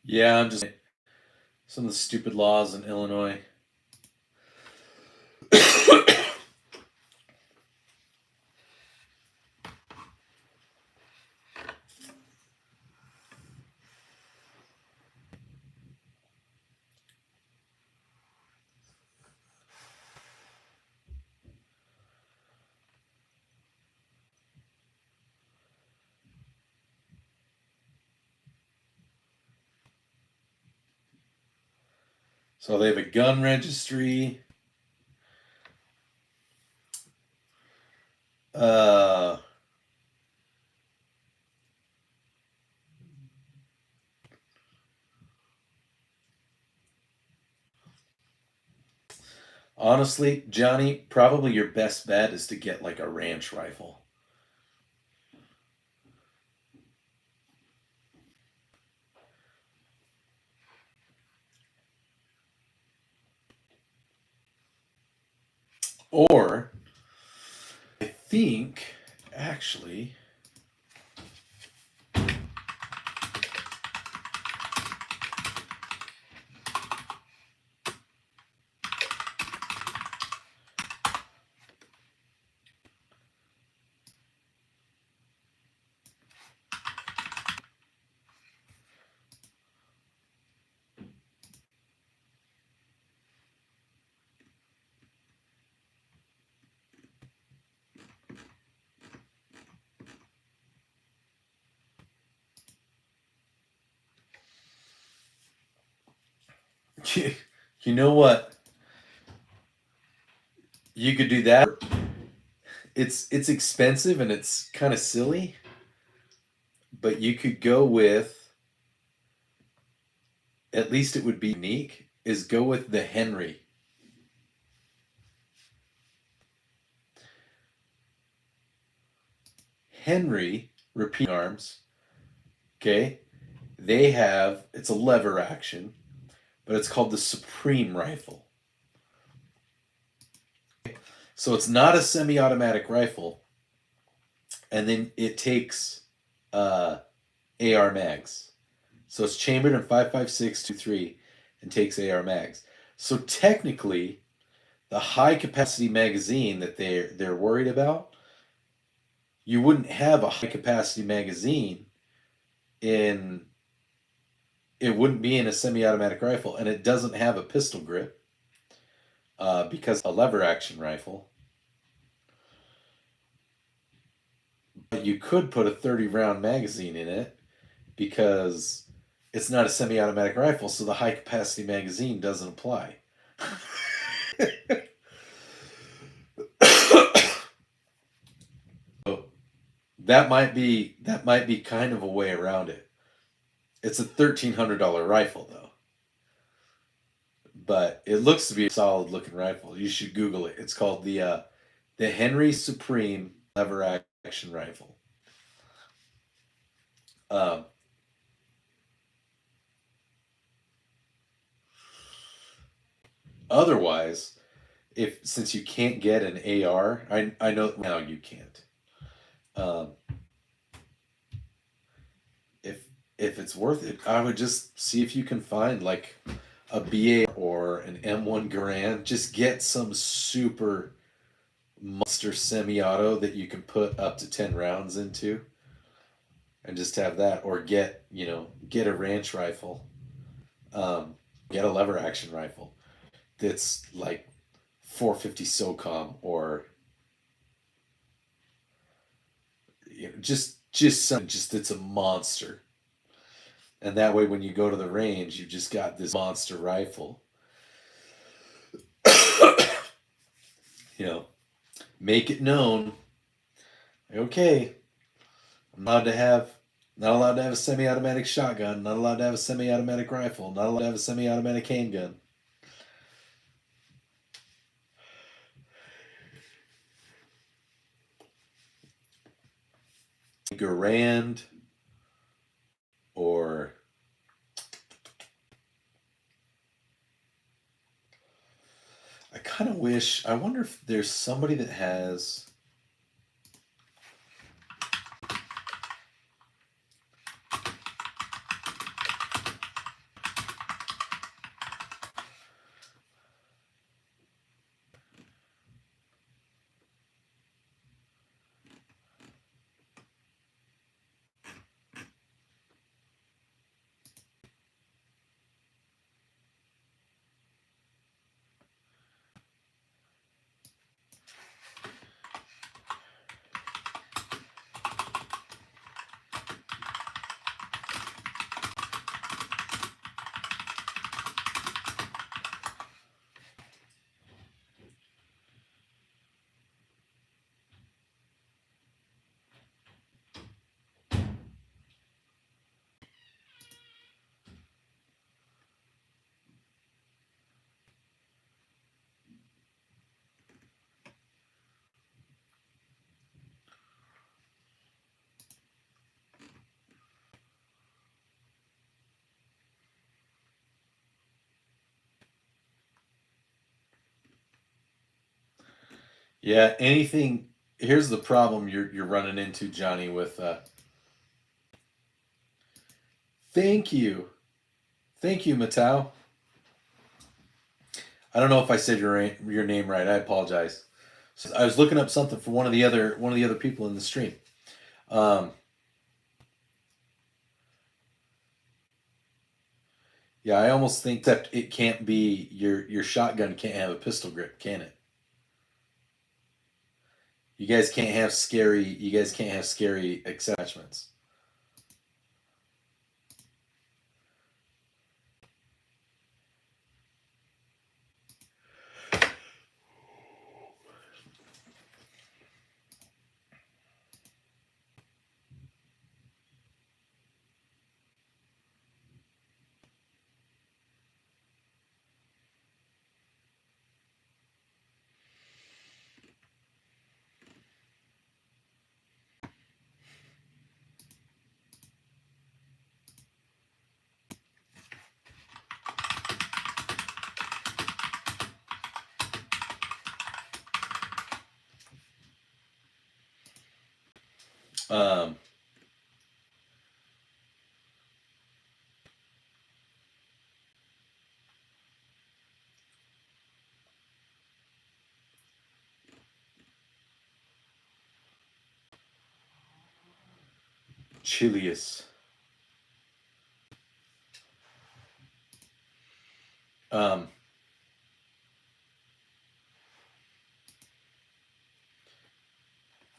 Yeah, I'm just some of the stupid laws in Illinois. So they have a gun registry. Uh, Honestly, Johnny, probably your best bet is to get like a ranch rifle. Or, I think, actually, you know what? You could do that. It's expensive and it's kind of silly, but you could go with, at least it would be unique, is go with the Henry. Henry repeating arms. Okay, they have, it's a lever action, but it's called the Supreme rifle. So it's not a semi-automatic rifle, and then it takes AR mags. So it's chambered in 5.56-23 and takes AR mags. So technically, the high capacity magazine that they're worried about, you wouldn't have a high capacity magazine in, it wouldn't be in a semi-automatic rifle, and it doesn't have a pistol grip because a lever action rifle. But you could put a 30 round magazine in it because it's not a semi-automatic rifle, so the high capacity magazine doesn't apply. So that might be kind of a way around it. It's a $1,300 rifle though, but it looks to be a solid looking rifle. You should Google it. It's called the Henry Supreme lever action rifle. Otherwise, since you can't get an AR, I know now you can't. If it's worth it, I would just see if you can find like a BA or an M1 Garand. Just get some super monster semi-auto that you can put up to 10 rounds into, and just have that. Or get a ranch rifle, get a lever action rifle that's like 450 SOCOM, or just something just it's a monster. And that way when you go to the range, you've just got this monster rifle. Make it known, okay, I'm not allowed to have a semi-automatic shotgun, not allowed to have a semi-automatic rifle, not allowed to have a semi-automatic handgun. Garand, or I kind of wish, I wonder if there's somebody that has Yeah, anything. Here's the problem you're running into, Johnny. With thank you, Matau. I don't know if I said your name right. I apologize. So I was looking up something for one of the other people in the stream. Um, yeah, I almost think that it can't be your shotgun can't have a pistol grip, can it? You guys can't have scary attachments. Um, Chilius. Um,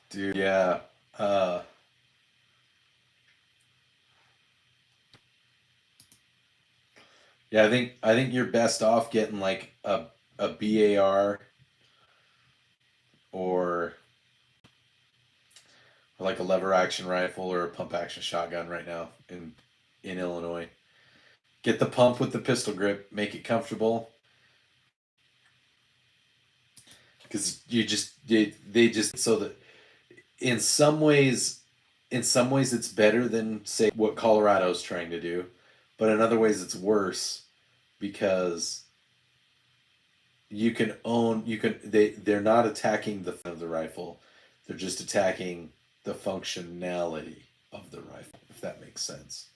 dude, yeah. Uh, yeah, I think you're best off getting like a BAR or like a lever action rifle or a pump action shotgun right now in Illinois. Get the pump with the pistol grip, make it comfortable, because they just so that in some ways it's better than say what Colorado's trying to do, but in other ways it's worse because they're not attacking the of the rifle, they're just attacking the functionality of the rifle, if that makes sense.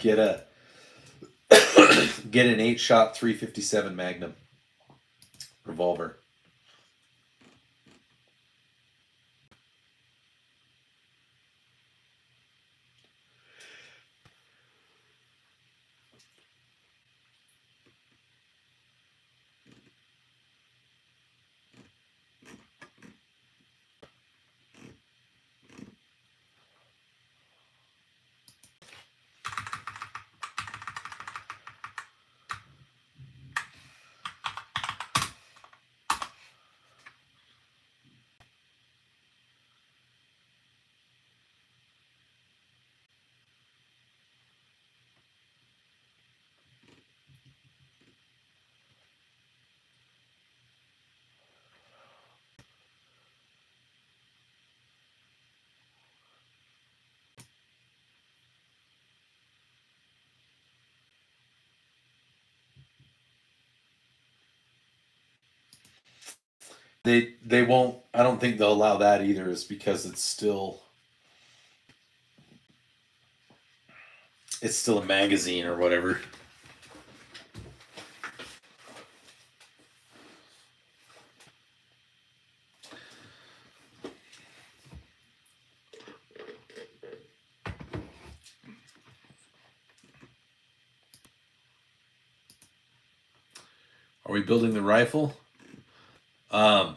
Get a get an 8-shot 357 Magnum revolver. They won't. I don't think they'll allow that either, is because it's still a magazine or whatever. Are we building the rifle? Um,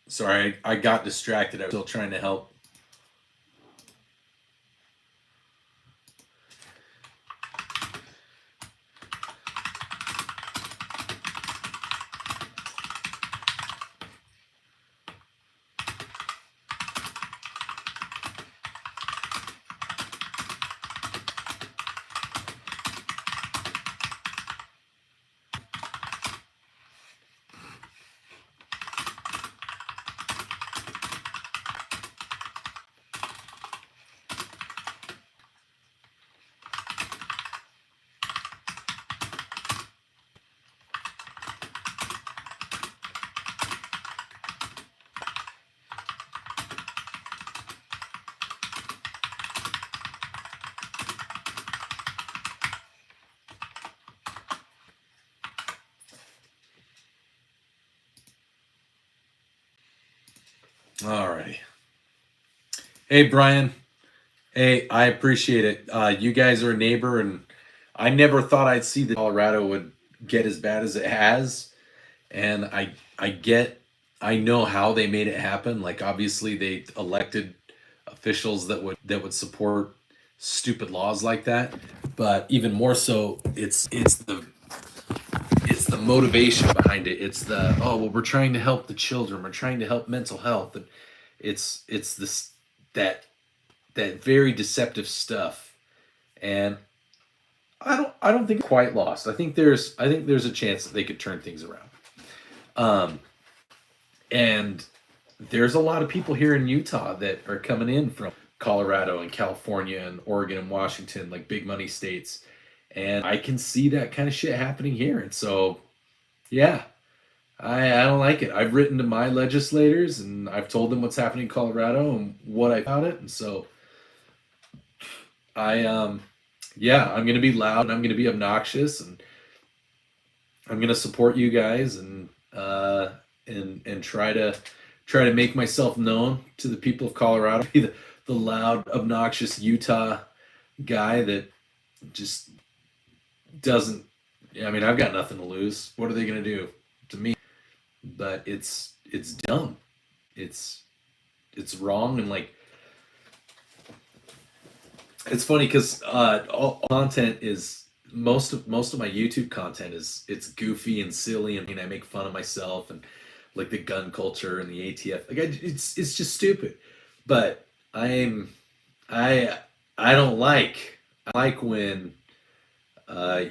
sorry, I got distracted. I was still trying to help. Alrighty. Hey, Brian. Hey, I appreciate it. You guys are a neighbor, and I never thought I'd see that Colorado would get as bad as it has. And I know how they made it happen. Like obviously they elected officials that would support stupid laws like that. But even more so, it's the motivation behind it. It's the, oh well, we're trying to help the children. We're trying to help mental health. And it's this that that very deceptive stuff. And I don't think it's quite lost. I think there's a chance that they could turn things around. Um, and there's a lot of people here in Utah that are coming in from Colorado and California and Oregon and Washington, like big money states. And I can see that kind of shit happening here. And so, yeah, I don't like it. I've written to my legislators and I've told them what's happening in Colorado and what I found it. And so yeah, I'm gonna be loud and I'm gonna be obnoxious and I'm gonna support you guys and try to make myself known to the people of Colorado. Be the loud, obnoxious Utah guy that just doesn't. I mean, I've got nothing to lose. What are they gonna do to me? But it's dumb. It's it's wrong and like it's funny because all content is most of my YouTube content is it's goofy and silly and I make fun of myself and like the gun culture and the ATF. Like it's just stupid. But I I don't like I like when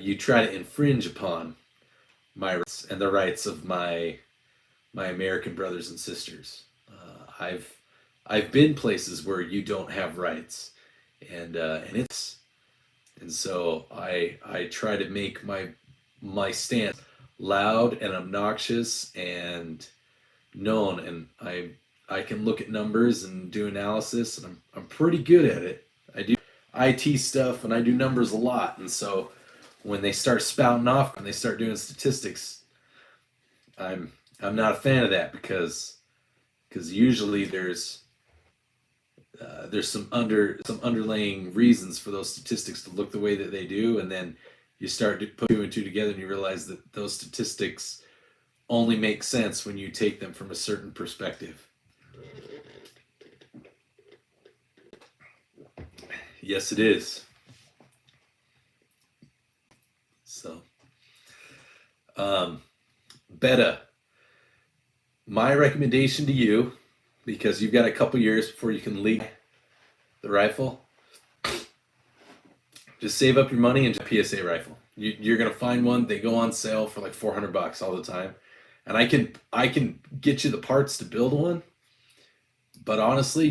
you try to infringe upon my rights and the rights of my American brothers and sisters. I've been places where you don't have rights, and so I try to make my stance loud and obnoxious and known, and I can look at numbers and do analysis, and I'm pretty good at it. I do IT stuff and I do numbers a lot, and so when they start spouting off and they start doing statistics, I'm not a fan of that because usually there's some underlying reasons for those statistics to look the way that they do, and then you start to put two and two together and you realize that those statistics only make sense when you take them from a certain perspective. Yes, it is. So, um, Beta, my recommendation to you, because you've got a couple years before you can leave the rifle, just save up your money and just a PSA rifle. You're gonna find one. They go on sale for like $400 all the time, and I can get you the parts to build one. But honestly,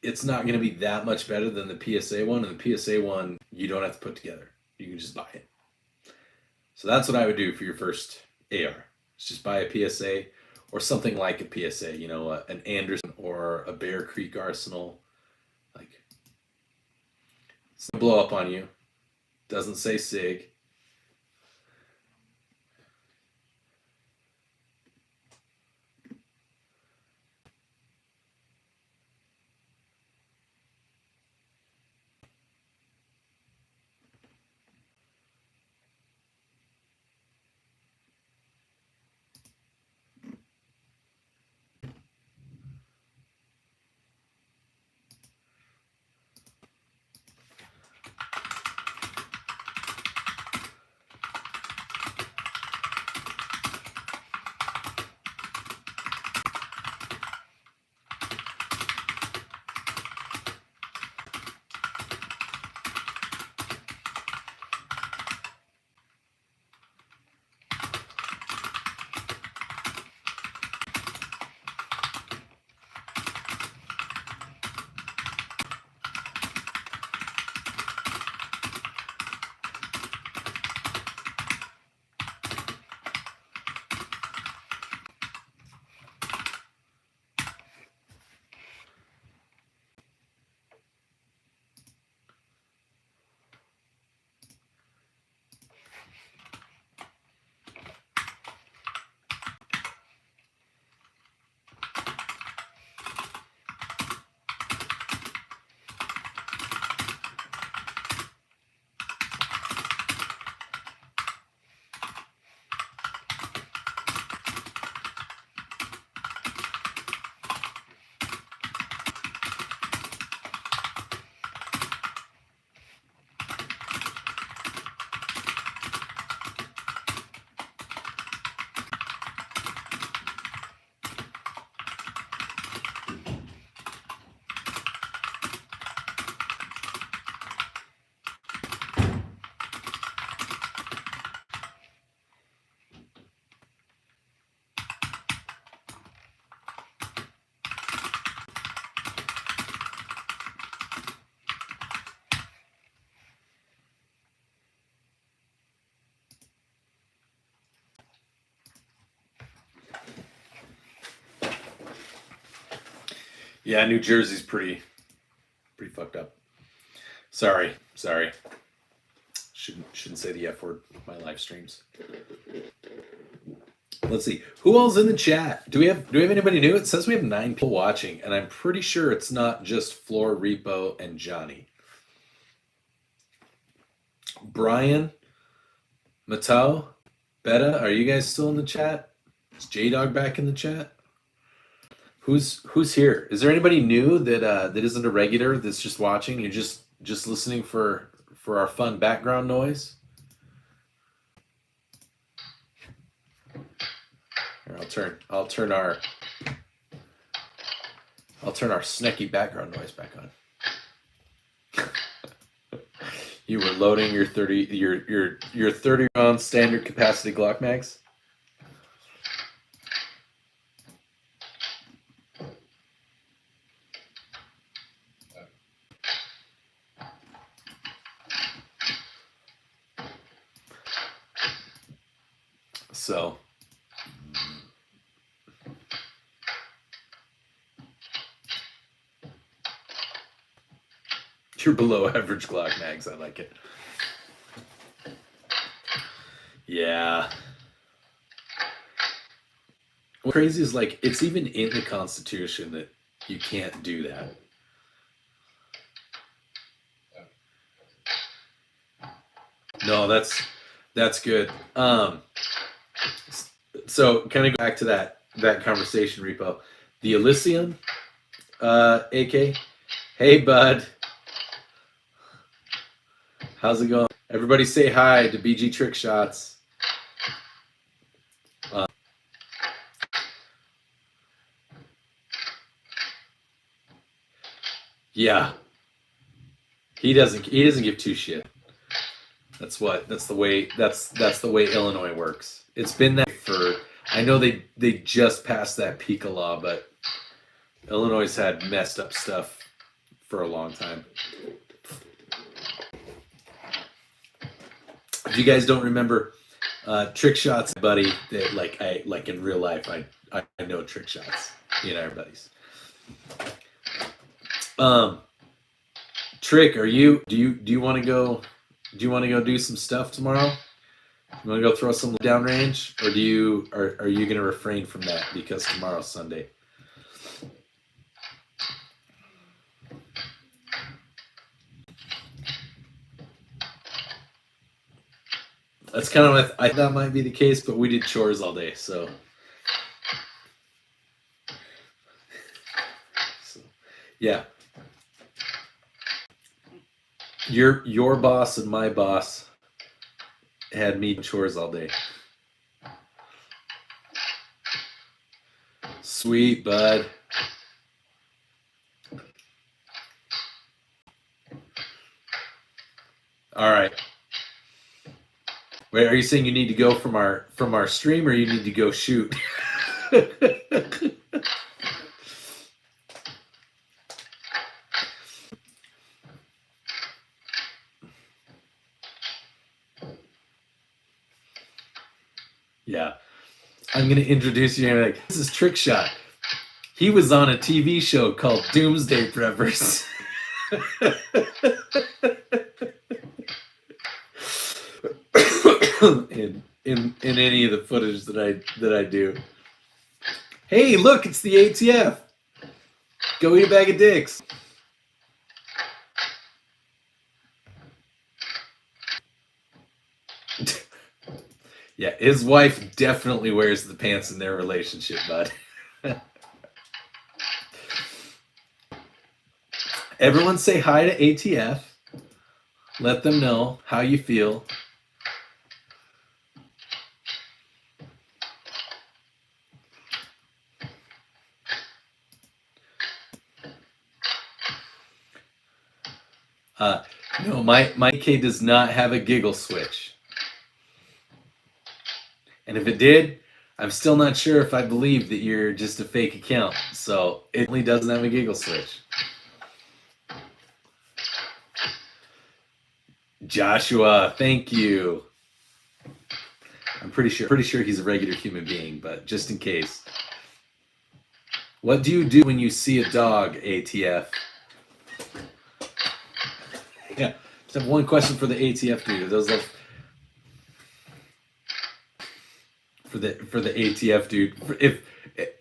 it's not gonna be that much better than the PSA one, and the PSA one you don't have to put together. You can just buy it. So that's what I would do for your first AR. Is just buy a PSA or something like a PSA. An Anderson or a Bear Creek Arsenal. Like it's gonna blow up on you. Doesn't say SIG. Yeah, New Jersey's pretty fucked up. Sorry. Shouldn't say the F word on my live streams. Let's see. Who all's in the chat? Do we have anybody new? It says we have 9 people watching, and I'm pretty sure it's not just Floor, Repo, and Johnny. Brian, Matau, Betta, are you guys still in the chat? Is J-Dog back in the chat? Who's here? Is there anybody new that isn't a regular that's just watching? You're just listening for our fun background noise? Here, I'll turn our sneaky background noise back on. You were loading your 30 round standard capacity Glock mags? So you're below average Glock mags. I like it. Yeah. What's crazy is like it's even in the Constitution that you can't do that. No, that's good. So kind of go back to that conversation, Repo. The Elysium, AK. Hey, bud. How's it going? Everybody say hi to BG Trick Shots. Yeah. He doesn't give two shit. That's the way Illinois works. It's been that for, I know they just passed that PICA law, but Illinois had messed up stuff for a long time. If you guys don't remember, Trick Shots, buddy, that like in real life, I know Trick Shots. You know, everybody's. Trick, do you want to go? Do you want to go do some stuff tomorrow? You want to go throw some downrange, or are you going to refrain from that because tomorrow's Sunday? That's kind of what I thought that might be the case, but we did chores all day, so yeah. Your boss and my boss had me chores all day. Sweet, bud. All right. Wait, are you saying you need to go from our stream, or you need to go shoot? Yeah. I'm going to introduce you and be like, this is Trick Shot. He was on a TV show called Doomsday Preppers. in any of the footage that I do. Hey, look, it's the ATF. Go eat a bag of dicks. Yeah, his wife definitely wears the pants in their relationship, bud. Everyone say hi to ATF. Let them know how you feel. No, my K does not have a giggle switch. And if it did, I'm still not sure if I believe that you're just a fake account. So it only doesn't have a giggle switch. Joshua, thank you. I'm pretty sure he's a regular human being, but just in case. What do you do when you see a dog, ATF? Yeah. Just have one question for the ATF dude. Those love for the ATF dude. If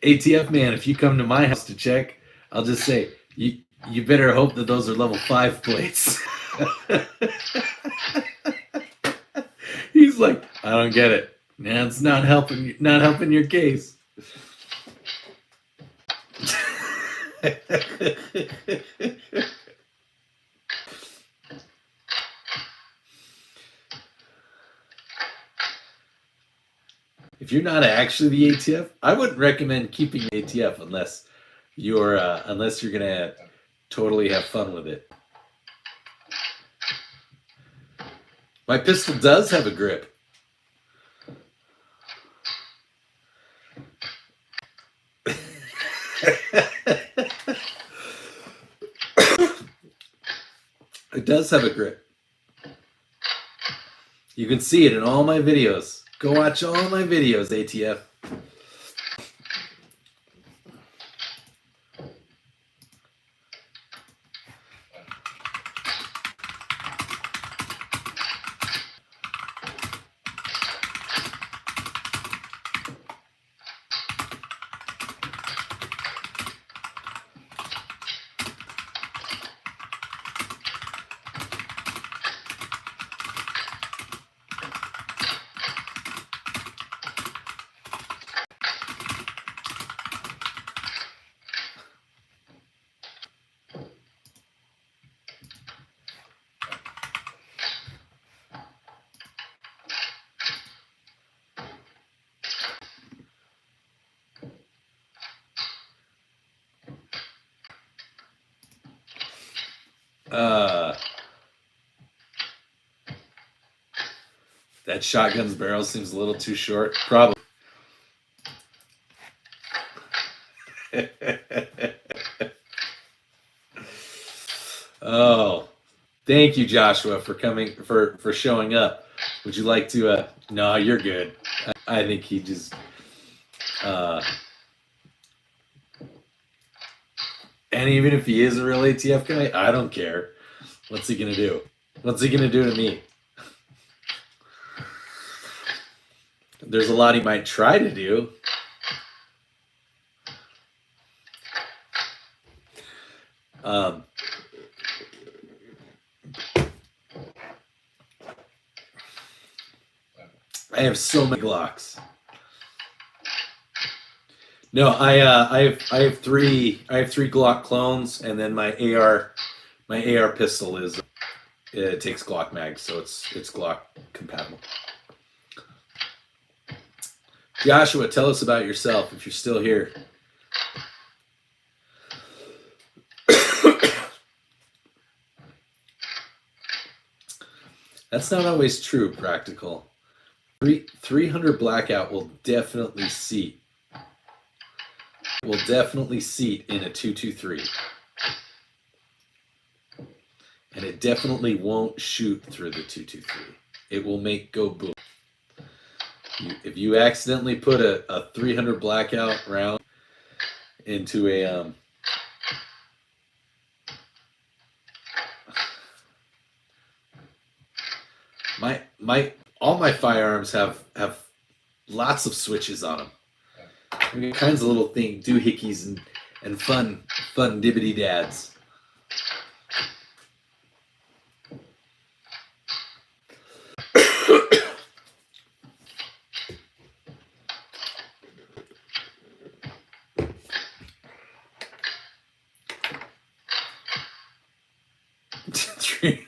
ATF man, if you come to my house to check, I'll just say you better hope that those are level 5 plates. He's like, I don't get it. Man, it's not helping your case. If you're not actually the ATF, I wouldn't recommend keeping the ATF unless you're gonna totally have fun with it. My pistol does have a grip. It does have a grip. You can see it in all my videos. Go watch all my videos, ATF. That shotgun's barrel seems a little too short. Probably. Oh, thank you, Joshua, for coming for showing up. Would you like to? No, you're good. I think he just. And even if he is a real ATF guy, I don't care. What's he gonna do? What's he gonna do to me? There's a lot he might try to do. I have so many Glocks. No, I have three Glock clones, and then my AR pistol it takes Glock mags, so it's Glock compatible. Joshua, tell us about yourself if you're still here. That's not always true, Practical. 300 blackout will definitely seat. Will definitely seat in a 223. And it definitely won't shoot through the 223. It will make go boom. If you accidentally put a 300 blackout round into a all my firearms have lots of switches on them. I mean, kinds of little doohickeys and fun dibbity dads.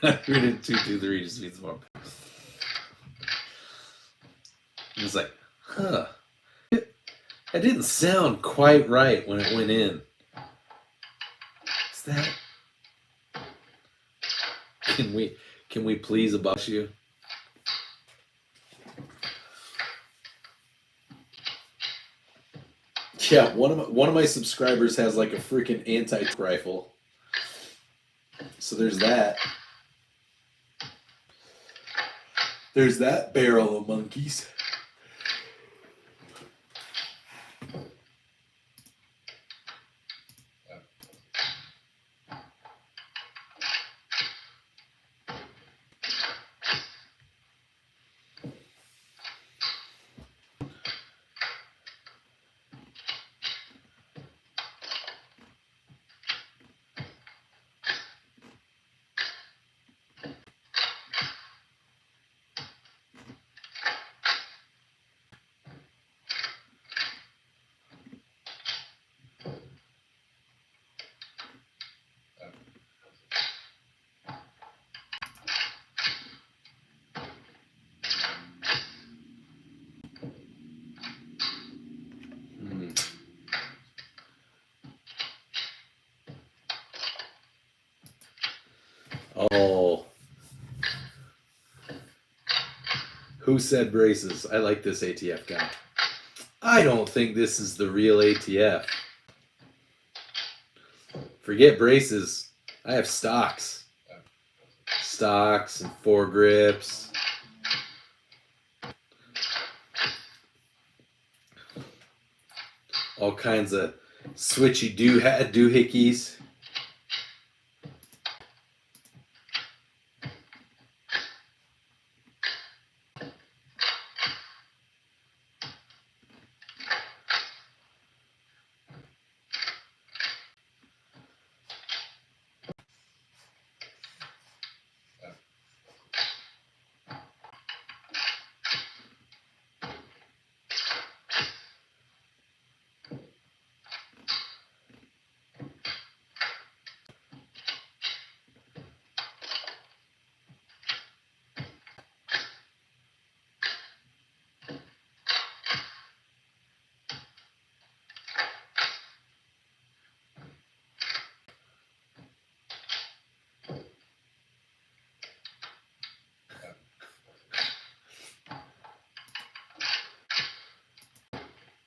$300 223 just means more. It's like, huh. That didn't sound quite right when it went in. Is that? Can we please abolish you? Yeah, one of my subscribers has like a freaking anti-rifle. So there's that. There's that barrel of monkeys. Oh. Who said braces? I like this ATF gun. I don't think this is the real ATF. Forget braces. I have stocks. Stocks and foregrips. All kinds of switchy doohickeys.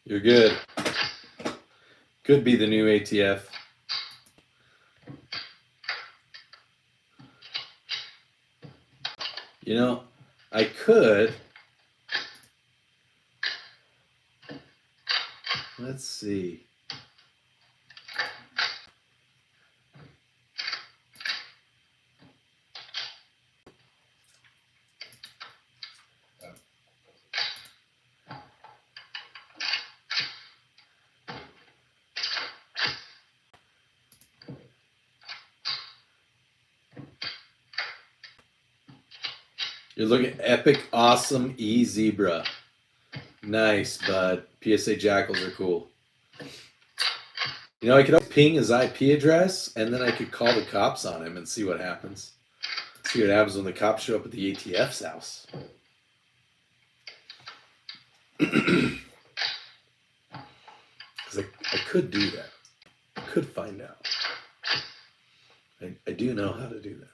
You're good. Could be the new ATF. You know, I could. Let's see. You're looking epic, awesome E-Zebra. Nice, bud. PSA Jackals are cool. You know, I could ping his IP address, and then I could call the cops on him and see what happens. See what happens when the cops show up at the ATF's house. Because I could do that. I could find out. I do know how to do that.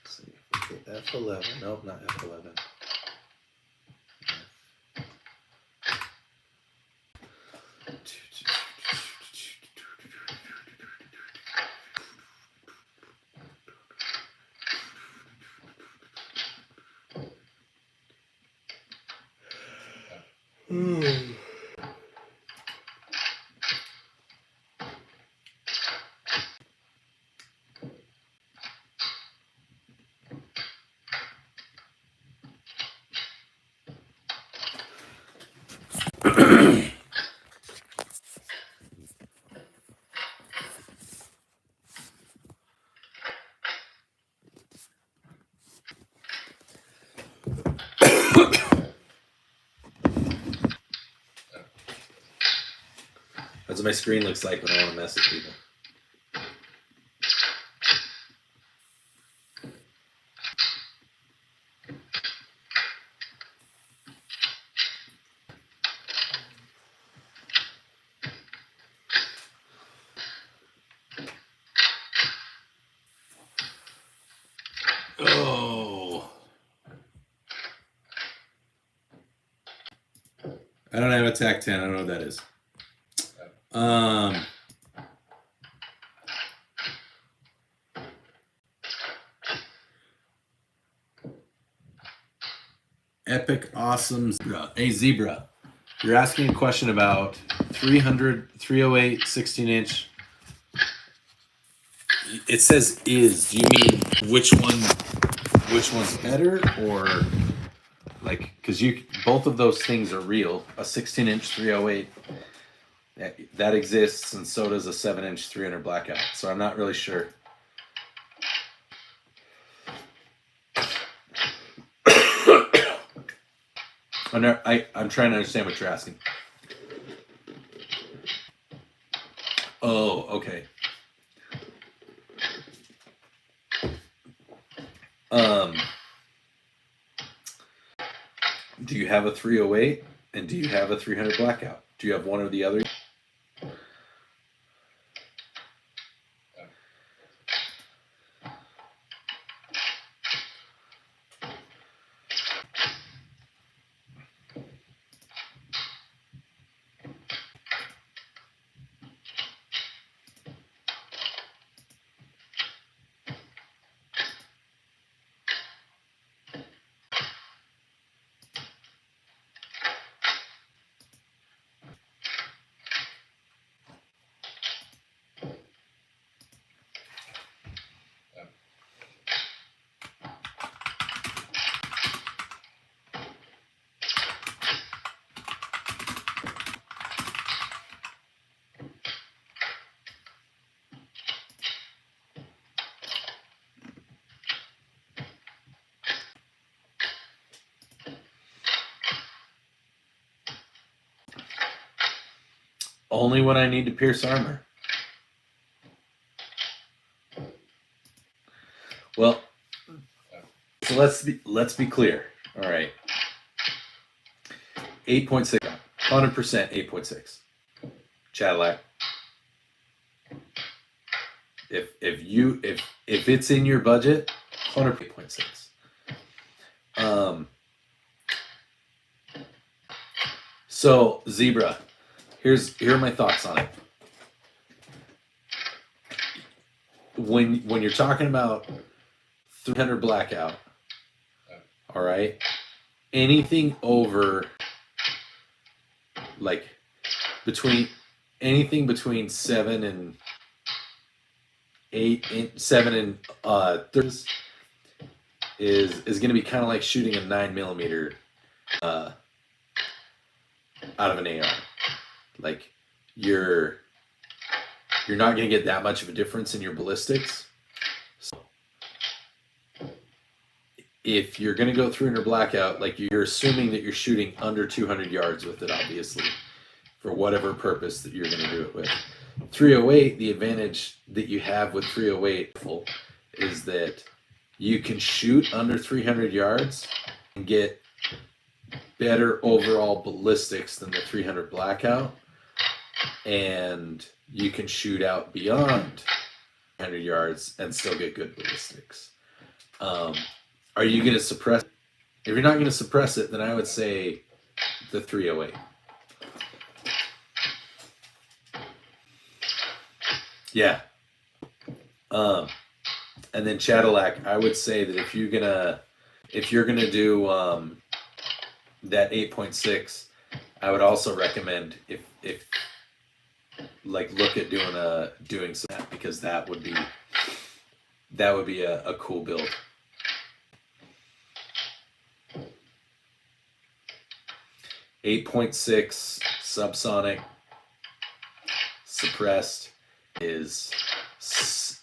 Let's see. Okay, F11. Nope, not F11. That's what my screen looks like when I want to mess with people. Oh. I don't have a TAC-10. I don't know what that is. Epic, awesome Zebra. Hey, Zebra, you're asking a question about 300, 308, 16-inch. It says is. Do you mean which one's better, or like, because both of those things are real. A 16-inch 308 that exists, and so does a 7-inch 300 blackout. So I'm not really sure. I'm trying to understand what you're asking. Oh, okay. Do you have a 308 and do you have a 300 blackout? Do you have one or the other? Only when I need to pierce armor. Well, so let's be clear. All right. 8.6, 100% 8.6. Cadillac. If it's in your budget, 100.6. So Zebra, here are my thoughts on it. When you're talking about 300 blackout, all right, anything over like anything between 7 and 30 is going to be kind of like shooting a 9mm out of an AR. Like you're not going to get that much of a difference in your ballistics. So if you're going to go 300 blackout, like you're assuming that you're shooting under 200 yards with it, obviously, for whatever purpose that you're going to do it with. 308, the advantage that you have with 308 is that you can shoot under 300 yards and get better overall ballistics than the 300 blackout, and you can shoot out beyond 100 yards and still get good ballistics. Are you going to suppress it? If you're not going to suppress it, then I would say the 308. Yeah. And then Cadillac, I would say that if you're gonna do that 8.6, I would also recommend if like look at doing some, because that would be a cool build. .6 subsonic suppressed is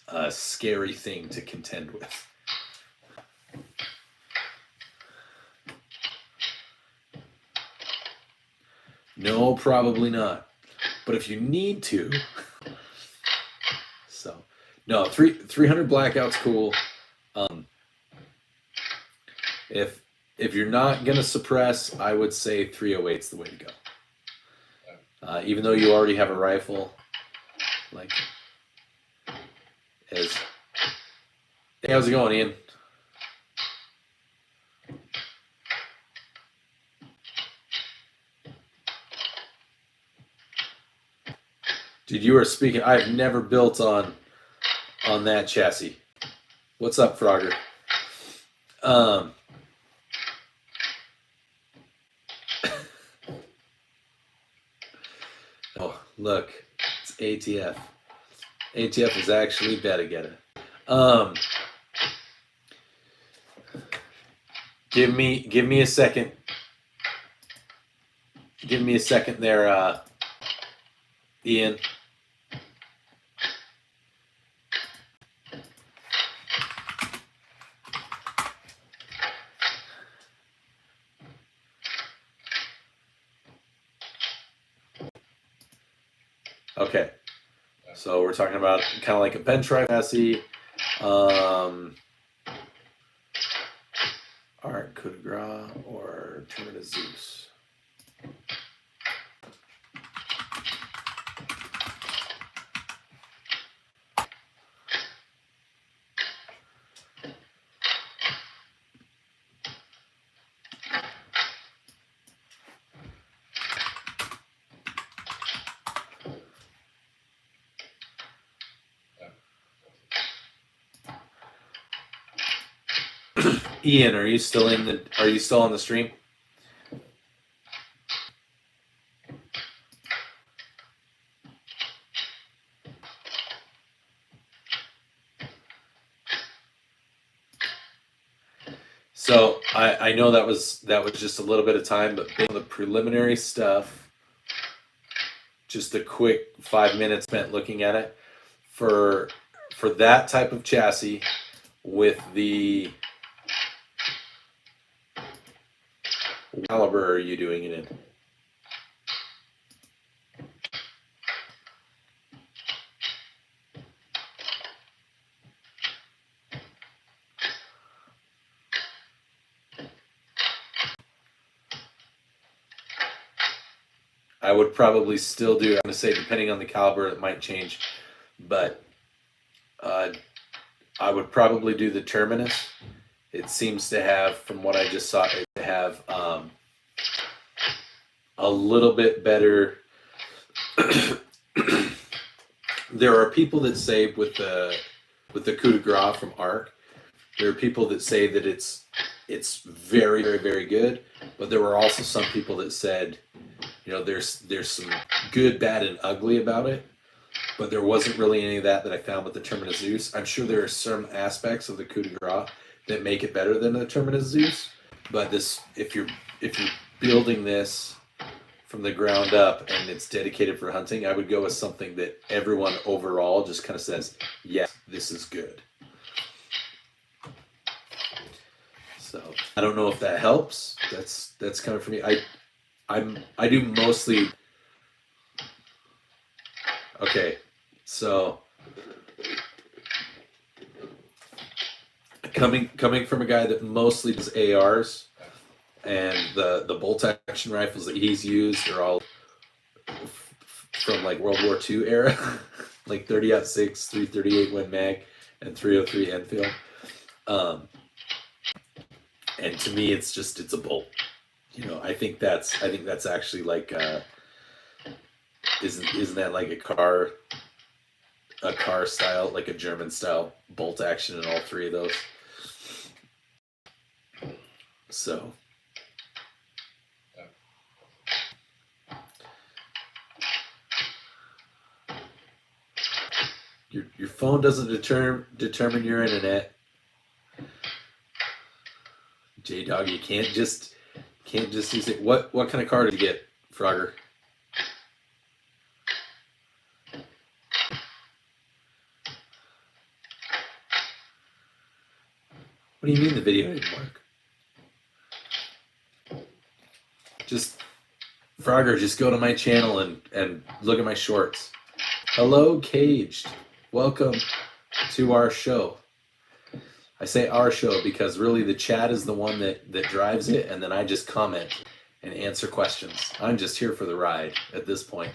a scary thing to contend with. No, probably not. But if you need to, so no, 300 blackout's cool. If you're not gonna suppress, I would say 308's the way to go. Even though you already have a rifle, like hey, how's it going, Ian? Dude, you were speaking. I've never built on that chassis. What's up, Frogger? Oh, look, it's ATF. ATF is actually better get it. Give me a second. Give me a second there, Ian. Okay, so we're talking about kind of like a bench rifle chassis. Art coup de grace or Tournament of Zeus. Ian, are you still on the stream? So I know that was just a little bit of time, but the preliminary stuff, just a quick 5 minutes spent looking at it for that type of chassis with the caliber are you doing it in? I would probably still do. I'm gonna say depending on the caliber, it might change, but I would probably do the Terminus. It seems to have, from what I just saw, it to have a little bit better. There are people that say with the coup de grace from Arc, there are people that say that it's very, very, very good, but there were also some people that said, you know, there's some good, bad, and ugly about it, but there wasn't really any of that I found with the Terminus Zeus. I'm sure there are some aspects of the coup de grace that make it better than the Terminus Zeus, but this, if you're building this from the ground up and it's dedicated for hunting, I would go with something that everyone overall just kind of says, yes, this is good. So I don't know if that helps. That's kind of for me. I do mostly. Okay, so coming from a guy that mostly does ARs, and the bolt action rifles that he's used are all from like World War II era, like 30-06, 338 Win Mag, and 303 Enfield. And to me, it's a bolt. You know, I think that's actually like isn't that like a car style, like a German style bolt action in all three of those. So your phone doesn't determine your internet. J Dog, you can't just use it. What kind of car did you get, Frogger? What do you mean the video didn't work? Just Frogger, just go to my channel and look at my shorts. Hello, Caged. Welcome to our show. I say our show because really the chat is the one that drives it, and then I just comment and answer questions. I'm just here for the ride at this point.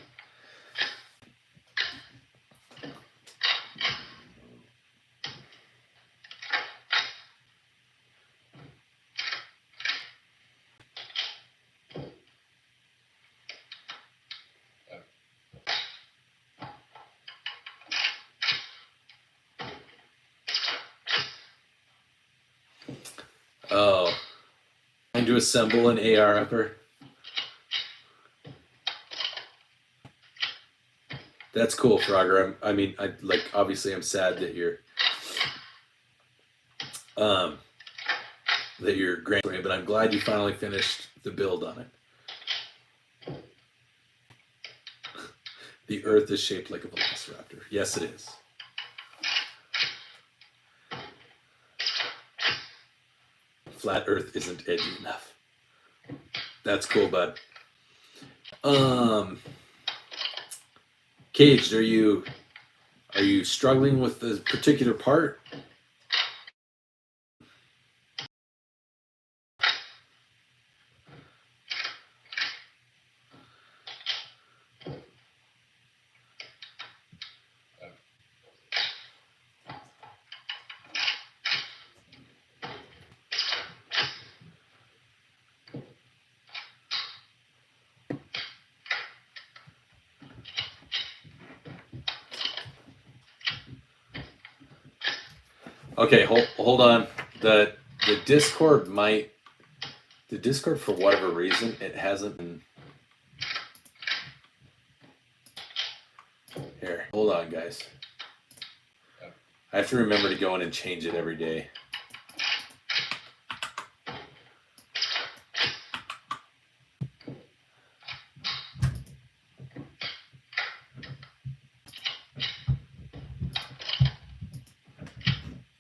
Oh, trying to assemble an AR upper. That's cool, Frogger. Obviously I'm sad that you're graduating, but I'm glad you finally finished the build on it. The Earth is shaped like a velociraptor. Yes, it is. Flat Earth isn't edgy enough. That's cool, bud. Caged, are you struggling with the particular part? Okay, hold on. The Discord for whatever reason, it hasn't been. Here, hold on, guys. I have to remember to go in and change it every day.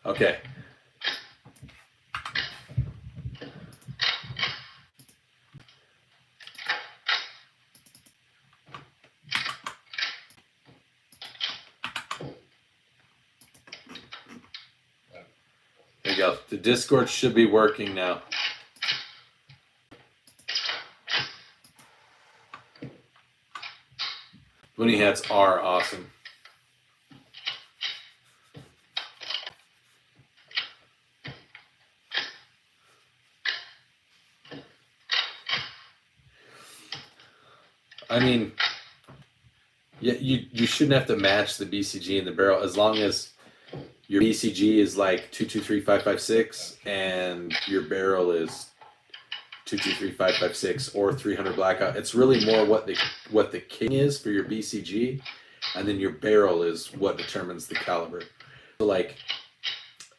Okay. There you go. The Discord should be working now. Bunny hats are awesome. I mean, yeah, you shouldn't have to match the BCG and the barrel as long as your BCG is like 223-556 and your barrel is 223-556 or 300 blackout. It's really more what the king is for your BCG, and then your barrel is what determines the caliber. So like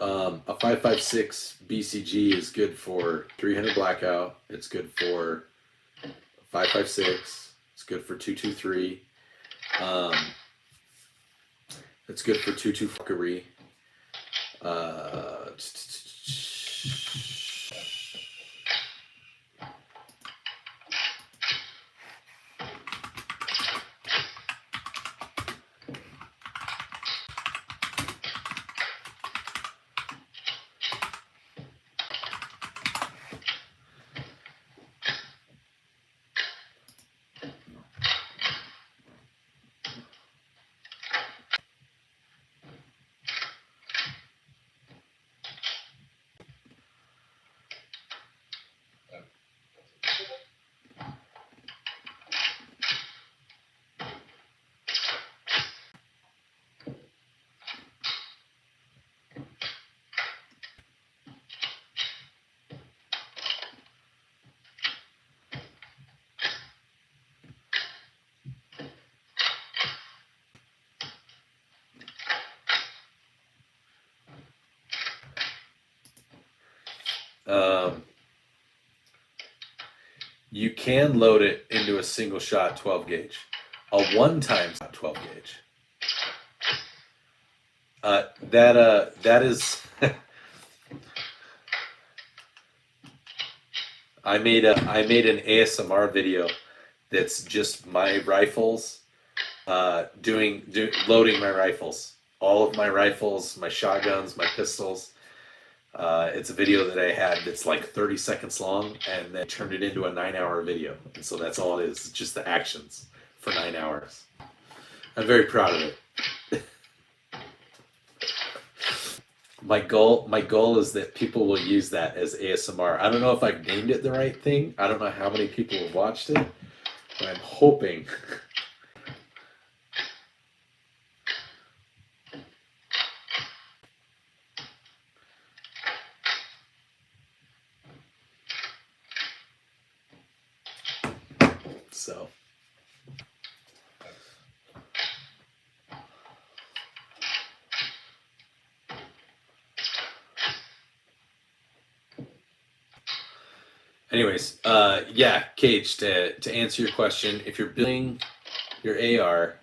a 556 BCG is good for 300 blackout. It's good for 556. It's good for 223. It's good for 22 fuckery. You can load it into a single shot 12 gauge, a one-time shot 12 gauge. That is. I made an ASMR video that's just my rifles, loading my rifles, all of my rifles, my shotguns, my pistols. It's a video that I had that's like 30 seconds long, and then turned it into a 9-hour video. And so that's all it is, just the actions for 9 hours. I'm very proud of it. My goal is that people will use that as ASMR. I don't know if I've named it the right thing. I don't know how many people have watched it, but I'm hoping. So. Anyways, yeah, Cage, to answer your question, if you're building your AR,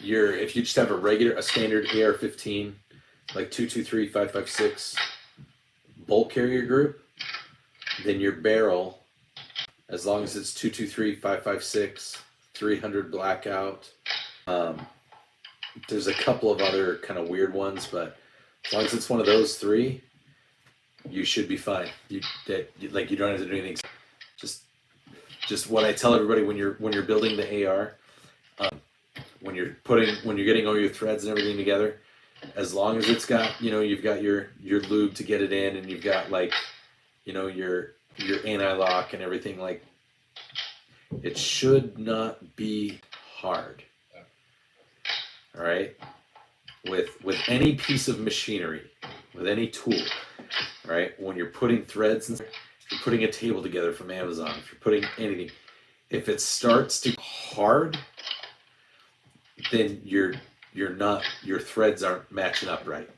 if you just have a standard AR-15, like 223, 556 bolt carrier group, then your barrel, as long as it's 223, 556, 300 blackout, there's a couple of other kind of weird ones, but as long as it's one of those three, you should be fine. You don't have to do anything. Just what I tell everybody when you're building the AR, when you're getting all your threads and everything together, as long as it's got, you've got your lube to get it in, and you've got your anti-lock and everything, like, it should not be hard. All right, with any piece of machinery, with any tool. Right? When you're putting threads, if you're putting a table together from Amazon, if you're putting anything, if it starts to be hard, then your threads aren't matching up right.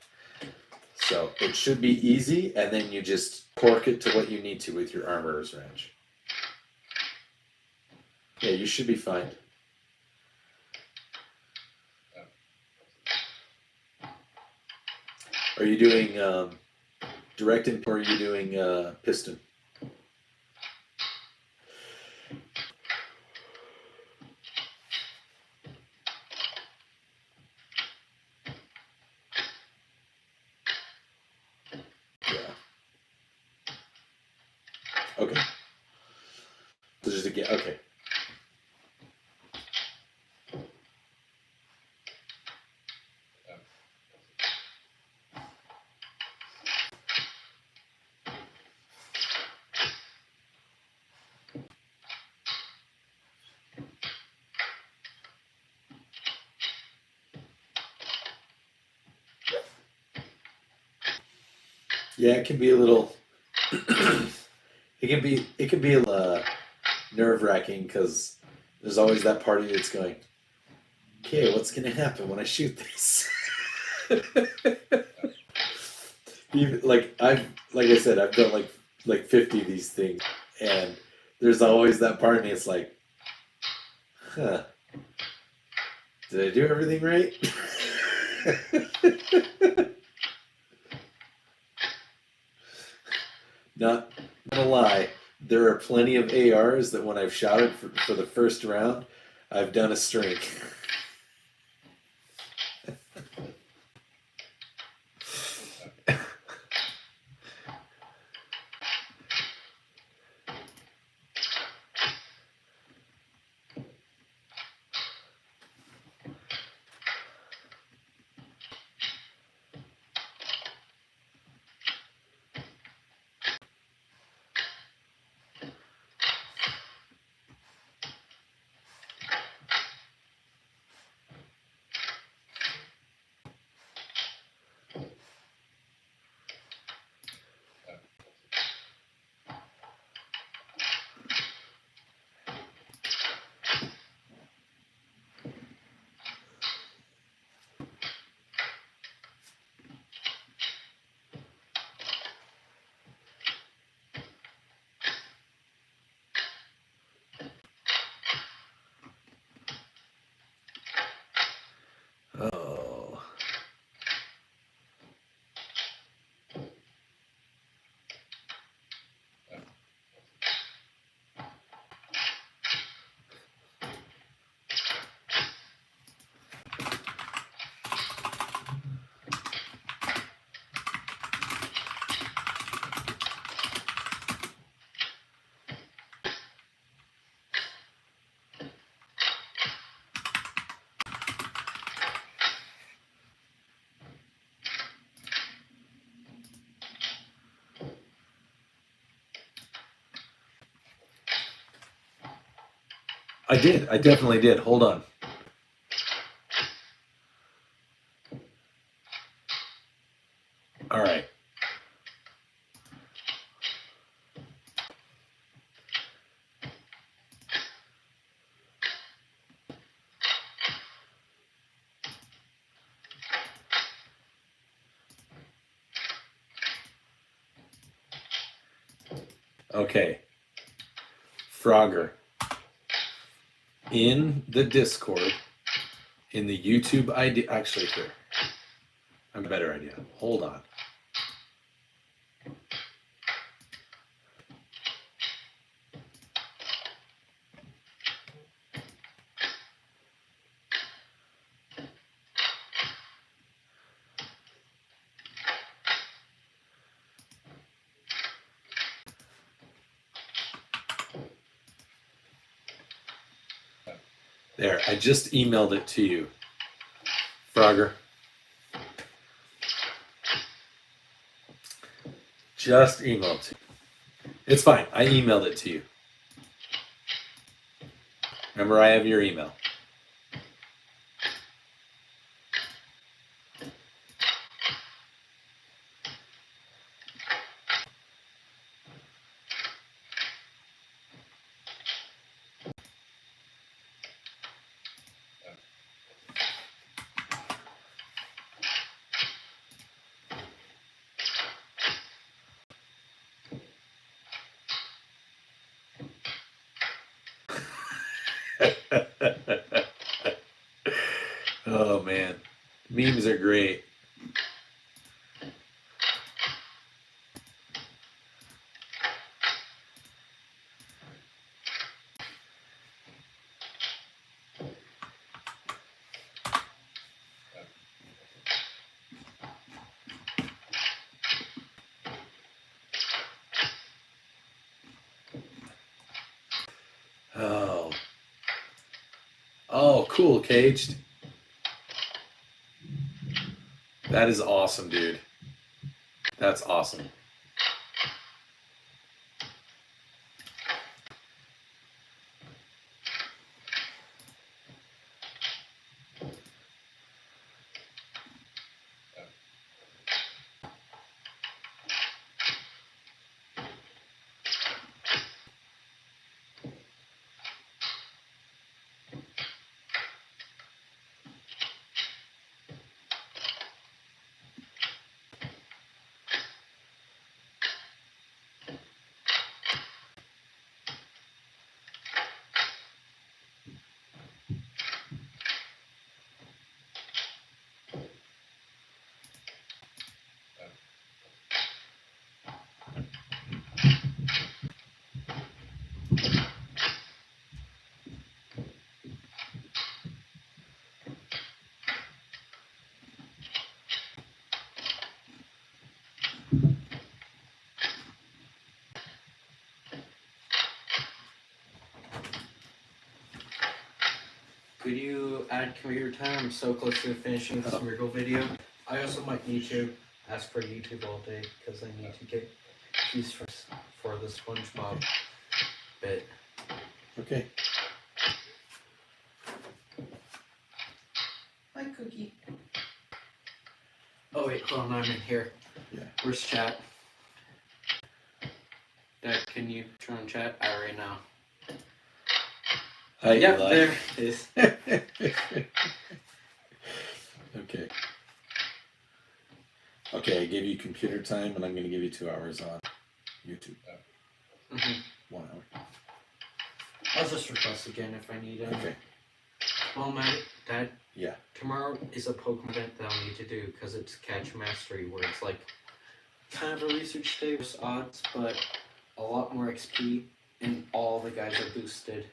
So it should be easy, and then you just torque it to what you need to with your armorer's wrench. Yeah, you should be fine. Are you doing direct import, or are you doing piston? Yeah. Okay. So just again, okay. Yeah, it can be a little. It can be a little nerve wracking because there's always that party that's going. Okay, what's gonna happen when I shoot this? Even, like I said, I've done like 50 of these things, and there's always that part of me. It's like, huh? Did I do everything right? Not gonna lie, there are plenty of ARs that when I've shot it for the first round, I've done a string. Oh. I did. I definitely did. Hold on. All right. Okay. Frogger. In the Discord, in the YouTube ID. Actually, here. I have a better idea. Hold on. There, I just emailed it to you, Frogger. Just emailed to you. It's fine. I emailed it to you. Remember, I have your email. Oh man, memes are great. Oh, oh, cool, Caged. That is awesome, dude. That's awesome. to add computer time. I'm so close to finishing this Miracle video. I also might need to ask for YouTube all day because I need to get keys for the SpongeBob bit. Okay. Hi, Cookie. Oh wait, hold on, I'm in here. Yeah. Where's chat? Dad, can you turn on chat? Right now. Hi, Yep, Eli. there it is. Okay. Okay, I gave you computer time, and I'm going to give you 2 hours on YouTube. Mm-hmm. 1 hour. I'll just request again if I need it. Okay. Well, Dad. Yeah. Tomorrow is a Pokemon event that I'll need to do because it's Catch Mastery, where it's like kind of a research day with odds, but a lot more XP, and all the guys are boosted.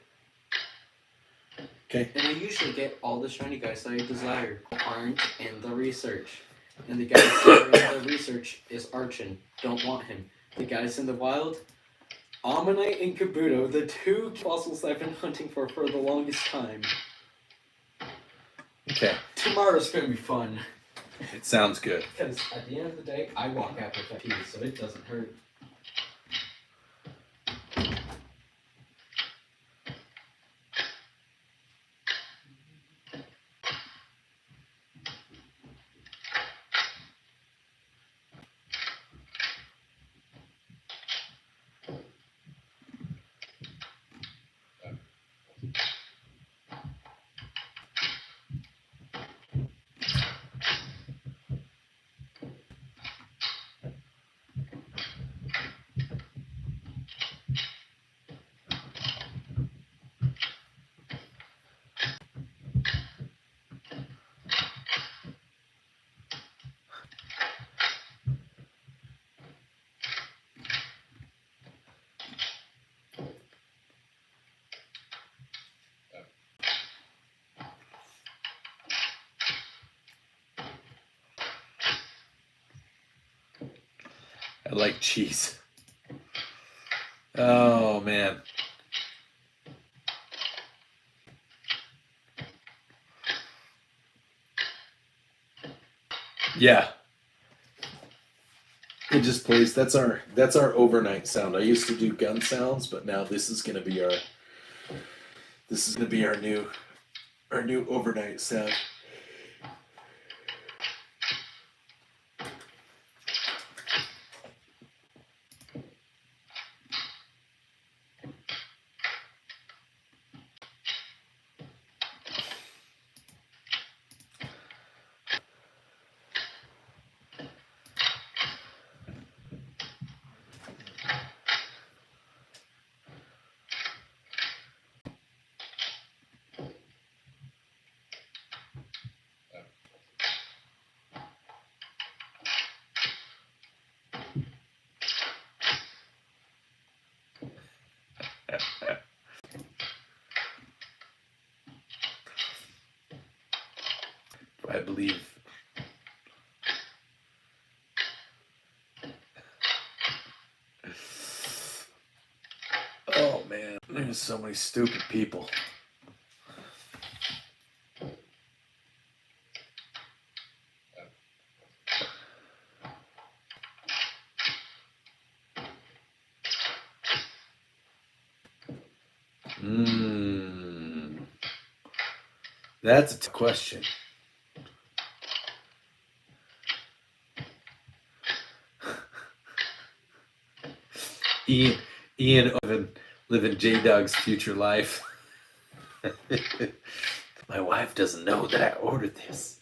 Okay. And I usually get all the shiny guys that I desire aren't in the research. And the guys that are in the research is Archon. Don't want him. The guys in the wild, Ammonite and Kabuto, the 2 fossils I've been hunting for the longest time. Okay. Tomorrow's gonna be fun. It sounds good. Because at the end of the day, I walk out with a piece, so it doesn't hurt. I like cheese. Oh, man. Yeah. It just plays. That's our overnight sound. I used to do gun sounds, but now this is gonna be our new overnight sound. I believe. Oh man, there's so many stupid people. That's a tough question. Ian living J-Dog's future life. My wife doesn't know that I ordered this.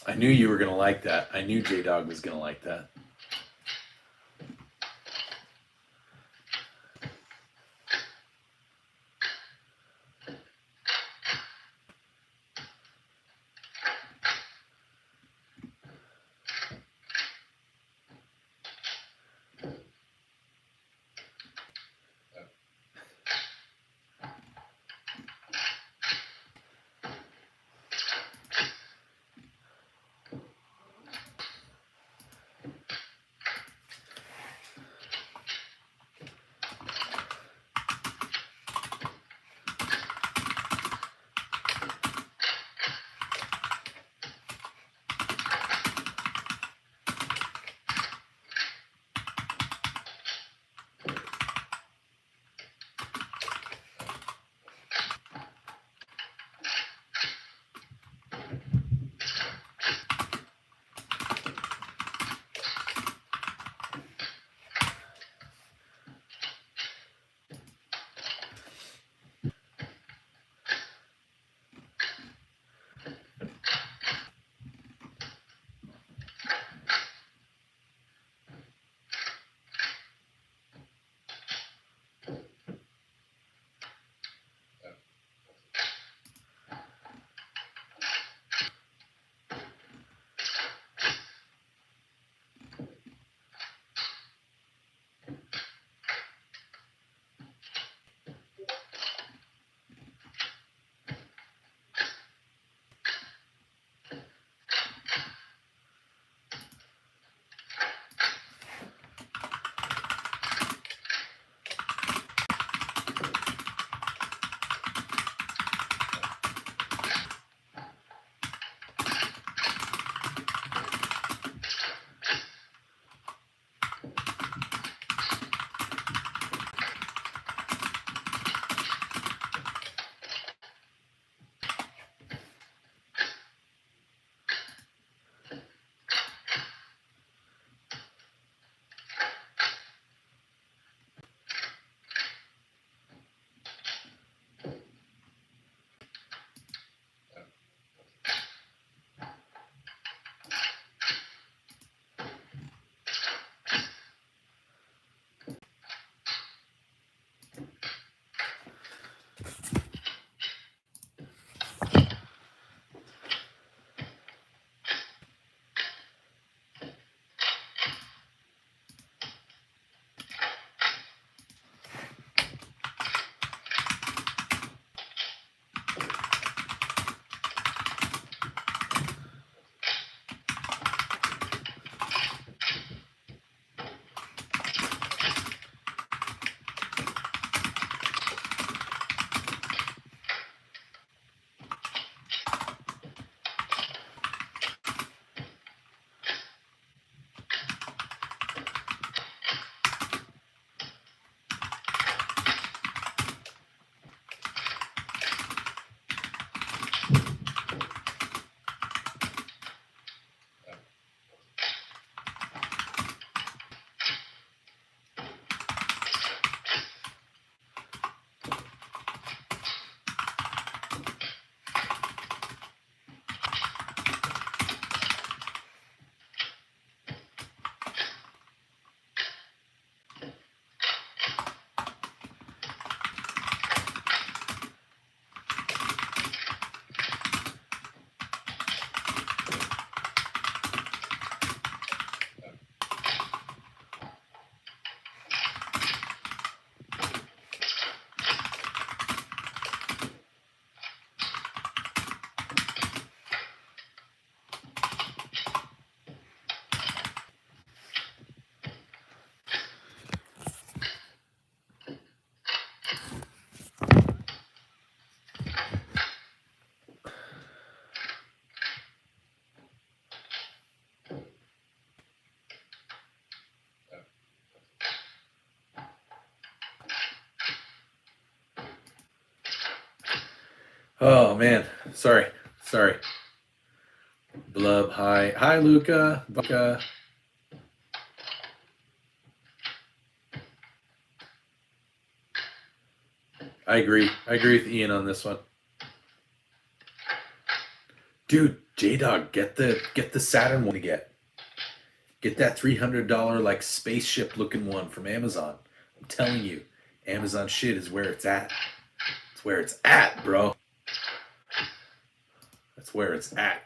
I knew you were gonna like that. I knew J Dog was gonna like that. Oh man, sorry. Blub, hi, Luca. Bucka. I agree with Ian on this one, dude. J-Dog, get the Saturn one to get. Get that $300 like spaceship looking one from Amazon. I'm telling you, Amazon shit is where it's at. It's where it's at, bro. That's where it's at.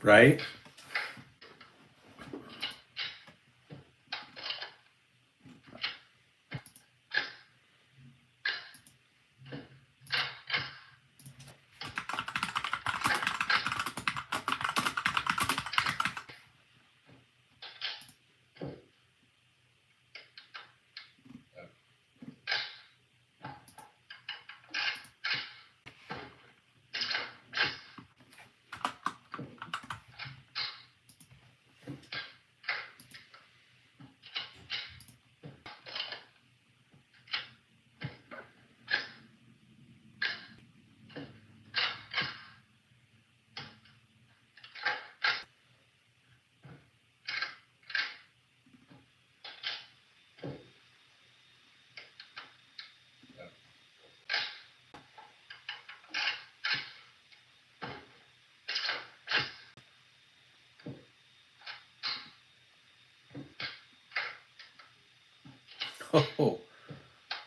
Right? Oh,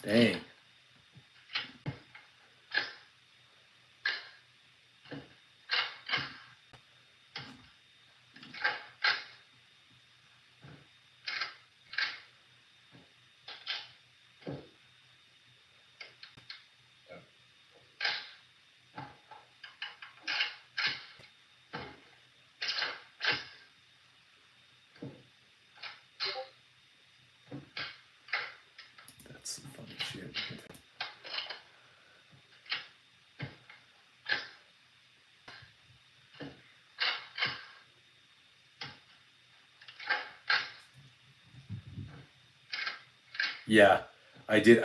dang. That's some funny shit. Yeah, I did.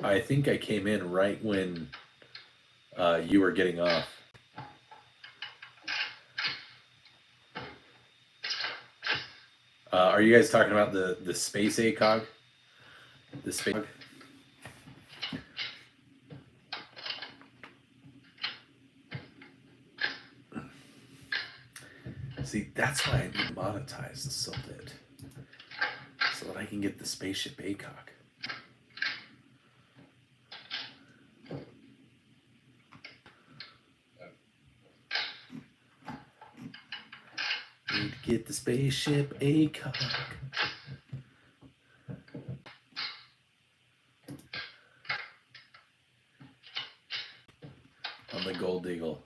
I think I came in right when you were getting off. Are you guys talking about the space ACOG? The space. See, that's why I need to monetize this a bit, so that I can get the spaceship ACOG. Need to get the spaceship ACOG. On the Gold Eagle.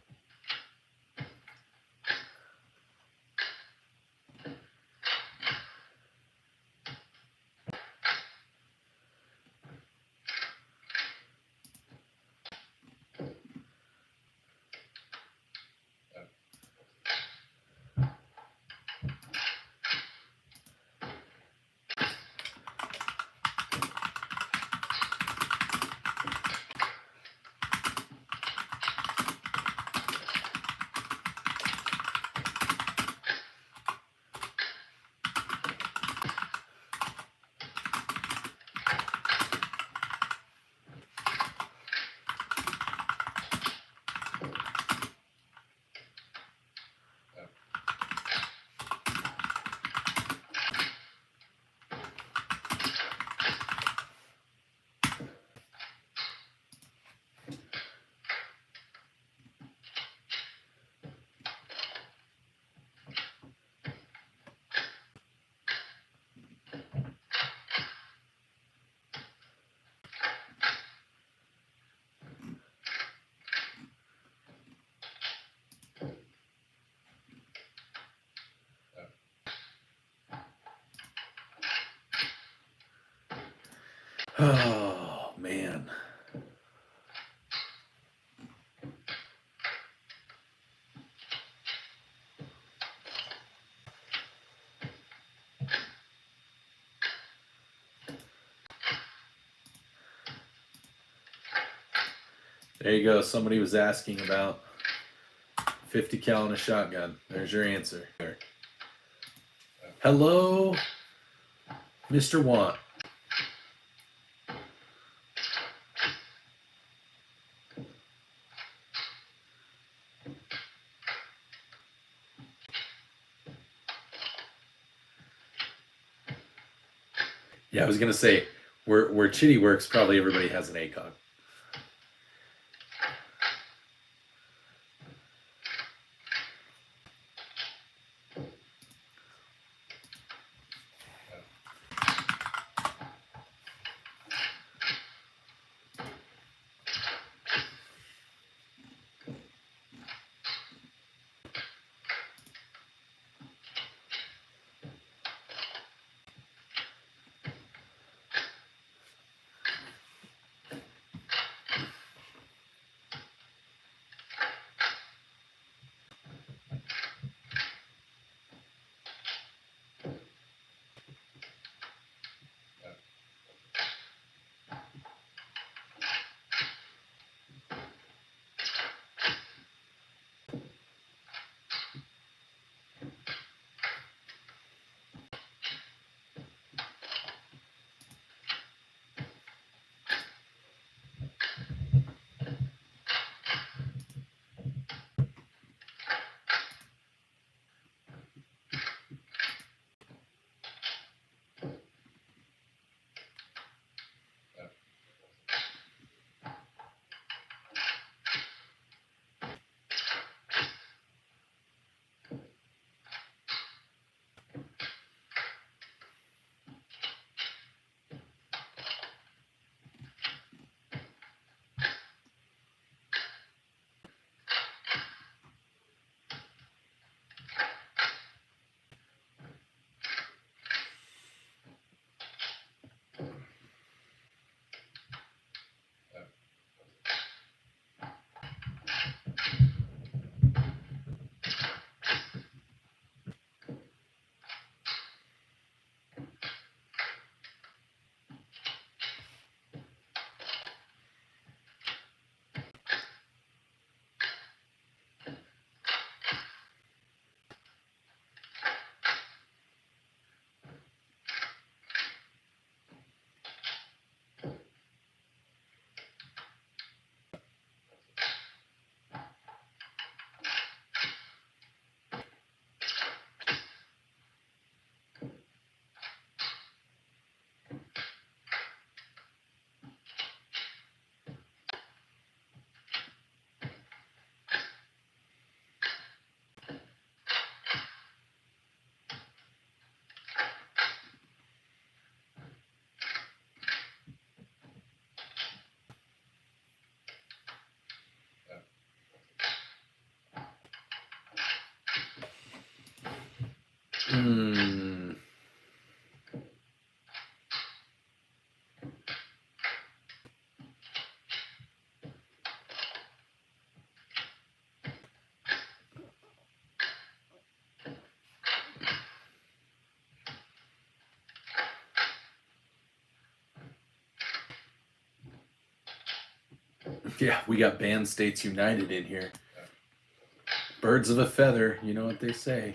Oh, man. There you go. Somebody was asking about 50 cal in a shotgun. There's your answer. Hello, Mr. Want. Yeah, I was gonna say where Chitty works, probably everybody has an ACOG. Hmm. Yeah, we got Band States United in here. Birds of a feather, you know what they say.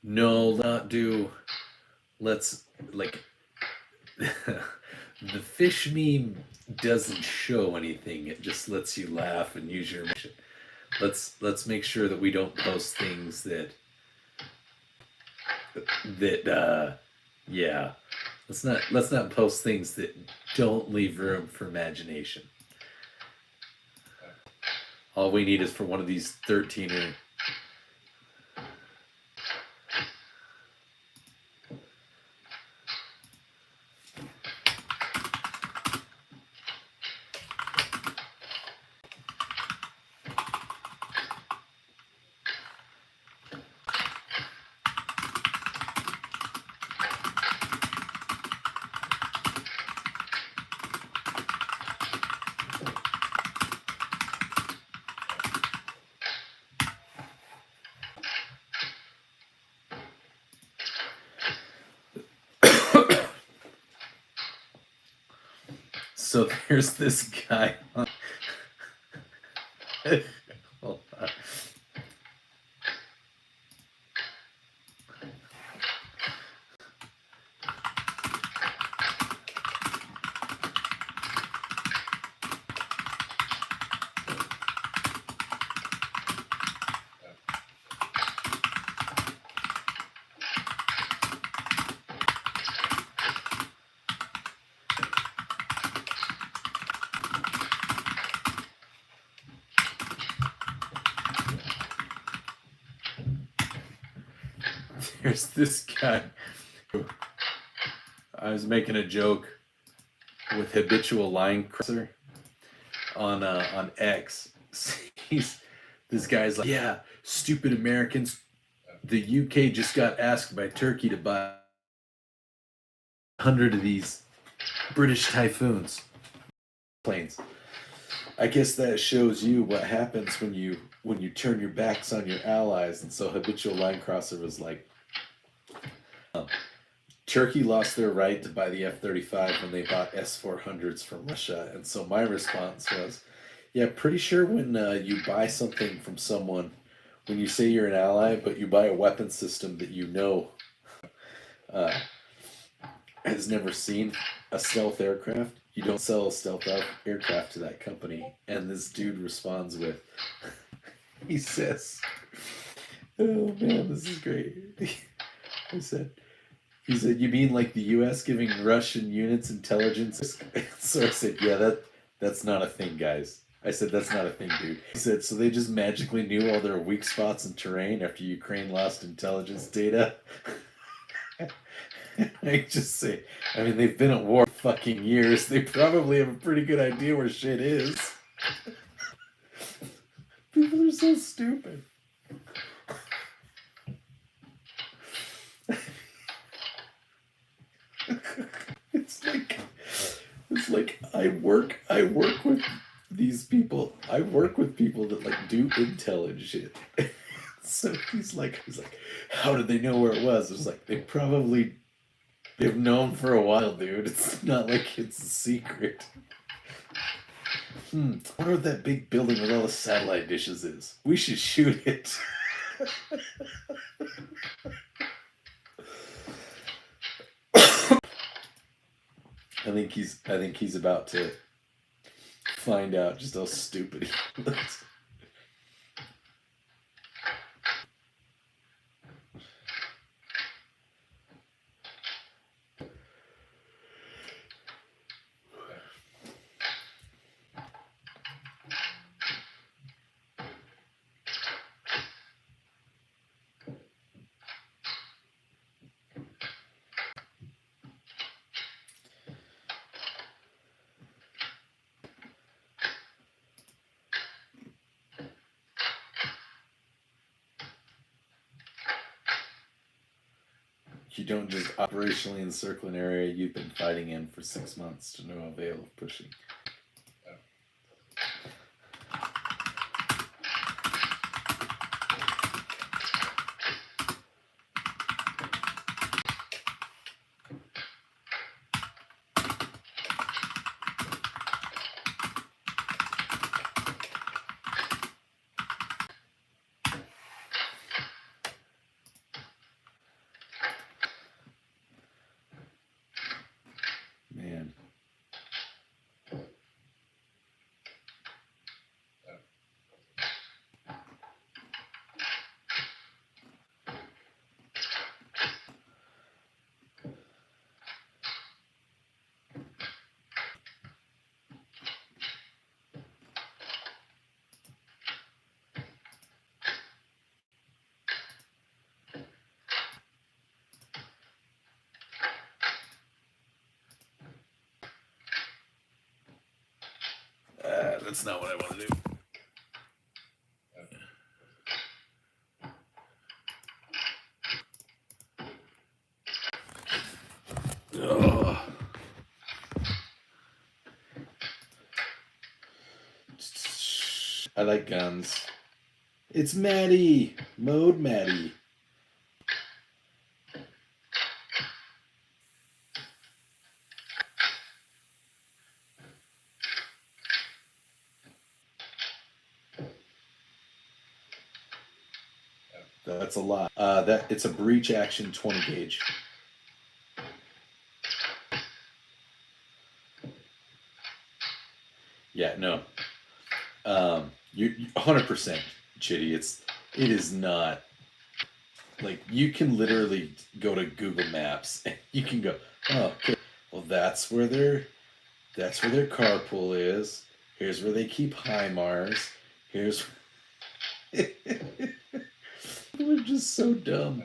No, not do. Let's like the fish meme doesn't show anything. It just lets you laugh and use your imagination. Let's make sure that we don't post things that yeah. Let's not post things that don't leave room for imagination. All we need is for one of these 13 or so there's this guy on hold on. There's this guy who I was making a joke with habitual line crosser on X. This guy's like, yeah, stupid Americans. The UK just got asked by Turkey to buy 100 of these British Typhoons planes. I guess that shows you what happens when you turn your backs on your allies. And so habitual line crosser was like, Turkey lost their right to buy the F-35 when they bought S-400s from Russia. And so my response was, yeah, pretty sure when you buy something from someone, when you say you're an ally, but you buy a weapon system that you know has never seen a stealth aircraft, you don't sell a stealth aircraft to that company. And this dude responds with, he says, oh man, this is great. He said, you mean like the U.S. giving Russian units intelligence? So I said, yeah, that's not a thing, guys. I said, that's not a thing, dude. He said, so they just magically knew all their weak spots in terrain after Ukraine lost intelligence data? I just say, I mean, they've been at war for fucking years. They probably have a pretty good idea where shit is. People are so stupid. It's like I work with these people. I work with people that like do intel shit. So he's like, how did they know where it was? It was like they've known for a while, dude. It's not like it's a secret. I wonder what that big building with all the satellite dishes is. We should shoot it. I think he's about to find out just how stupid he looks. You don't just operationally encircle an area you've been fighting in for 6 months to no avail of pushing. That's not what I want to do. Ugh. I like guns. It's Maddie. Mode Maddie. That's a lot. That it's a breech action 20 gauge. Yeah, no. You're 100% Chitty. It is not like you can literally go to Google Maps and you can go, oh, okay, well that's where their carpool is. Here's where they keep HIMARS. Here's we're just so dumb.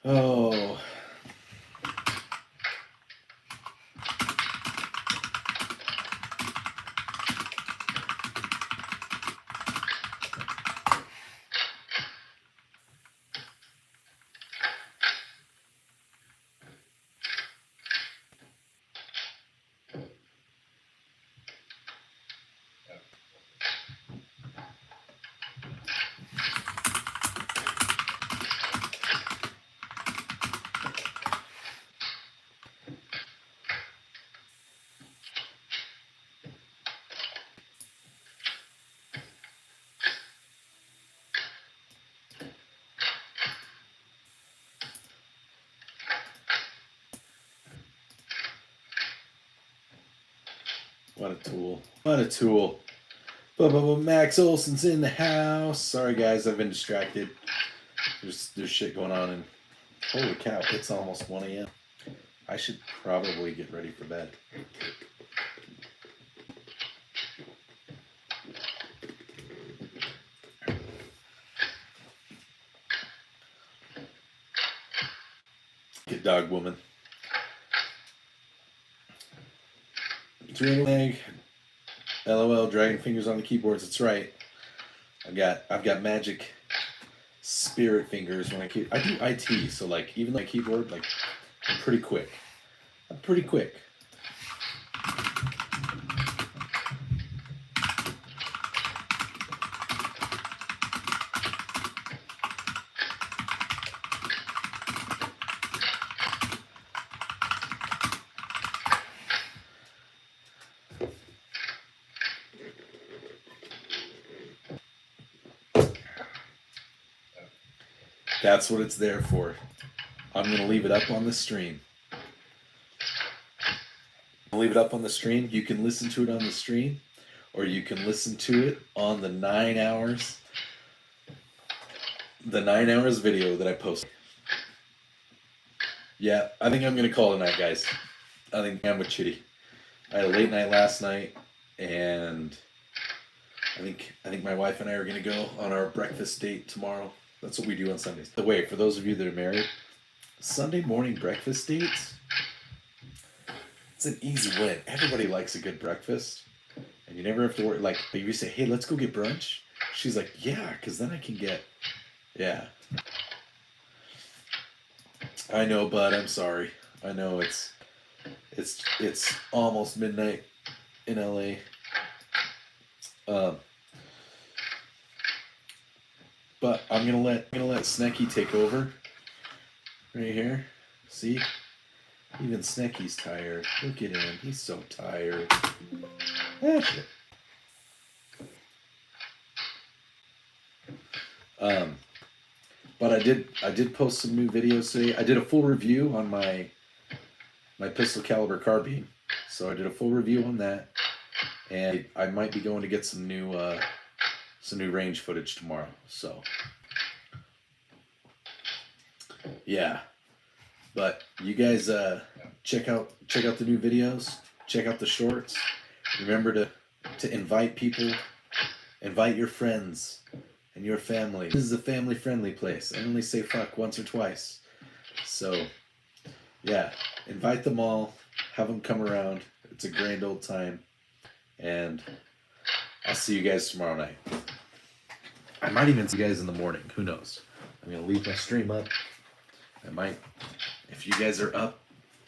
Oh. What a tool. What a tool. Max Olson's in the house. Sorry guys, I've been distracted. There's shit going on, and holy cow, it's almost 1 a.m. I should probably get ready for bed. Good dog, woman. Dragon leg. LOL, dragon fingers on the keyboards. That's right. I've got magic spirit fingers when I do IT, so like even my keyboard, like I'm pretty quick. That's what it's there for. I'm gonna leave it up on the stream. I'll leave it up on the stream. You can listen to it on the stream, or you can listen to it on the 9 hours. The 9 hours video that I posted. Yeah, I think I'm gonna call it a night, guys. I think I'm with Chitty. I had a late night last night, and I think my wife and I are gonna go on our breakfast date tomorrow. That's what we do on Sundays. By the way, for those of you that are married, Sunday morning breakfast dates, it's an easy win. Everybody likes a good breakfast, and you never have to worry. Like, you say, hey, let's go get brunch. She's like, yeah, because then I can get, yeah. I know, bud. I'm sorry. I know it's almost midnight in LA. But I'm gonna let Snecky take over. Right here. See? Even Snecky's tired. Look at him. He's so tired. Ah, shit. But I did post some new videos today. I did a full review on my pistol caliber carbine. So I did a full review on that, and I might be going to get some new range footage tomorrow. So yeah, but you guys check out the new videos. Check out the shorts. Remember to invite people, invite your friends and your family. This is a family friendly place. I only say fuck once or twice. So yeah, invite them all. Have them come around. It's a grand old time. And I'll see you guys tomorrow night. I might even see you guys in the morning. Who knows? I'm going to leave my stream up. I might, if you guys are up,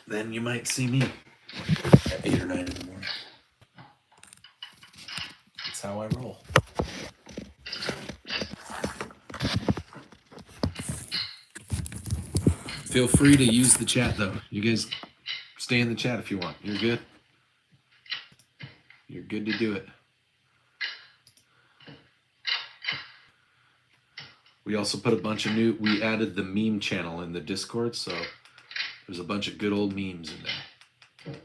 then you might see me at 8 or 9 in the morning. That's how I roll. Feel free to use the chat, though. You guys stay in the chat if you want. You're good. You're good to do it. We also put a bunch of we added the meme channel in the Discord, so there's a bunch of good old memes in there.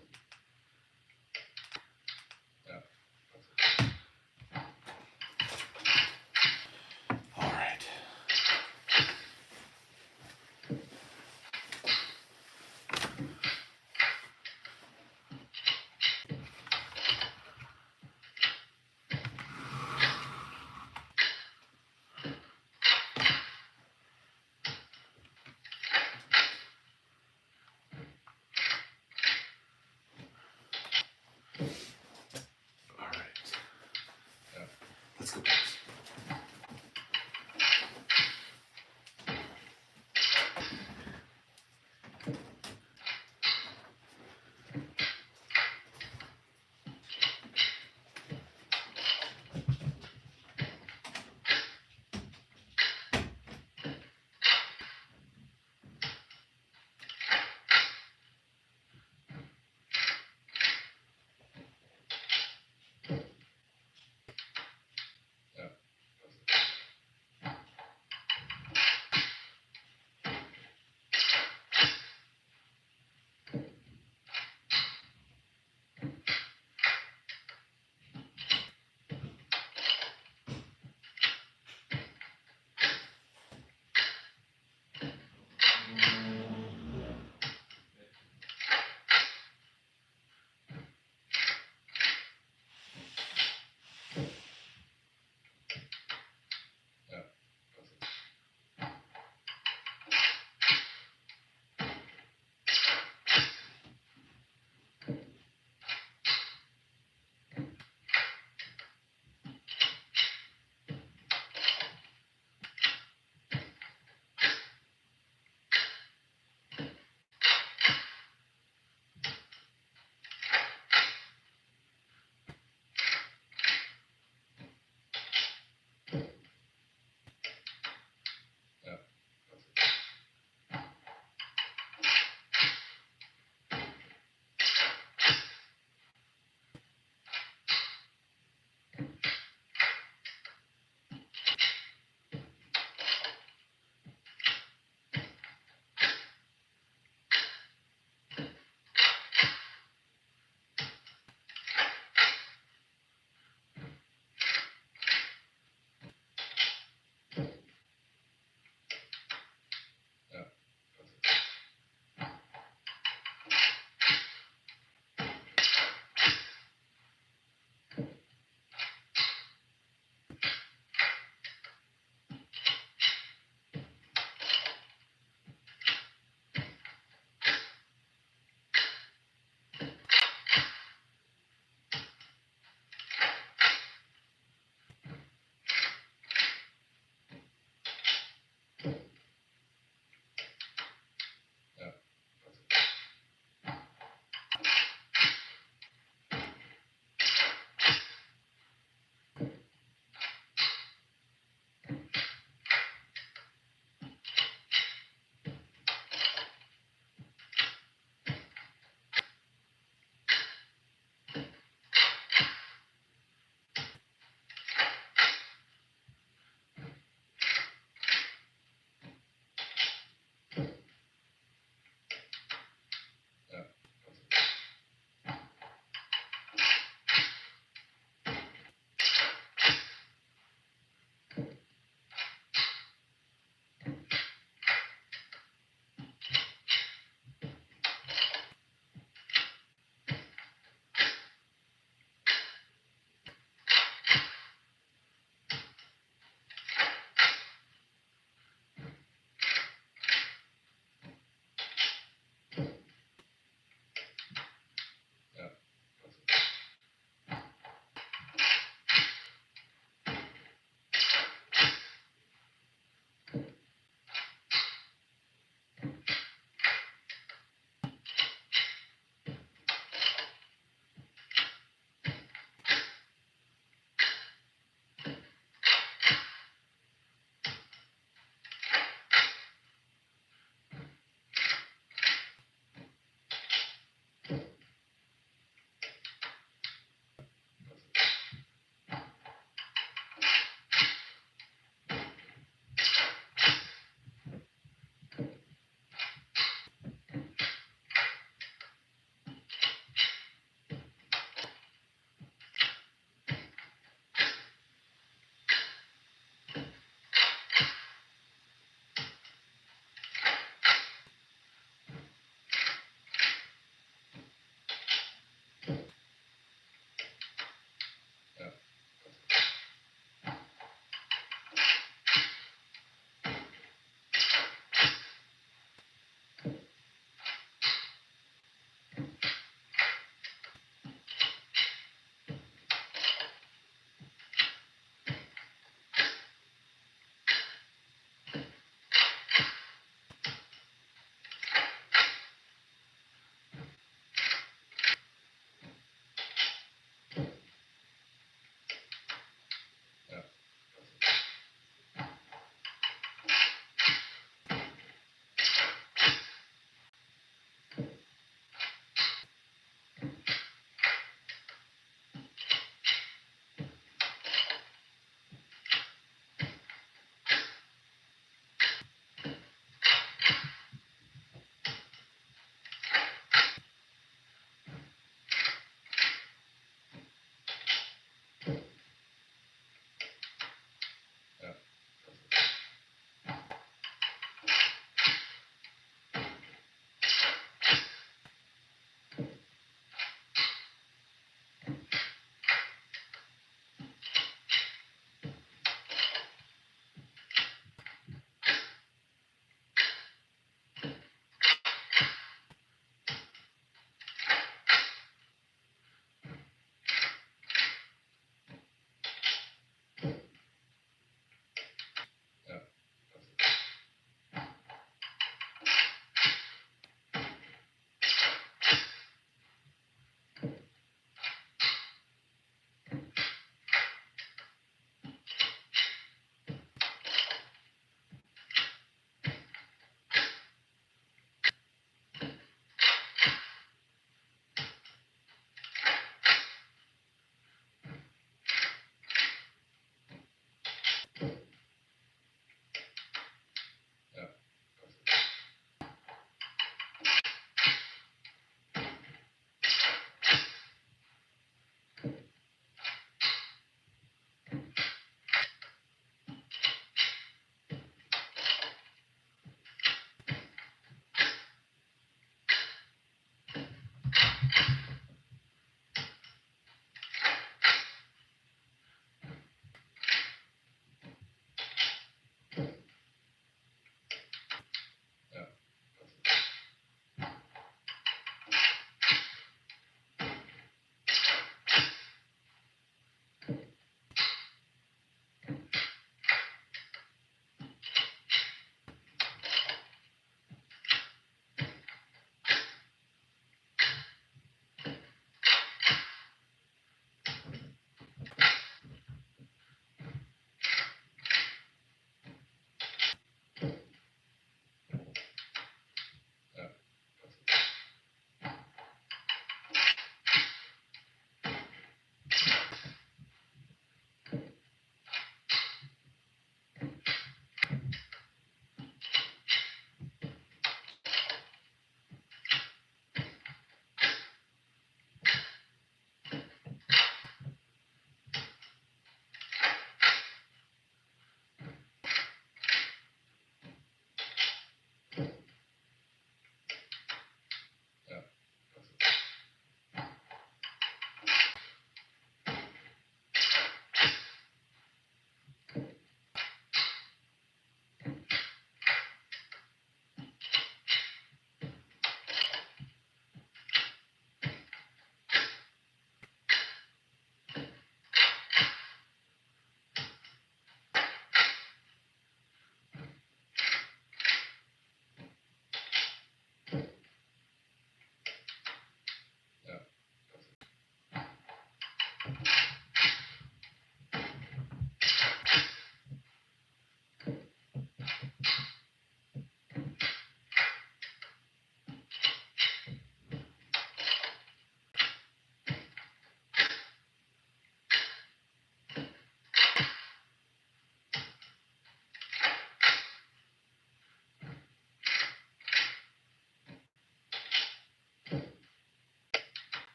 All right.